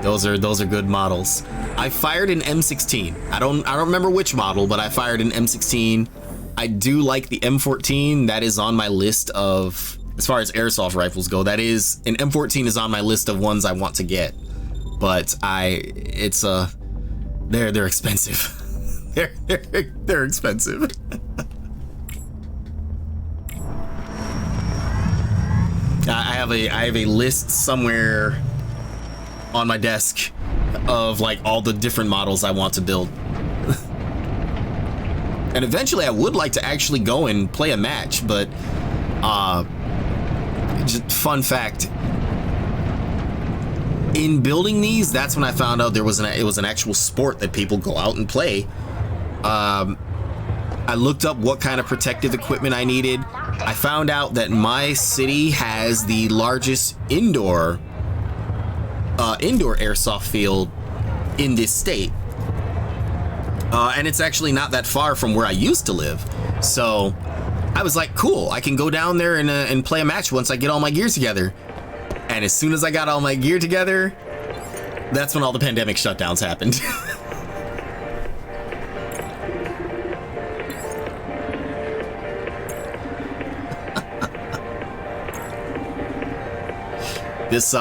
those are good models. I fired an M16. I don't remember which model, but I fired an M16. I do like the M14. That is on my list of, as far as airsoft rifles go, that is an M14 is on my list of ones I want to get. But they're expensive. they're expensive. I have a list somewhere on my desk of like all the different models I want to build. And eventually I would like to actually go and play a match, but just fun fact, in building these, that's when I found out it was an actual sport that people go out and play. I looked up what kind of protective equipment I needed. I found out that my city has the largest indoor airsoft field in this state. And it's actually not that far from where I used to live. So I was like, cool, I can go down there and play a match once I get all my gear together. And as soon as I got all my gear together, that's when all the pandemic shutdowns happened. This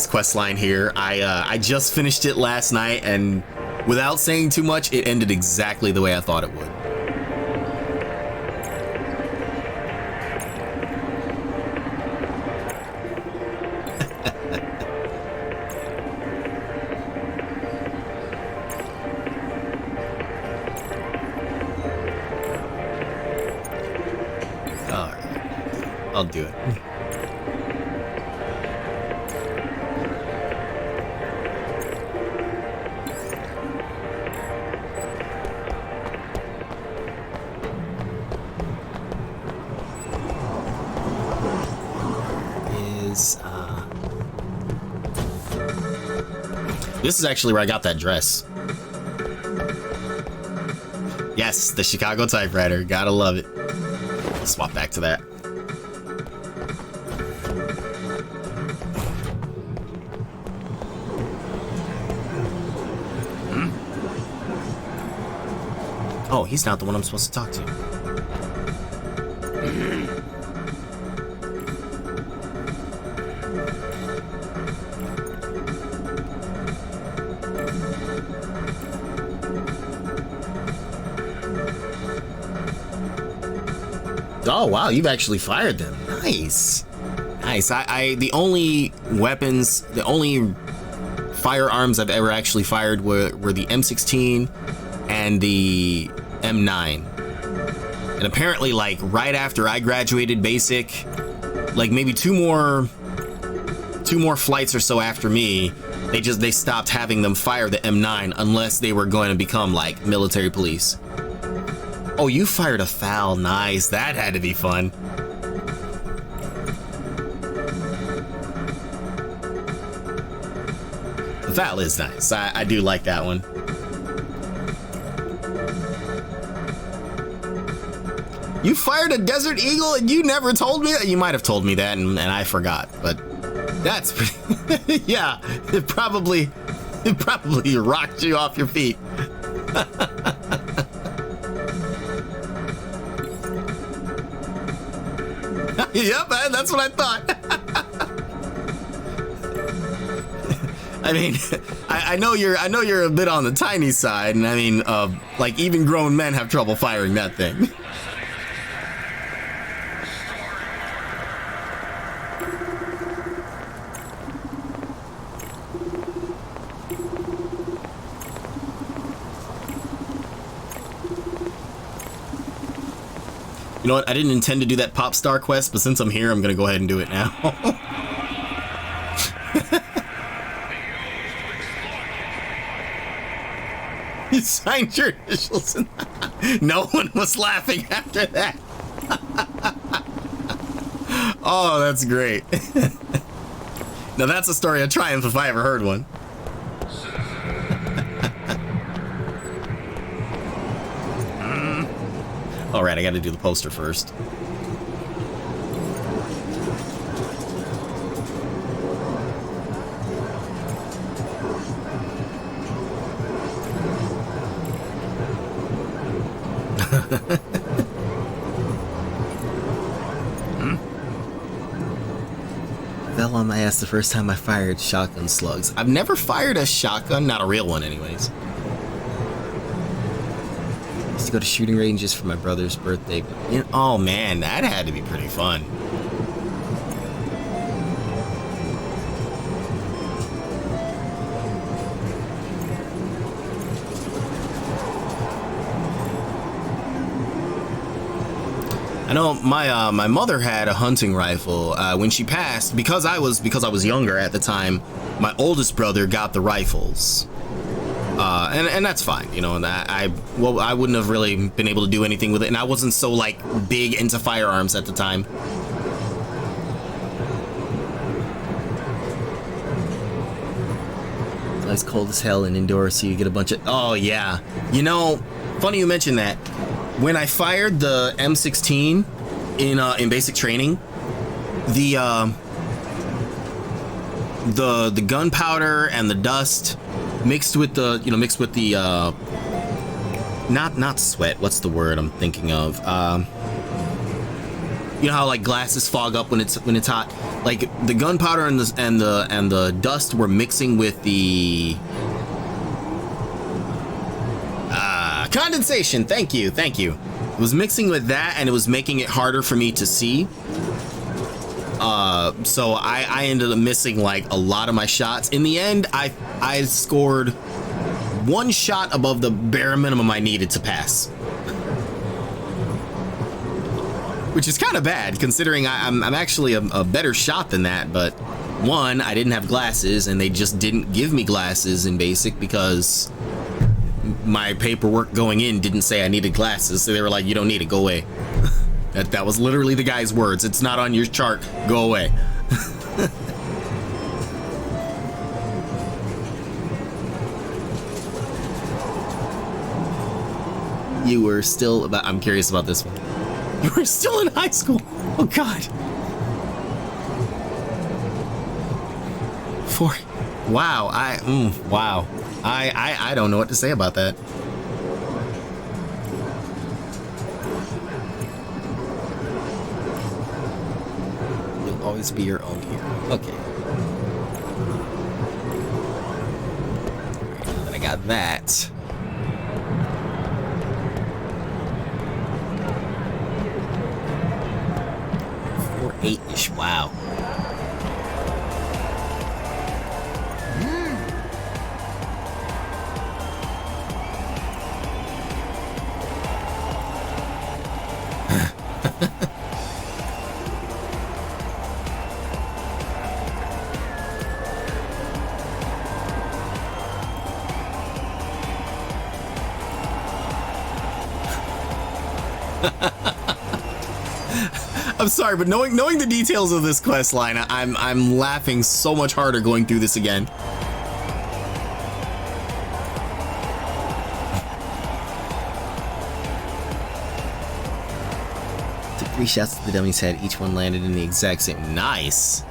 quest line here, I just finished it last night, and without saying too much, it ended exactly the way I thought it would. All right, I'll do it. This is actually where I got that dress. Yes, the Chicago typewriter. Gotta love it. Swap back to that. Oh, he's not the one I'm supposed to talk to. Oh wow, you've actually fired them. Nice. Nice. The only weapons, the only firearms I've ever actually fired were the M16 and the M9. And apparently, like, right after I graduated basic, like maybe two more flights or so after me, they stopped having them fire the M9 unless they were going to become like military police. Oh, you fired a foul. Nice. That had to be fun. The foul is nice. I do like that one. You fired a Desert Eagle and you never told me that? You might have told me that and I forgot, but that's pretty... Yeah, it probably rocked you off your feet. Yep, that's what I thought. I mean, I know you're a bit on the tiny side, and I mean, like even grown men have trouble firing that thing. You know what? I didn't intend to do that pop star quest, but since I'm here, I'm gonna go ahead and do it now. You signed your initials. No one was laughing after that. Oh, that's great. Now that's a story of triumph if I ever heard one. All right, I got to do the poster first. Fell on my ass the first time I fired shotgun slugs. I've never fired a shotgun, not a real one anyways. Used to go to shooting ranges for my brother's birthday. But, you know, oh man, that had to be pretty fun. I know my mother had a hunting rifle. When she passed, because I was younger at the time, my oldest brother got the rifles. And that's fine, you know. And I wouldn't have really been able to do anything with it, and I wasn't so like big into firearms at the time. It's cold as hell and indoors, so you get a bunch of. Oh yeah, you know, funny you mentioned that. When I fired the M16 in basic training, the gunpowder and the dust mixed with the not sweat. What's the word I'm thinking of? You know how like glasses fog up when it's hot. Like the gunpowder and the dust were mixing with the condensation. Thank you. It was mixing with that, and it was making it harder for me to see. So I ended up missing like a lot of my shots. In the end, I scored one shot above the bare minimum I needed to pass, which is kind of bad considering I'm actually a better shot than that. But one, I didn't have glasses, and they just didn't give me glasses in basic because my paperwork going in didn't say I needed glasses, so they were like, you don't need it, go away. That was literally the guy's words. It's not on your chart, go away. You were still about, I'm curious about this one. You were still in high school. Oh god. Wow, wow. I don't know what to say about that. You'll always be your own hero. Okay. Then I got that. 4-8-ish. Wow. I'm sorry, but knowing the details of this quest line, I'm laughing so much harder going through this again. Took 3 shots to the dummy's head. Each one landed in the exact same. Nice.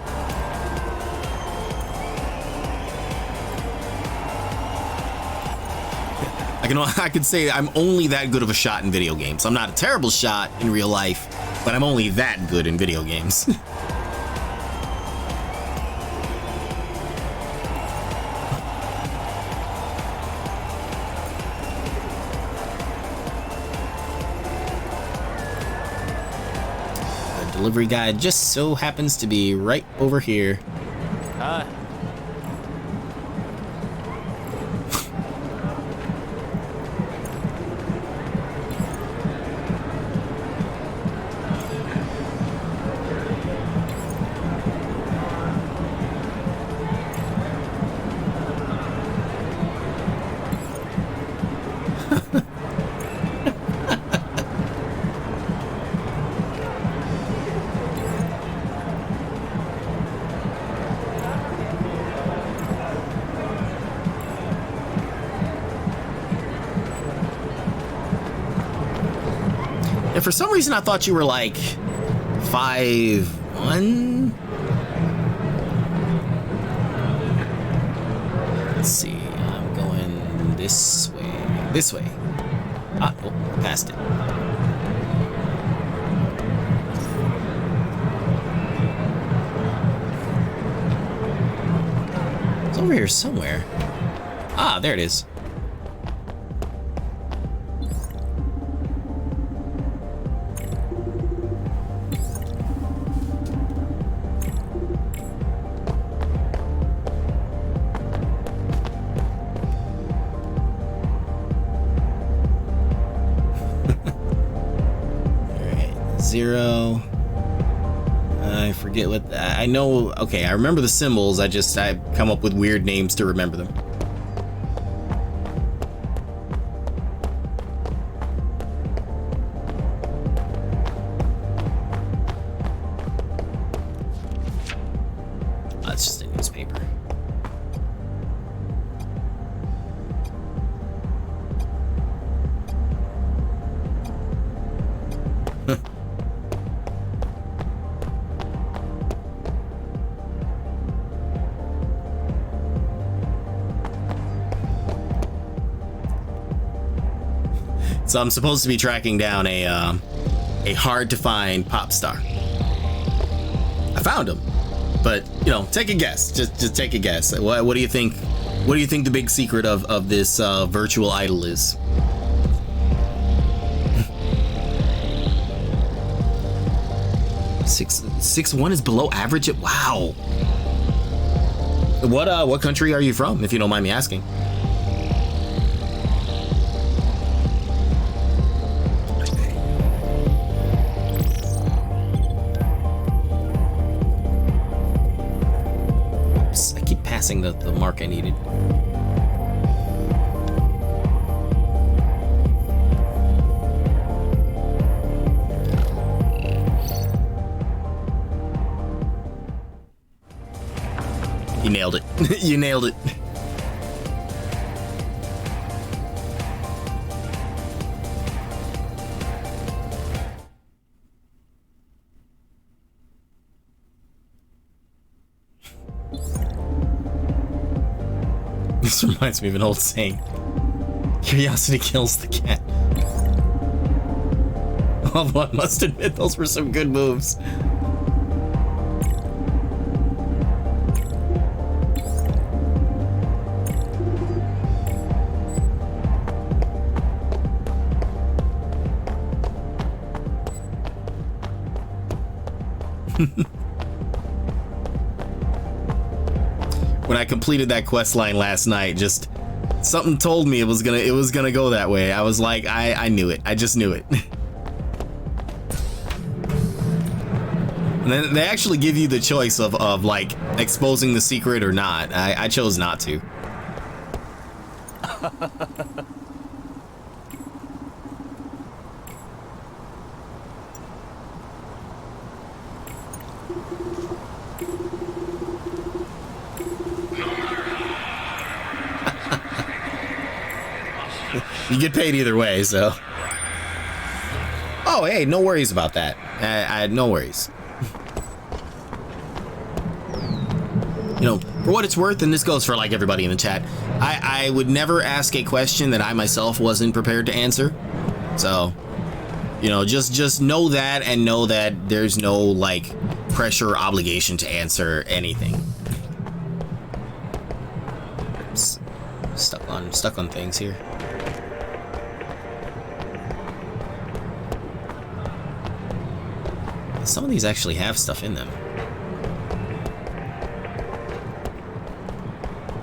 I could say I'm only that good of a shot in video games. I'm not a terrible shot in real life, but I'm only that good in video games. The delivery guy just so happens to be right over here. And for some reason, I thought you were like 5'1". Let's see. I'm going this way. This way. Ah, oh, passed it. It's over here somewhere. Ah, there it is. Zero. I forget what I know. Okay, I remember the symbols. I come up with weird names to remember them. That's just a newspaper. So I'm supposed to be tracking down a hard to find pop star. I found him, but you know, take a guess. Just take a guess. What do you think? What do you think the big secret of this virtual idol is? Six one is below average. Wow. What country are you from, if you don't mind me asking? The mark I needed. You nailed it. You nailed it. This reminds me of an old saying. Curiosity kills the cat. Although I must admit, those were some good moves. When I completed that quest line last night, just something told me it was gonna go that way. I was like, I knew it. I just knew it. And then they actually give you the choice of like exposing the secret or not. I chose not to. You get paid either way, so. Oh, hey, no worries about that. No worries. You know, for what it's worth, and this goes for like everybody in the chat, I would never ask a question that I myself wasn't prepared to answer. So, you know, just know that, and know that there's no like pressure or obligation to answer anything. Oops. Stuck on things here. Some of these actually have stuff in them.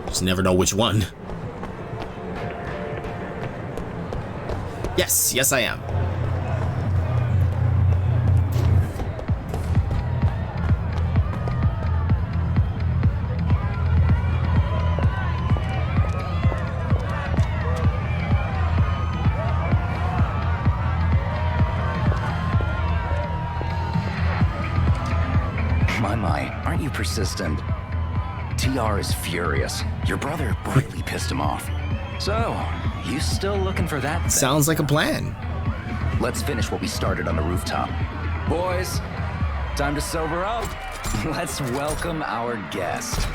Just never know which one. Yes, I am. Aren't you persistent? TR is furious. Your brother really pissed him off. So, you still looking for that thing? Sounds like a plan. Let's finish what we started on the rooftop. Boys, time to sober up. Let's welcome our guest.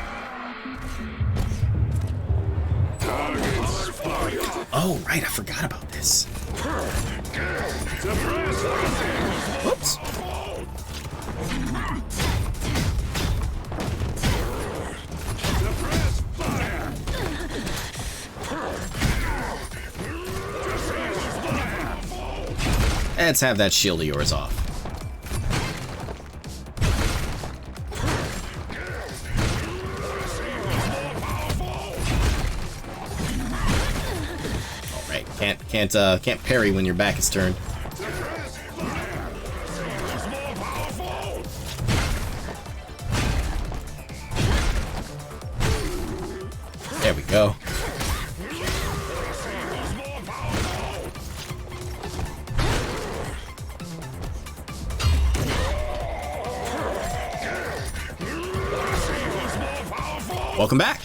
Oh, right, I forgot about this. Whoops. Let's have that shield of yours off. All right, can't parry when your back is turned. There we go. Welcome back.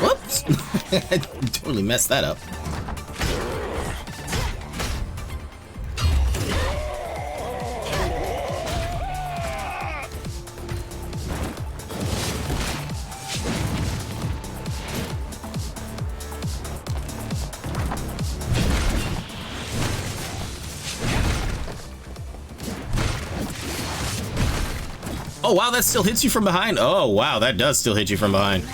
Whoops. I totally messed that up. Oh, wow, that still hits you from behind? Oh, wow, that does still hit you from behind.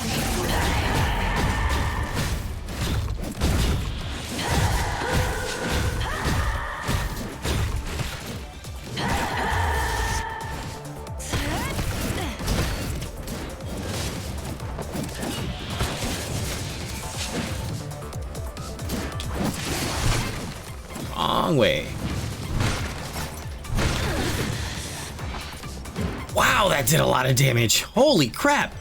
Wrong way. Wow, that did a lot of damage. Holy crap.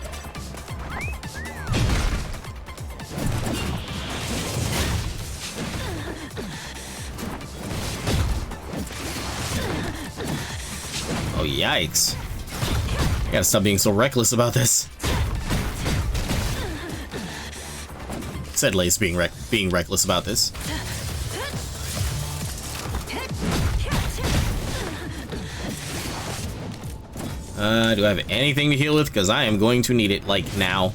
Oh, yikes. I gotta stop being so reckless about this. Said Lace being reckless about this. Do I have anything to heal with? Because I am going to need it, like, now.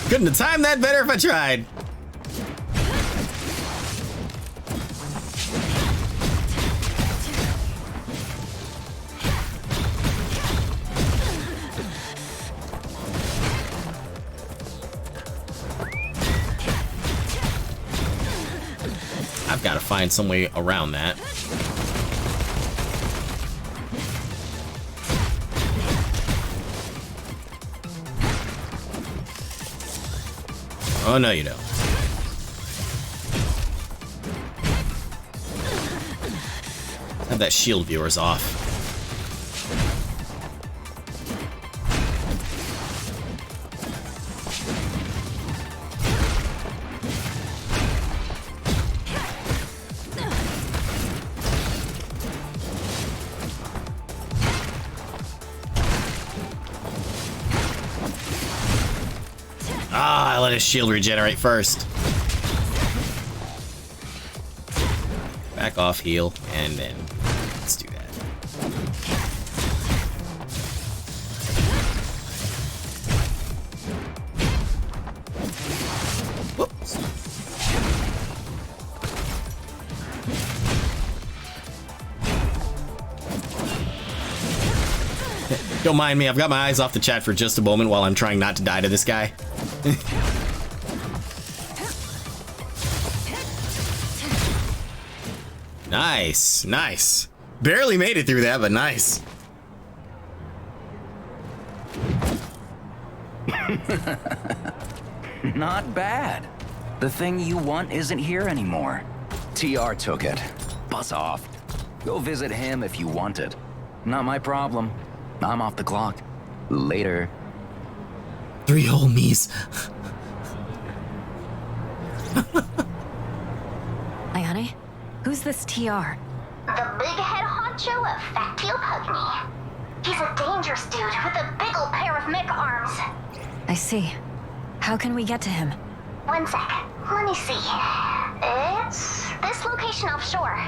Couldn't have timed that better if I tried. Gotta find some way around that. Oh, no, you don't. Have that shield viewers off. Ah, I let his shield regenerate first. Back off, heal, and then let's do that. Whoops. Don't mind me, I've got my eyes off the chat for just a moment while I'm trying not to die to this guy. Nice, nice. Barely made it through that, but nice. Not bad. The thing you want isn't here anymore. TR took it. Buzz off. Go visit him if you want it. Not my problem. I'm off the clock. Later. 3 whole me's. Ayane? Who's this TR? The big head honcho of Factiopugny. He's a dangerous dude with a big ol' pair of mech arms. I see. How can we get to him? 1 sec. Let me see. It's this location offshore.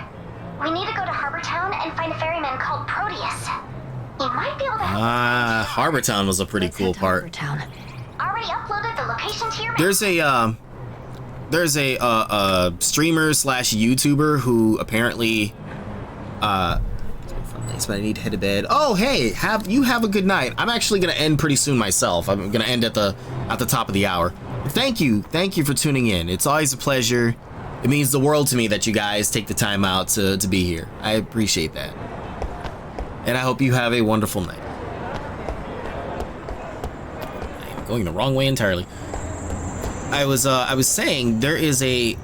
We need to go to Harbor Town and find a ferryman called Proteus. He might be able to help. Harbor Town was a pretty cool part. Harbor Town. Already uploaded the location to your map. There's a streamer slash YouTuber who apparently but I need to head to bed. Oh, hey, have a good night. I'm actually gonna end pretty soon myself. I'm gonna end at the top of the hour. Thank you for tuning in. It's always a pleasure. It means the world to me that you guys take the time out to be here. I appreciate that. And I hope you have a wonderful night. I'm going the wrong way entirely. I was saying there is a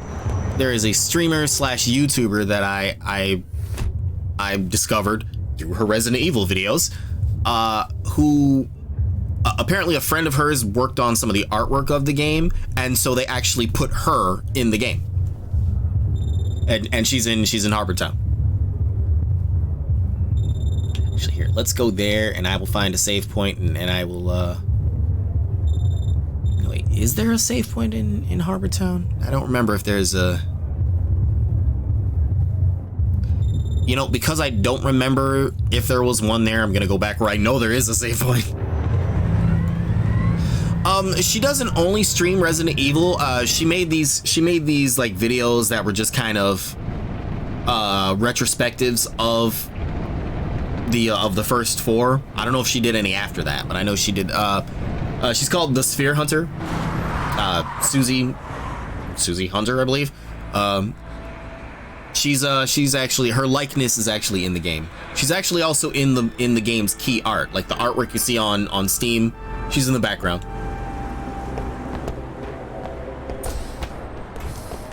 streamer slash YouTuber that I discovered through her Resident Evil videos, who apparently a friend of hers worked on some of the artwork of the game, and so they actually put her in the game. And she's in Harbor Town. Actually, here, let's go there, and I will find a save point, and I will. Wait, is there a save point in Harbor Town? I don't remember if there's a. You know, because I don't remember if there was one there, I'm gonna go back where I know there is a save point. She doesn't only stream Resident Evil. She made these like videos that were just kind of retrospectives of the first 4. I don't know if she did any after that, but I know she did. She's called The Sphere Hunter. Susie Hunter, I believe. She's actually, her likeness is actually in the game. She's actually also in the game's key art, like the artwork you see on Steam. She's in the background.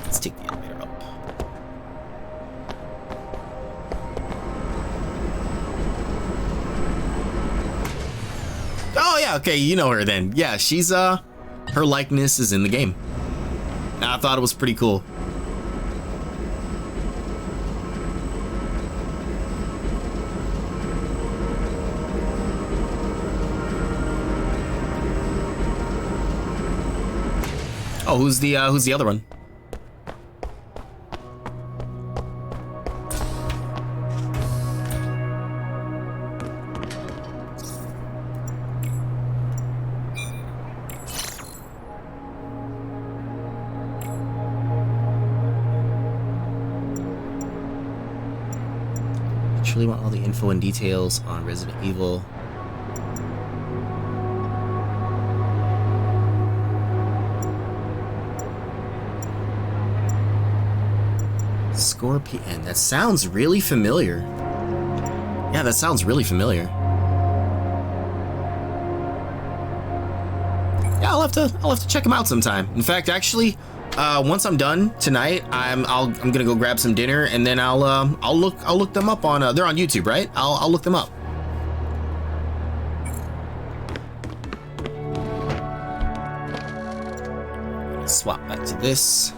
Let's take the elevator up. Oh yeah, okay, you know her then. Yeah, she's her likeness is in the game. I thought it was pretty cool. Oh, who's the other one? I truly want all the info and details on Resident Evil. Scorpion. That sounds really familiar. Yeah, that sounds really familiar. Yeah, I'll have to check them out sometime. In fact, actually, once I'm done tonight, I'm gonna go grab some dinner, and then I'll look them up on. They're on YouTube, right? I'll look them up. Swap back to this.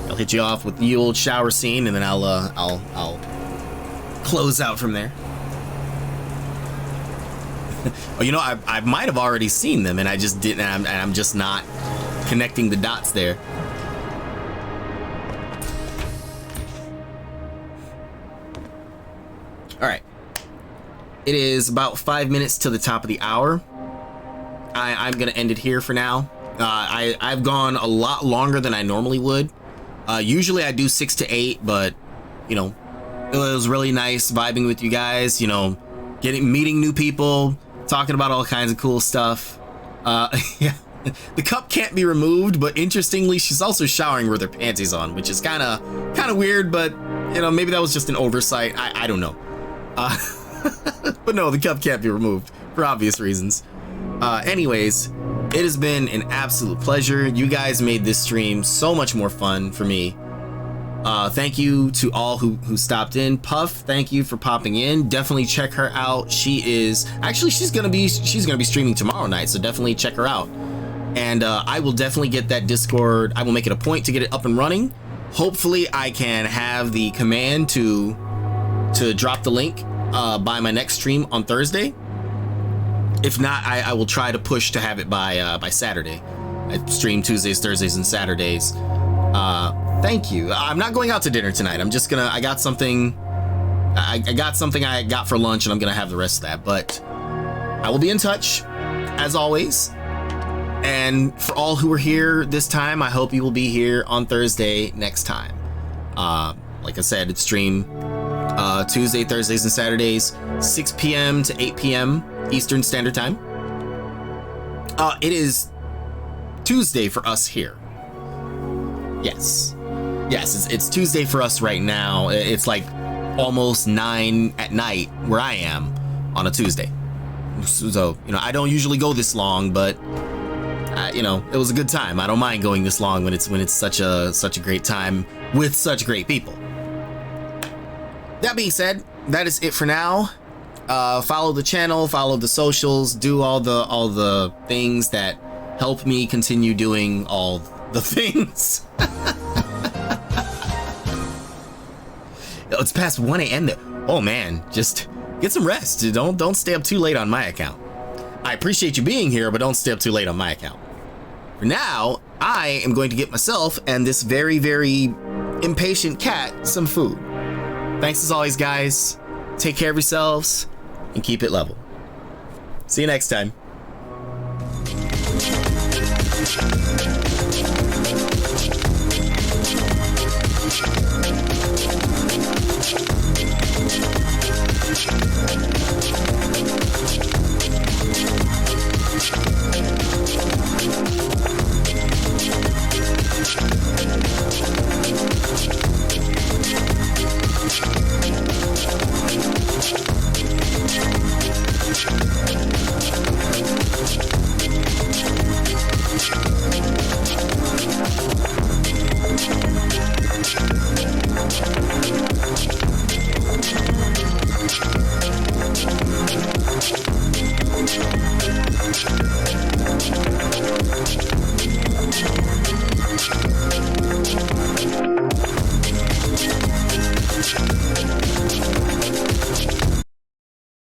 I'll hit you off with the old shower scene, and then I'll close out from there. Oh, you know, I might have already seen them, and I just didn't. And I'm just not connecting the dots there. All right. It is about 5 minutes to the top of the hour. I'm gonna end it here for now. I've gone a lot longer than I normally would. Usually I do 6 to 8, but you know, it was really nice vibing with you guys. You know, meeting new people, talking about all kinds of cool stuff. Yeah, the cup can't be removed, but interestingly, she's also showering with her panties on, which is kind of weird. But you know, maybe that was just an oversight. I don't know. But no, the cup can't be removed for obvious reasons. Anyways, it has been an absolute pleasure. You guys made this stream so much more fun for me. Thank you to all who stopped in. Puff, thank you for popping in. Definitely check her out. She's gonna be streaming tomorrow night, so definitely check her out. And I will definitely get that Discord. I will make it a point to get it up and running. Hopefully I can have the command to drop the link by my next stream on Thursday. If not, I will try to push to have it by Saturday. I stream Tuesdays, Thursdays, and Saturdays. Thank you. I'm not going out to dinner tonight. I got something I got for lunch, and I'm gonna have the rest of that. But I will be in touch, as always. And for all who are here this time, I hope you will be here on Thursday next time. Like I said, it's stream Tuesday, Thursdays, and Saturdays, 6 p.m. to 8 p.m. Eastern Standard Time. It is Tuesday for us here. Yes, it's Tuesday for us right now. It's like almost 9 at night where I am on a Tuesday. So, I don't usually go this long, but it was a good time. I don't mind going this long when it's such a great time with such great people. That being said, that is it for now. Follow the channel, follow the socials, do all the things that help me continue doing all the things. It's past 1 a.m. Oh man, just get some rest. Don't stay up too late on my account. I appreciate you being here, but don't stay up too late on my account. For now, I am going to get myself and this very, very impatient cat some food. Thanks as always, guys. Take care of yourselves and keep it level. See you next time.